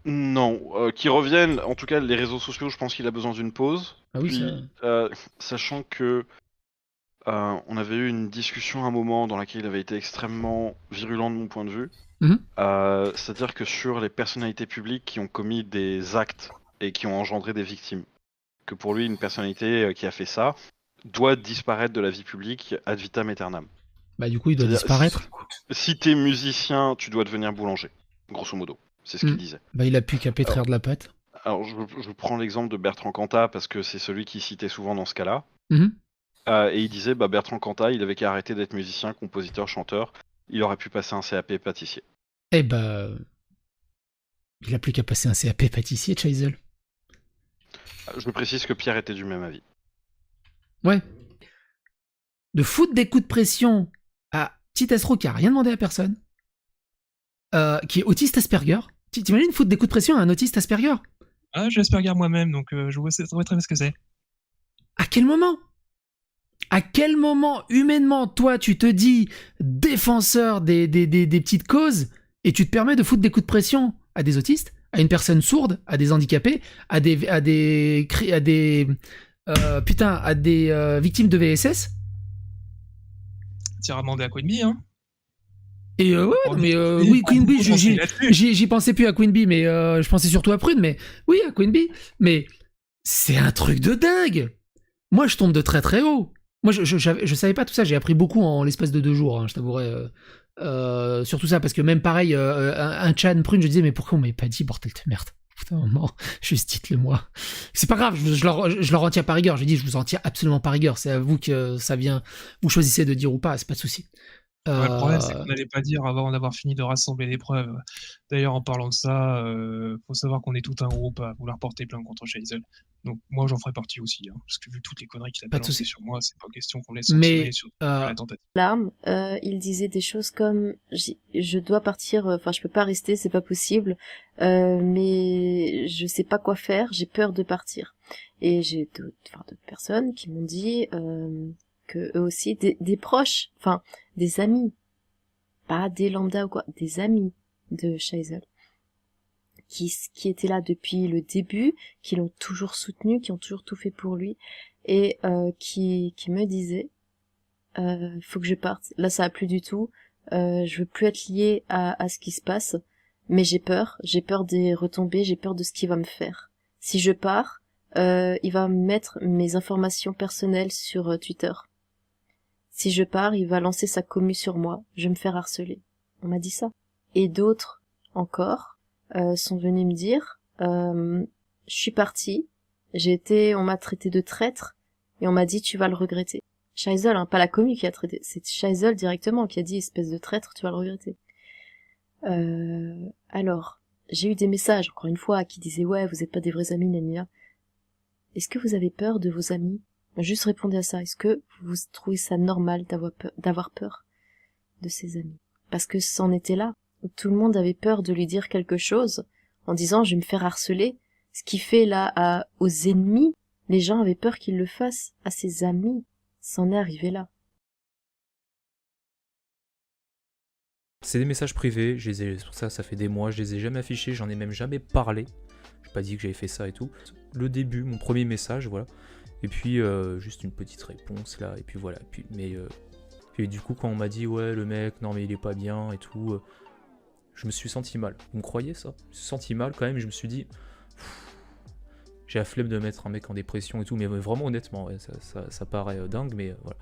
Non, qui reviennent. En tout cas, les réseaux sociaux, je pense qu'il a besoin d'une pause. Ah oui. Puis, sachant que on avait eu une discussion à un moment dans laquelle il avait été extrêmement virulent de mon point de vue. C'est-à-dire que sur les personnalités publiques qui ont commis des actes et qui ont engendré des victimes, que pour lui, une personnalité qui a fait ça doit disparaître de la vie publique ad vitam aeternam. Bah du coup, il doit disparaître. Si t'es musicien, tu dois devenir boulanger, grosso modo. C'est ce qu'il disait. Bah il a plus qu'à pétrir de la pâte. Alors je prends l'exemple de Bertrand Cantat parce que c'est celui qui citait souvent dans ce cas-là. Et il disait, Bertrand Cantat, il avait qu'à arrêter d'être musicien, compositeur, chanteur. Il aurait pu passer un CAP pâtissier. Eh bah... Il a plus qu'à passer un CAP pâtissier, Chazel. Je précise que Pierre était du même avis. Ouais. De foutre des coups de pression à petit escroc qui a rien demandé à personne, qui est autiste Asperger. T'imagines foutre des coups de pression à un autiste Asperger? Ah, j'ai Asperger moi-même, donc je vois très bien ce que c'est. À quel moment? À quel moment, humainement, toi, tu te dis défenseur des petites causes et tu te permets de foutre des coups de pression à des autistes, à une personne sourde, à des handicapés, à des victimes de VSS? T'iras demander à Queen Bee, hein. Et oui, Queen Bee, j'y pensais plus à Queen Bee, mais je pensais surtout à Prune, mais oui, à Queen Bee. Mais c'est un truc de dingue. Moi, je tombe de très très haut. Moi, je savais pas tout ça, j'ai appris beaucoup en l'espace de 2 jours, hein, je t'avouerai. Sur tout ça, parce que même pareil, un Chan Prune, je disais, mais pourquoi on m'avait pas dit, bordel de merde? Putain, non, juste dites-le-moi. C'est pas grave, je leur en tiens par rigueur, je dis, je vous en tiens absolument par rigueur, c'est à vous que ça vient, vous choisissez de dire ou pas, c'est pas de souci. Le problème, c'est qu'on n'allait pas dire avant d'avoir fini de rassembler les preuves. D'ailleurs, en parlant de ça, faut savoir qu'on est tout un groupe à vouloir porter plainte contre Chazel. Donc moi, j'en ferai partie aussi, hein, parce que vu toutes les conneries qu'il a balancées sur moi, c'est pas question qu'on laisse sanctionner sur la tentative. L'arme, il disait des choses comme je dois partir, enfin je peux pas rester, c'est pas possible, mais je sais pas quoi faire, j'ai peur de partir. Et j'ai d'autres personnes qui m'ont dit que eux aussi, des proches, enfin des amis, pas des lambda ou quoi, des amis de Chazel, qui étaient là depuis le début, qui l'ont toujours soutenu, qui ont toujours tout fait pour lui, et qui me disaient faut que je parte, là ça a plus du tout, je veux plus être liée à ce qui se passe, mais j'ai peur des retombées, j'ai peur de ce qu'il va me faire. Si je pars, il va mettre mes informations personnelles sur Twitter. Si je pars, il va lancer sa commu sur moi, je vais me faire harceler. On m'a dit ça. Et d'autres encore sont venus me dire je suis partie, on m'a traité de traître et on m'a dit tu vas le regretter. Chazel, hein, pas la commu qui a traité, c'est Chazel directement qui a dit espèce de traître, tu vas le regretter. Alors, j'ai eu des messages encore une fois qui disaient ouais vous êtes pas des vrais amis Nania. Est-ce que vous avez peur de vos amis? Juste répondez à ça. Est-ce que vous trouvez ça normal d'avoir peur de ses amis? Parce que c'en était là. Tout le monde avait peur de lui dire quelque chose en disant je vais me faire harceler. Ce qui fait là aux ennemis, les gens avaient peur qu'il le fasse à ses amis. C'en est arrivé là. C'est des messages privés, c'est pour ça fait des mois, je les ai jamais affichés, j'en ai même jamais parlé. J'ai pas dit que j'avais fait ça et tout. Le début, mon premier message, voilà. Et puis juste une petite réponse là, et puis voilà. Puis du coup quand on m'a dit ouais le mec, non mais il est pas bien et tout, je me suis senti mal. Vous me croyez ça? Je me suis senti mal quand même, je me suis dit, j'ai la flemme de mettre un mec en dépression et tout, mais vraiment honnêtement, ouais, ça paraît dingue, mais voilà.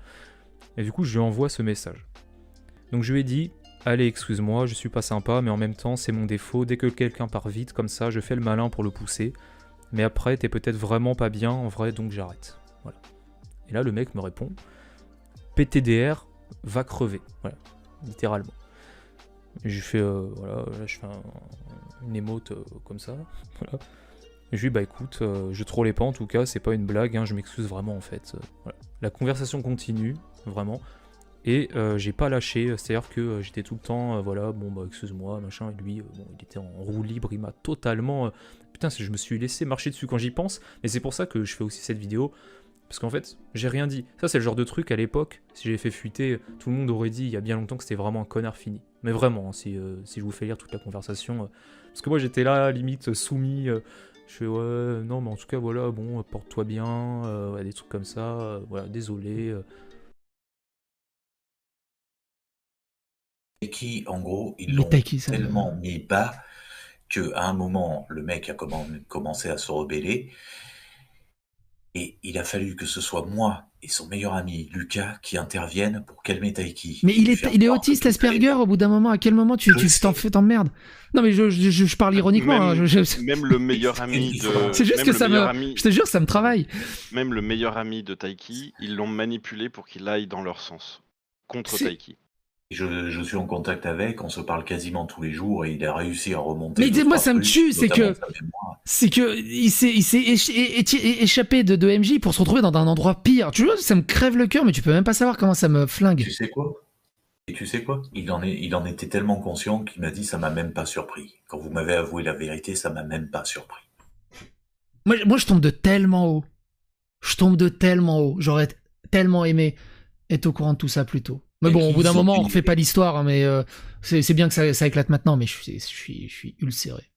Et du coup je lui envoie ce message. Donc je lui ai dit, allez excuse-moi, je suis pas sympa, mais en même temps c'est mon défaut, dès que quelqu'un part vite comme ça, je fais le malin pour le pousser. mais après, t'es peut-être vraiment pas bien en vrai, donc j'arrête. Voilà. Et là, le mec me répond, PTDR va crever. Voilà, littéralement. Et je fais, voilà, là, je fais une émote comme ça. Voilà. Et je lui dis, bah écoute, je trollais pas en tout cas, c'est pas une blague, hein, je m'excuse vraiment en fait. Voilà. La conversation continue, vraiment. Et j'ai pas lâché, c'est-à-dire que j'étais tout le temps, voilà, bon bah excuse-moi, machin, et lui, bon, il était en roue libre, il m'a totalement... Putain, je me suis laissé marcher dessus quand j'y pense, mais c'est pour ça que je fais aussi cette vidéo, parce qu'en fait, j'ai rien dit. Ça, c'est le genre de truc, à l'époque, si j'avais fait fuiter, tout le monde aurait dit il y a bien longtemps que c'était vraiment un connard fini. Mais vraiment, hein, si je vous fais lire toute la conversation, parce que moi j'étais là, limite, soumis, je fais ouais, non, mais en tout cas, voilà, bon, porte-toi bien, ouais, des trucs comme ça, voilà, désolé... Taiki, en gros, ils l'ont tellement mis bas qu'à un moment, le mec a commencé à se rebeller. Et il a fallu que ce soit moi et son meilleur ami, Lucas, qui interviennent pour calmer Taiki. Mais il est autiste, Asperger, au bout d'un moment. À quel moment tu t'emmerdes? Non, mais je parle ironiquement. Même le meilleur ami de... C'est juste que ça me... Je te jure, ça me travaille. Même le meilleur ami de Taiki, ils l'ont manipulé pour qu'il aille dans leur sens. Contre Taiki. Je suis en contact avec, on se parle quasiment tous les jours et il a réussi à remonter. Mais moi, ça me tue, c'est que il s'est échappé de MJ pour se retrouver dans un endroit pire. Tu vois, ça me crève le cœur, mais tu peux même pas savoir comment ça me flingue. Tu sais quoi? Et tu sais quoi? Il en était tellement conscient qu'il m'a dit ça m'a même pas surpris. Quand vous m'avez avoué la vérité, ça m'a même pas surpris. Moi, je tombe de tellement haut. J'aurais tellement aimé être au courant de tout ça plus tôt. Mais bon, au bout d'un moment, on refait pas l'histoire, hein, mais c'est bien que ça éclate maintenant, mais je suis ulcéré.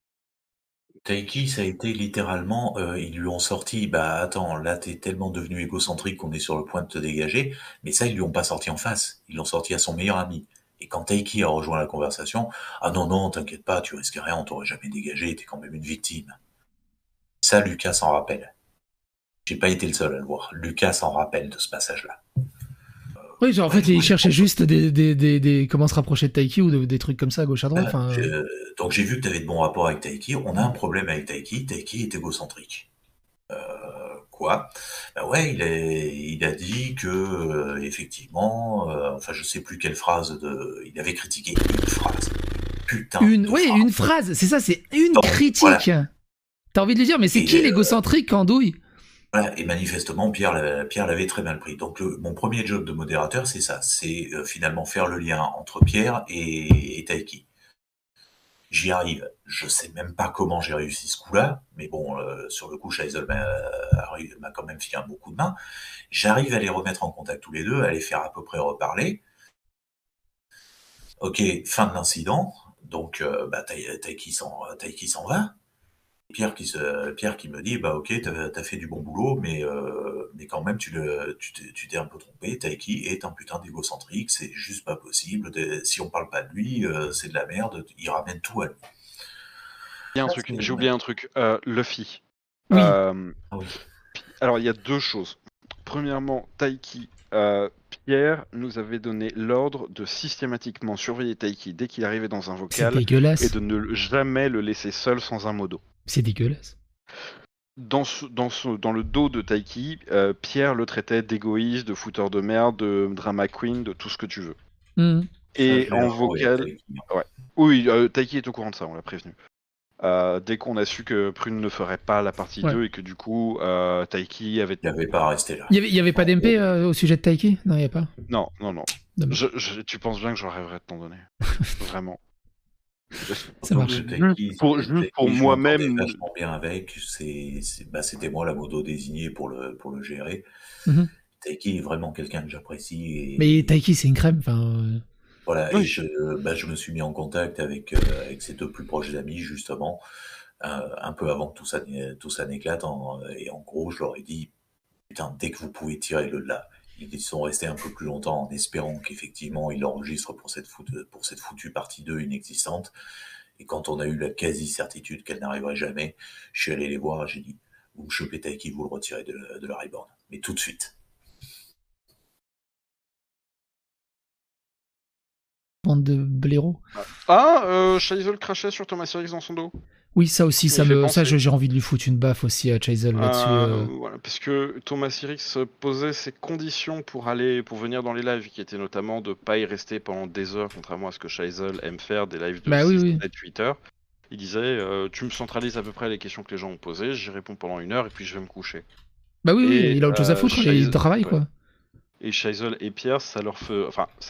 Taiki, ça a été littéralement, ils lui ont sorti, bah attends, là t'es tellement devenu égocentrique qu'on est sur le point de te dégager, mais ça ils lui ont pas sorti en face, ils l'ont sorti à son meilleur ami. Et quand Taiki a rejoint la conversation, ah non, t'inquiète pas, tu risques rien, on t'aurait jamais dégagé, t'es quand même une victime. Ça, Lucas s'en rappelle. J'ai pas été le seul à le voir. Lucas s'en rappelle de ce passage-là. Oui, genre en fait, il cherchait juste comment se rapprocher de Taiki ou des trucs comme ça à gauche à droite. Donc j'ai vu que tu avais de bons rapports avec Taiki. On a un problème avec Taiki. Taiki est égocentrique. Quoi? Bah ouais, il a dit que effectivement, enfin je sais plus quelle phrase il avait critiqué une phrase. Putain. Une phrase. C'est ça, c'est une critique. Voilà. T'as envie de lui dire, mais c'est qui l'égocentrique qu'andouille? Voilà, et manifestement, Pierre l'avait très mal pris. Donc, mon premier job de modérateur, c'est ça. C'est finalement faire le lien entre Pierre et Taiki. J'y arrive. Je sais même pas comment j'ai réussi ce coup-là, mais bon, sur le coup, Scheisel m'a quand même filé un bon coup de main. J'arrive à les remettre en contact tous les deux, à les faire à peu près reparler. Ok, fin de l'incident. Donc, Taiki s'en va. Pierre qui me dit bah ok t'as fait du bon boulot mais quand même tu t'es un peu trompé. Taiki est un putain d'égocentrique, c'est juste pas possible. Si on parle pas de lui, c'est de la merde. Il ramène tout à lui. J'ai oublié un truc. Luffy. Oui. Alors il y a deux choses. Premièrement, Taiki. Pierre nous avait donné l'ordre de systématiquement surveiller Taiki dès qu'il arrivait dans un vocal et de ne jamais le laisser seul sans un modo. C'est dégueulasse. Dans le dos de Taiki, Pierre le traitait d'égoïste, de fouteur de merde, de drama queen, de tout ce que tu veux. Et en vocal... Ouais. Oui, Taiki est au courant de ça, on l'a prévenu. Dès qu'on a su que Prune ne ferait pas la partie 2 et que du coup Taiki avait... Il n'y avait pas à rester là. Il y avait pas d'MP au sujet de Taiki? Non, il n'y a pas. Non. Tu penses bien que je rêverais de t'en donner. Vraiment. Ça marche. Pour moi-même... vachement bien avec. C'était moi la modo désignée pour le gérer. Taiki est vraiment quelqu'un que j'apprécie. Mais Taiki, c'est une crème. Voilà, et je me suis mis en contact avec ses deux plus proches amis, justement, un peu avant que tout ça n'éclate. Et en gros, je leur ai dit, putain, dès que vous pouvez tirer le là. Ils sont restés un peu plus longtemps en espérant qu'effectivement, ils l'enregistrent pour cette foutue partie 2 inexistante. Et quand on a eu la quasi-certitude qu'elle n'arriverait jamais, je suis allé les voir et j'ai dit, vous me chopez Taiki, vous le retirez de la Reborn. Mais tout de suite. Bande de blaireaux. Scheisel crachait sur Thomas Sirix dans son dos. Oui, ça aussi, Il fait penser. j'ai envie de lui foutre une baffe aussi à Chaisel là-dessus. Voilà, parce que Thomas Sirix posait ses conditions pour venir dans les lives, qui étaient notamment de pas y rester pendant des heures, contrairement à ce que Chaisel aime faire, des lives de Bah 6, oui. 7, 8 heures. Il disait, tu me centralises à peu près les questions que les gens ont posées, j'y réponds pendant 1 heure et puis je vais me coucher. Bah oui, Et, il a autre chose à foutre, il travaille ouais. quoi. Et Chaisel et Pierre, ça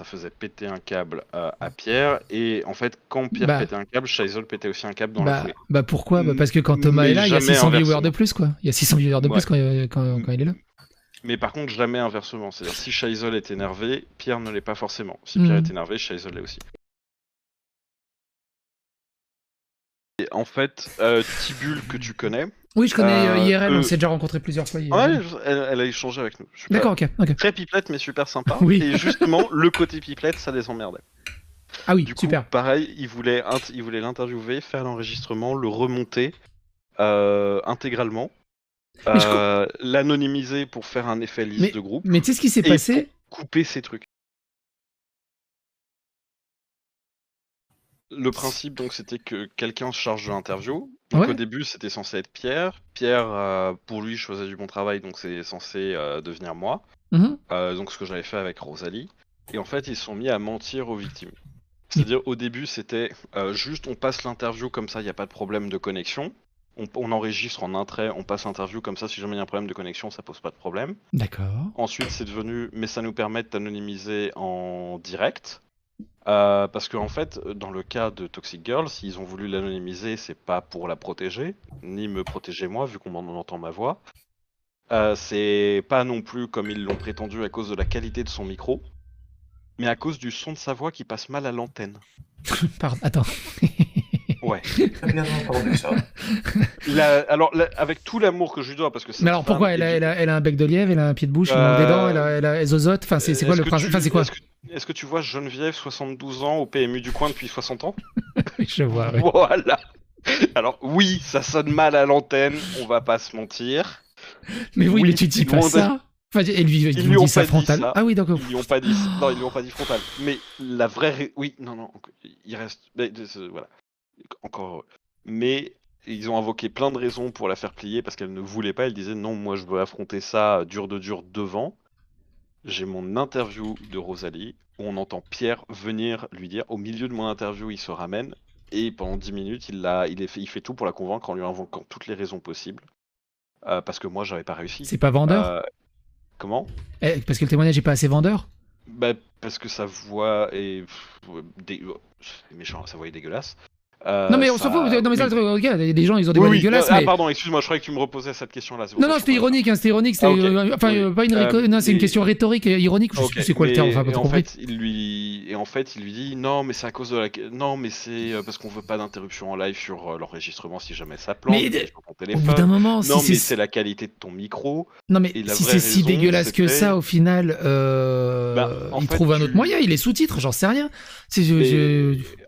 faisait péter un câble à Pierre, et en fait, quand Pierre Bah. pétait un câble, Chaisel pétait aussi un câble dans la foulée. Bah pourquoi? Parce que quand Thomas Mais est là, il y a jamais 600 viewers inversement. de plus quoi. Il y a 600 viewers de plus quand il est là. Mais par contre, jamais inversement. C'est-à-dire, si Chaisel est énervé, Pierre ne l'est pas forcément. Si Pierre est énervé, Chaisel l'est aussi. Et en fait, Tibul, que tu connais. Oui, je connais IRL, on s'est déjà rencontré plusieurs fois. Ouais, elle a échangé avec nous. Super. D'accord, ok. Très pipelette, mais super sympa. Oui. Et justement, le côté pipelette, ça les emmerdait. Ah oui, du coup, super. Pareil, il voulait l'interviewer, faire l'enregistrement, le remonter intégralement, l'anonymiser pour faire un effet liste de groupe. Mais tu sais ce qui s'est passé? Couper ces trucs. Le principe, donc, c'était que quelqu'un se charge de l'interview. Donc, au début, c'était censé être Pierre. Pierre, pour lui, je faisais du bon travail, donc c'est censé devenir moi. Donc, ce que j'avais fait avec Rosalie. Et en fait, ils se sont mis à mentir aux victimes. C'est-à-dire, au début, c'était juste on passe l'interview comme ça, il n'y a pas de problème de connexion. On enregistre en un trait, on passe l'interview comme ça, si jamais il y a un problème de connexion, ça pose pas de problème. D'accord. Ensuite, c'est devenu, mais ça nous permet de t'anonymiser en direct. Parce qu'en fait, dans le cas de Toxic Girl, s'ils ont voulu l'anonymiser, c'est pas pour la protéger, ni me protéger moi, vu qu'on en entend ma voix. C'est pas non plus, comme ils l'ont prétendu, à cause de la qualité de son micro, mais à cause du son de sa voix qui passe mal à l'antenne. Pardon, attends. Ouais. Très bien entendu ça. Alors, avec tout l'amour que je lui dois, parce que Mais alors pourquoi elle a un bec de lièvre, elle a un pied de bouche, il manque des dents, elle a zozote, enfin c'est quoi le principe? Enfin c'est quoi? Est-ce que tu vois Geneviève, 72 ans, au PMU du coin depuis 60 ans? Je vois, oui. Voilà. Alors oui, ça sonne mal à l'antenne, on va pas se mentir. Mais oui, mais tu dis pas ça. Enfin, ils lui ont dit ça frontal. Ah oui, d'accord. Ils lui ont pas dit. Non, ils lui ont pas dit frontal. Mais la vraie. Oui, non. Il reste. Voilà. Encore heureux. Mais ils ont invoqué plein de raisons pour la faire plier parce qu'elle ne voulait pas. Elle disait non, moi je veux affronter ça dur de dur devant. J'ai mon interview de Rosalie où on entend Pierre venir lui dire au milieu de mon interview, il se ramène et pendant 10 minutes, il fait tout pour la convaincre en lui invoquant toutes les raisons possibles. Parce que moi, j'avais pas réussi. C'est pas vendeur? Comment? Parce que le témoignage est pas assez vendeur? Bah, parce que sa voix est. C'est méchant, sa voix est dégueulasse. Non, mais on s'en fout. Non, mais ça, regarde, des gens, ils ont des voix dégueulasses. Ah, mais... pardon, excuse-moi, je croyais que tu me reposais cette question-là. Non, c'était ironique, c'était ironique. C'était, enfin, pas une non, c'est une question rhétorique et ironique. Je sais plus c'est quoi le terme, enfin, pas trop compris. En fait, il lui dit non, mais c'est à cause de la. Non, mais c'est parce qu'on veut pas d'interruption en live sur l'enregistrement si jamais ça plante. Mais sur ton téléphone. Au bout d'un moment, non, mais c'est la qualité de ton micro. Non, mais si c'est si dégueulasse que ça, au final, il trouve un autre moyen. Il est sous-titre, j'en sais rien.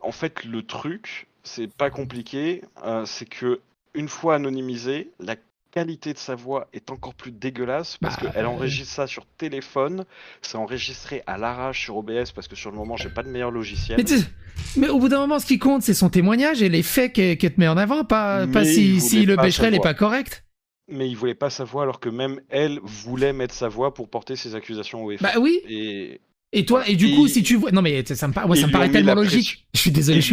En fait, le truc. C'est pas compliqué, c'est que une fois anonymisé, la qualité de sa voix est encore plus dégueulasse parce qu'elle enregistre ça sur téléphone, c'est enregistré à l'arrache sur OBS parce que sur le moment j'ai pas de meilleur logiciel. Mais au bout d'un moment, ce qui compte, c'est son témoignage et les faits qu'elle te met en avant, pas si le Becherel est pas correct. Mais il voulait pas sa voix alors que même elle voulait mettre sa voix pour porter ses accusations au FF. Bah oui. Et toi, et du coup, si tu vois, non mais ça me paraît tellement logique. Je suis désolé, je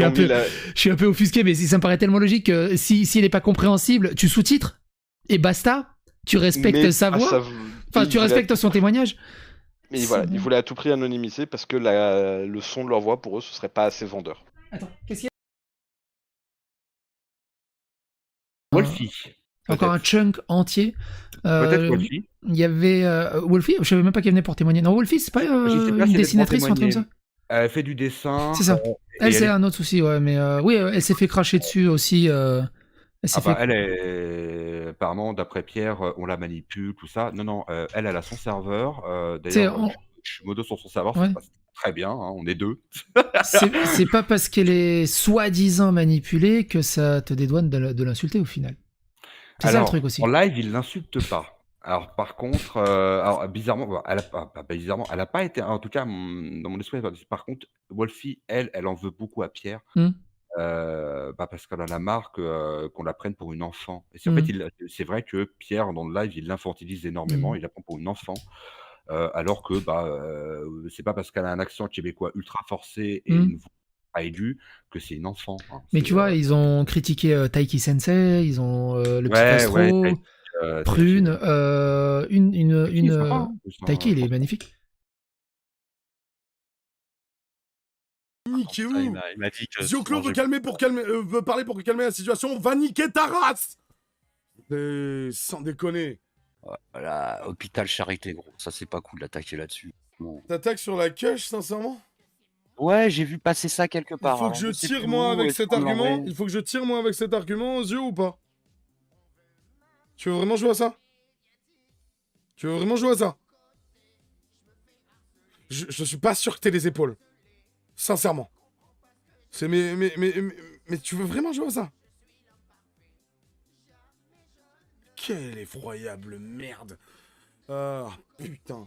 suis un peu offusqué, mais ça me paraît tellement logique que s'il est pas compréhensible, tu sous-titres et basta. Tu respectes sa voix. Enfin, tu respectes son témoignage. Mais voilà, il voulait à tout prix anonymiser parce que le son de leur voix pour eux, ce serait pas assez vendeur. Attends, qu'est-ce qu'il y a Wolfie. Encore un chunk entier. Peut-être Wolfie. Il y avait Wolfie, je savais même pas qu'elle venait pour témoigner. Non, Wolfie, c'est pas une dessinatrice ou un truc comme ça? Elle fait du dessin. C'est ça. Elle, c'est un autre souci, ouais. Mais oui, elle s'est fait cracher dessus aussi. Elle est. Apparemment, d'après Pierre, on la manipule, tout ça. Non, elle a son serveur. D'ailleurs, je suis modo sur son serveur, ça se passe très bien, hein, on est deux. C'est pas parce qu'elle est soi-disant manipulée que ça te dédouane de l'insulter au final. C'est ça le truc aussi. En live, il l'insulte pas. Alors par contre, bizarrement, elle a pas été, en tout cas dans mon esprit. Par contre, Wolfie, elle en veut beaucoup à Pierre. Parce qu'elle en a marre qu'on la prenne pour une enfant. Et c'est en fait, c'est vrai que Pierre, dans le live, il l'infantilise énormément, il la prend pour une enfant, alors que c'est pas parce qu'elle a un accent québécois ultra forcé et une voix pas aiguë que c'est une enfant. Hein. Mais tu vois, ils ont critiqué Taiki Sensei, ils ont le petit Astro, Prune, Taiki, il est magnifique. Niquez où Il m'a dit que. Zioclo veut parler pour calmer la situation. Va niquer ta race. Sans déconner. Voilà, hôpital Charité, gros. Ça, c'est pas cool d'attaquer là-dessus. Bon. T'attaques sur la cache, sincèrement? Ouais, j'ai vu passer ça quelque part. Il faut que je tire moi avec cet argument. Il faut que je tire moi avec cet argument aux yeux ou pas? Tu veux vraiment jouer à ça? Tu veux vraiment jouer à ça? Je suis pas sûr que t'aies les épaules. Sincèrement. C'est mais tu veux vraiment jouer à ça? Quelle effroyable merde. Ah putain.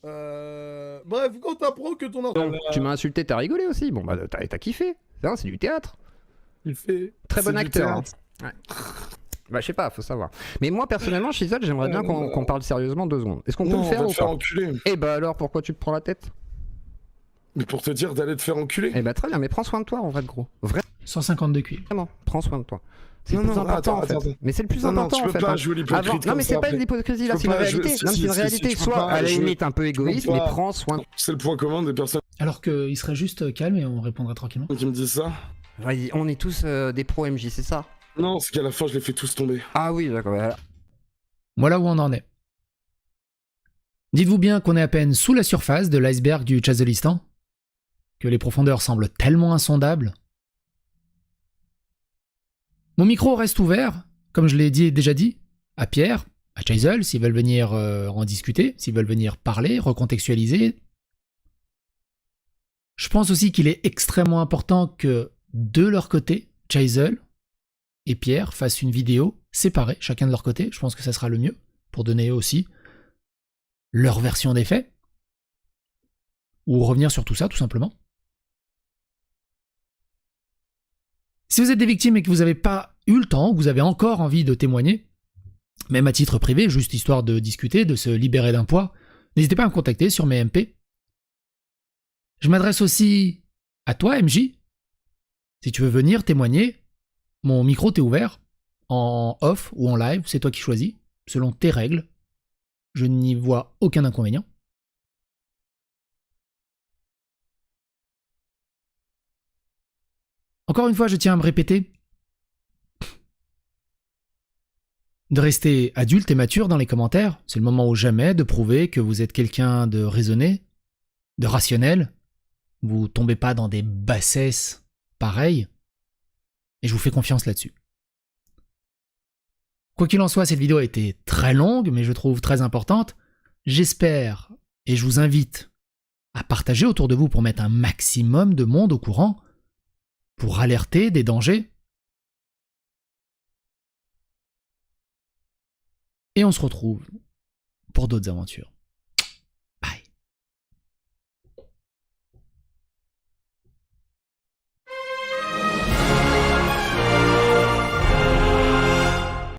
Bref, quand t'apprends que ton enfant... Tu m'as insulté, t'as rigolé aussi. Bon bah t'as kiffé. C'est du théâtre. Il fait... Très bon acteur. Hein. Ouais. Bah je sais pas, faut savoir. Mais moi personnellement, Shizel, j'aimerais bien qu'on parle sérieusement 2 secondes. Est-ce qu'on peut le faire ou pas? Enculer. Eh bah alors pourquoi tu te prends la tête? Mais pour te dire d'aller te faire enculer. Eh bah très bien, mais prends soin de toi en vrai de gros. 150 de QI. Vraiment, prends soin de toi. C'est le plus important en fait. Mais c'est le plus important en fait. Tu peux pas jouer l'hypocrite. Non mais c'est pas de l'hypocrisie là, c'est une réalité. Non, c'est une réalité. Soit à la limite un peu égoïste, mais prends soin. C'est le point commun des personnes. Alors qu'il serait juste calme et on répondra tranquillement. Qui me disent ça. On est tous des pros MJ, c'est ça? Non, c'est qu'à la fin je les fais tous tomber. Ah oui, d'accord. Voilà où on en est. Dites-vous bien qu'on est à peine sous la surface de l'iceberg du Tchazelistan, que les profondeurs semblent tellement insondables. Mon micro reste ouvert, comme je l'ai déjà dit, à Pierre, à Chazel, s'ils veulent venir en discuter, s'ils veulent venir parler, recontextualiser. Je pense aussi qu'il est extrêmement important que, de leur côté, Chazel et Pierre fassent une vidéo séparée, chacun de leur côté. Je pense que ça sera le mieux, pour donner aussi leur version des faits. Ou revenir sur tout ça, tout simplement. Si vous êtes des victimes et que vous n'avez pas eu le temps, ou que vous avez encore envie de témoigner, même à titre privé, juste histoire de discuter, de se libérer d'un poids, n'hésitez pas à me contacter sur mes MP. Je m'adresse aussi à toi, MJ. Si tu veux venir témoigner, mon micro t'est ouvert, en off ou en live, c'est toi qui choisis, selon tes règles. Je n'y vois aucun inconvénient. Encore une fois, je tiens à me répéter de rester adulte et mature dans les commentaires. C'est le moment ou jamais de prouver que vous êtes quelqu'un de raisonné, de rationnel. Vous tombez pas dans des bassesses pareilles. Et je vous fais confiance là-dessus. Quoi qu'il en soit, cette vidéo a été très longue, mais je trouve très importante. J'espère, et je vous invite à partager autour de vous pour mettre un maximum de monde au courant, pour alerter des dangers. Et on se retrouve pour d'autres aventures.